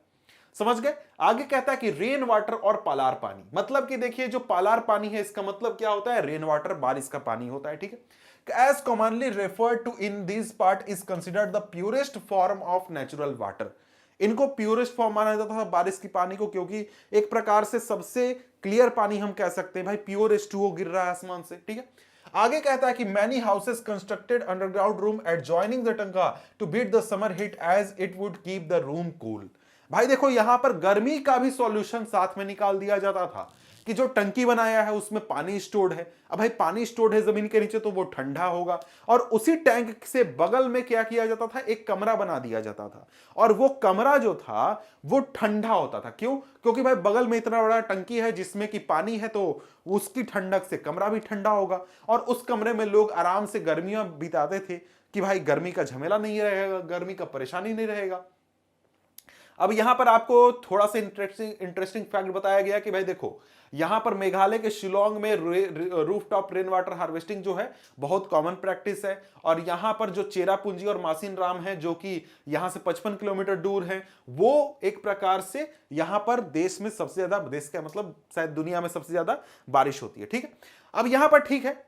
समझ गए। आगे कहता है कि रेन वाटर और पालार पानी, मतलब कि देखिए जो पालार पानी है इसका मतलब क्या होता है, रेन वाटर बारिश का पानी होता है। ठीक है। As commonly referred to in this part is considered the purest form of natural water। इनको प्योरेस्ट फॉर्म माना जाता था बारिश की पानी को, क्योंकि एक प्रकार से सबसे क्लियर पानी हम कह सकते हैं भाई, प्योरेस्ट वो गिर रहा है आसमान से। ठीक है। आगे कहता है कि many houses constructed underground room adjoining the tanka to beat the summer heat as it would keep the room cool. भाई देखो यहां पर गर्मी का भी सॉल्यूशन साथ में निकाल दिया जाता था कि जो टंकी बनाया है उसमें पानी स्टोर्ड है। अब भाई पानी स्टोर्ड है जमीन के नीचे तो वो ठंडा होगा, और उसी टैंक से बगल में क्या किया जाता था, एक कमरा बना दिया जाता था और वो कमरा जो था वो ठंडा होता था। क्यों? क्योंकि भाई बगल में इतना बड़ा टंकी है जिसमें कि पानी है तो उसकी ठंडक से कमरा भी ठंडा होगा और उस कमरे में लोग आराम से गर्मियां बिताते थे कि भाई गर्मी का झमेला नहीं रहेगा, गर्मी का परेशानी नहीं रहेगा। अब यहां पर आपको थोड़ा सा इंटरेस्टिंग फैक्ट बताया गया कि भाई देखो यहां पर मेघालय के शिलोंग में रूफटॉप रेन वाटर हार्वेस्टिंग जो है बहुत कॉमन प्रैक्टिस है, और यहां पर जो चेरापूंजी और मासिन राम है जो कि यहां से 55 किलोमीटर दूर है, वो एक प्रकार से यहां पर देश में सबसे ज्यादा, देश का मतलब शायद दुनिया में सबसे ज्यादा बारिश होती है। ठीक है। अब यहां पर ठीक है,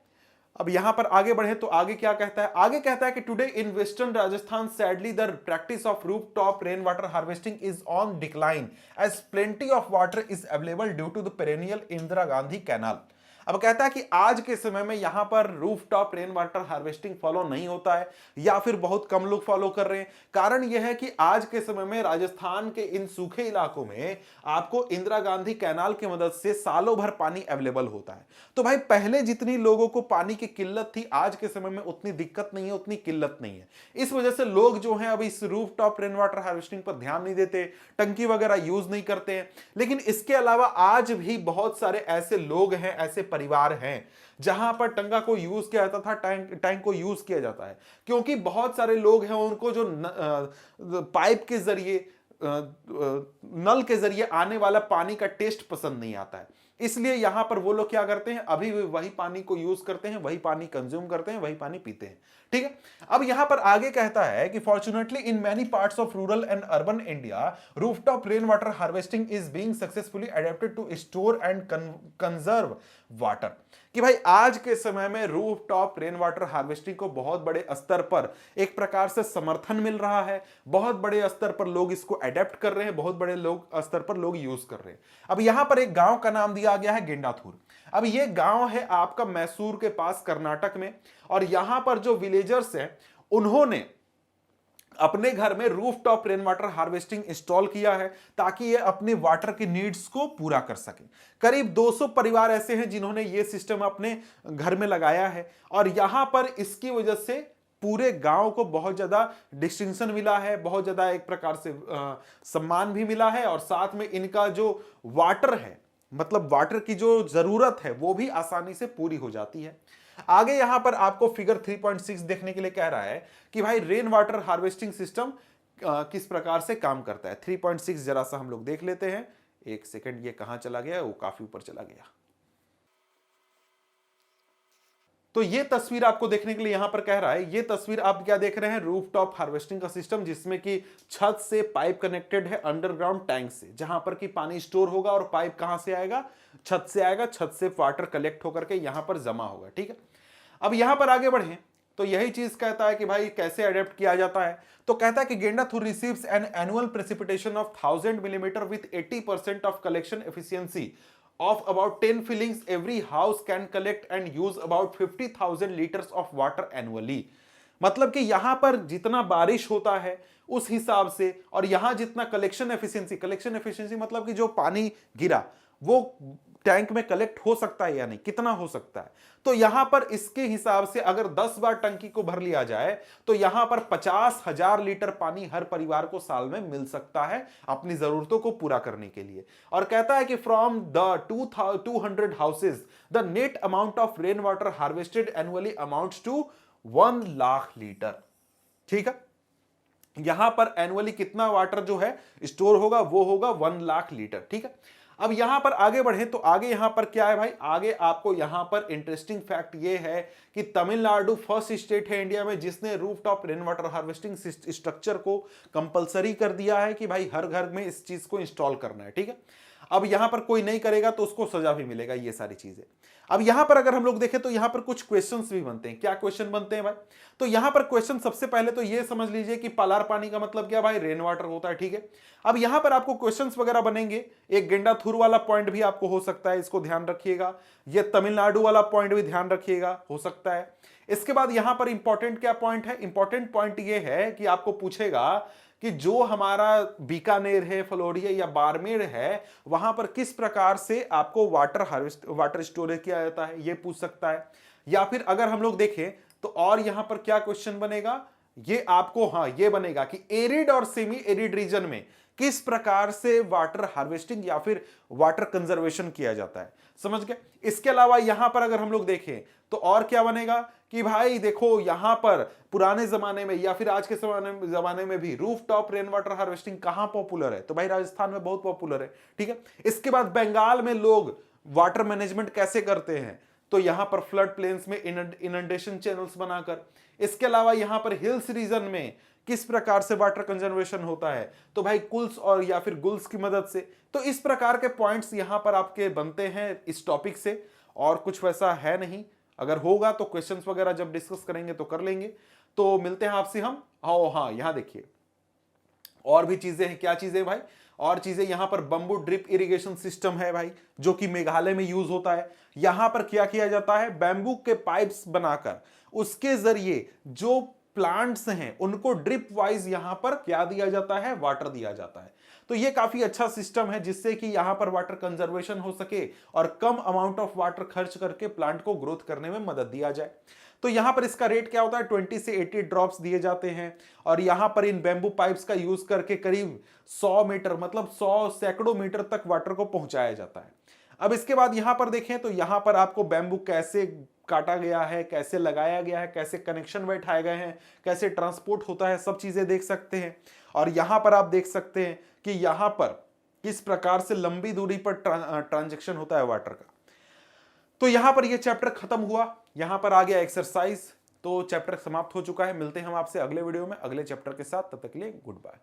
अब यहां पर आगे बढ़े तो आगे क्या कहता है, आगे कहता है कि today in western Rajasthan sadly the practice of rooftop rain water harvesting is on decline as plenty of water is available due to the perennial Indira Gandhi canal. अब कहता है कि आज के समय में यहां पर rooftop rain water harvesting follow नहीं होता है या फिर बहुत कम लोग फॉलो कर रहे हैं। कारण यह है कि आज के समय में राजस्थान के इन सूखे इलाकों में आपको इंदिरा गांधी कैनाल की मदद से सालों भर पानी अवेलेबल होता है। तो भाई पहले जितनी लोगों को पानी की किल्लत थी आज के समय में उतनी दिक्कत नहीं है, उतनी किल्लत नहीं है। इस वजह से लोग जो हैं अभी इस रूफटॉप रेन वाटर हार्वेस्टिंग पर ध्यान नहीं देते, टंकी वगैरह यूज नहीं करते हैं। लेकिन इसके अलावा आज भी बहुत सारे ऐसे लोग हैं, ऐसे परिवार हैं जहां पर टंगा को यूज किया जाता था, टैंक को यूज किया जाता है, क्योंकि बहुत सारे लोग हैं उनको जो पाइप के जरिए, नल के जरिए आने वाला पानी का टेस्ट पसंद नहीं आता है। इसलिए यहां पर वो लोग क्या करते हैं, अभी भी वही पानी को यूज करते हैं, वही पानी कंज्यूम करते हैं, वही पानी पीते हैं। ठीक है। अब यहां पर आगे कहता है कि fortunately in many parts of rural and urban India rooftop rain water harvesting is being successfully adapted to store and conserve water. कि भाई आज के समय में रूफटॉप रेन वाटर हार्वेस्टिंग को बहुत बड़े स्तर पर एक प्रकार से समर्थन मिल रहा है, बहुत बड़े स्तर पर लोग इसको एडेप्ट कर रहे हैं, बहुत बड़े लोग स्तर पर लोग यूज कर रहे हैं। अब यहां पर एक गांव का नाम दिया गया है गेंडाथूर। अब ये गांव है आपका मैसूर के पास कर्नाटक में, और यहां पर जो विलेजर्स हैं उन्होंने अपने घर में rooftop rain water harvesting install किया है ताकि ये अपने वाटर की नीड्स को पूरा कर सके। करीब 200 परिवार ऐसे हैं जिन्होंने ये सिस्टम अपने घर में लगाया है, और यहां पर इसकी वजह से पूरे गांव को बहुत ज्यादा डिस्टिंक्शन मिला है, बहुत ज्यादा एक प्रकार से सम्मान भी मिला है, और साथ में इनका जो वाटर है, मतलब वाटर की जो जरूरत है वो भी आसानी से पूरी हो जाती है। आगे यहां पर आपको फिगर 3.6 देखने के लिए कह रहा है कि भाई रेन वाटर हार्वेस्टिंग सिस्टम किस प्रकार से काम करता है। 3.6 जरा सा हम लोग देख लेते हैं। एक सेकंड, ये कहां चला गया, वो काफी ऊपर चला गया। तो ये तस्वीर आपको देखने के लिए यहां पर कह रहा है, ये तस्वीर आप क्या देख रहे हैं, रूफटॉप हार्वेस्टिंग का सिस्टम, जिसमें कि छत से पाइप कनेक्टेड है अंडरग्राउंड टैंक से, जहां पर कि पानी स्टोर होगा और पाइप कहां से आएगा, छत से आएगा, छत से वाटर कलेक्ट होकर के यहां पर जमा होगा। ठीक है, अब यहां पर आगे बढ़े तो यही चीज कहता है कि भाई कैसे अडेप्ट किया जाता है। तो कहता है कि Gendathur receives an annual precipitation of 1000 millimetre with 80% of collection efficiency of about 10 fillings. Every house can collect and use about 50,000 liters of water annually. मतलब कि यहां पर जितना बारिश होता है उस हिसाब से, और यहां जितना कलेक्शन एफिशिएंसी मतलब कि जो पानी गिरा वो टैंक में कलेक्ट हो सकता है या नहीं, कितना हो सकता है। तो यहां पर इसके हिसाब से अगर 10 बार टंकी को भर लिया जाए तो यहां पर 50,000 लीटर पानी हर परिवार को साल में मिल सकता है अपनी जरूरतों को पूरा करने के लिए। और कहता है कि from the 200 houses the net amount of rain water harvested annually amounts to 1 lakh litre. ठीक है, यहां पर एनुअली कितना वाटर जो है स्टोर होगा, वो होगा 1 लाख लीटर। ठीक है, अब यहां पर आगे बढ़े तो आगे यहां पर क्या है भाई, आगे आपको यहां पर इंटरेस्टिंग फैक्ट ये है कि तमिलनाडु फर्स्ट स्टेट है इंडिया में जिसने rooftop rain water harvesting structure को कंपलसरी कर दिया है कि भाई हर घर में इस चीज को इंस्टॉल करना है। ठीक है, अब यहां पर कोई नहीं करेगा तो उसको सजा भी मिलेगा, ये सारी चीजें। अब यहां पर अगर हम लोग देखें तो यहां पर कुछ क्वेश्चंस भी बनते हैं। क्या क्वेश्चन बनते हैं भाई, तो यहां पर क्वेश्चन सबसे पहले तो ये समझ लीजिए कि पलार पानी का मतलब क्या भाई, रेन वाटर होता है। ठीक है, अब यहां पर आपको क्वेश्चंस वगैरह बनेंगे। एक गेंडाथुर वाला पॉइंट भी आपको हो सकता है, इसको ध्यान रखिएगा। ये तमिलनाडु वाला पॉइंट भी ध्यान रखिएगा, हो सकता है। इसके बाद यहां पर इंपॉर्टेंट क्या पॉइंट है, इंपॉर्टेंट पॉइंट ये है कि आपको पूछेगा कि जो हमारा बीकानेर है, फलोरिया या बाड़मेर है, वहां पर किस प्रकार से आपको वाटर स्टोरेज किया जाता है, ये पूछ सकता है। या फिर अगर हम लोग देखें तो और यहां पर क्या क्वेश्चन बनेगा, ये आपको ये बनेगा कि एरिड और सेमी एरिड रीजन में किस प्रकार से वाटर हार्वेस्टिंग या फिर वाटर कंजर्वेशन किया जाता है, समझ गए। इसके अलावा यहां पर अगर हम लोग देखें तो और क्या बनेगा कि भाई देखो यहां पर पुराने जमाने में या फिर आज के जमाने में भी रूफटॉप रेन वाटर हार्वेस्टिंग कहां पॉपुलर है, तो भाई राजस्थान में बहुत पॉपुलर है। ठीक है, इसके बाद बंगाल में लोग वाटर मैनेजमेंट कैसे करते हैं, तो यहां पर फ्लड प्लेन्स में इनंडेशन चैनल्स बनाकर। इसके अलावा यहां पर हिल्स रीजन में किस प्रकार से वाटर कंजर्वेशन होता है, तो भाई कुल्स और या फिर गुल्स की मदद से। तो इस प्रकार के पॉइंट्स यहां पर आपके बनते हैं इस टॉपिक से, और कुछ वैसा है नहीं। अगर होगा तो क्वेश्चंस वगैरह जब डिस्कस करेंगे तो कर लेंगे। तो मिलते हैं आपसे हम। यहां देखिए और भी चीजें हैं। क्या चीजें भाई, और चीजें यहां पर बंबू ड्रिप इरिगेशन सिस्टम है भाई, जो कि मेघालय में यूज होता है। यहां पर क्या किया जाता है, बैम्बू के पाइप्स बनाकर उसके जरिए जो प्लांट्स हैं उनको ड्रिप वाइज यहां पर क्या दिया जाता है, वाटर दिया जाता है। तो ये काफी अच्छा सिस्टम है जिससे कि यहां पर वाटर कंजर्वेशन हो सके और कम अमाउंट ऑफ वाटर खर्च करके प्लांट को ग्रोथ करने में मदद दिया जाए। तो यहां पर इसका रेट क्या होता है, 20 से 80 ड्रॉप्स दिए जाते हैं, और यहां पर इन बैम्बू पाइप्स का यूज करके करीब 100 मीटर मतलब 100 सैकड़ों मीटर तक वाटर को पहुंचाया जाता है। अब इसके बाद यहां पर देखें तो यहां पर आपको बैम्बू कैसे काटा गया है, कैसे लगाया गया है, कैसे कनेक्शन बैठाए गए हैं, कैसे ट्रांसपोर्ट होता है, सब चीजें देख सकते हैं। और यहां पर आप देख सकते हैं कि यहां पर किस प्रकार से लंबी दूरी पर ट्रांजैक्शन होता है वाटर का। तो यहां पर यह चैप्टर खत्म हुआ, यहां पर आ गया एक्सरसाइज। तो चैप्टर समाप्त हो चुका है। मिलते हैं हम आपसे अगले वीडियो में अगले चैप्टर के साथ, तब तक के लिए गुड बाय।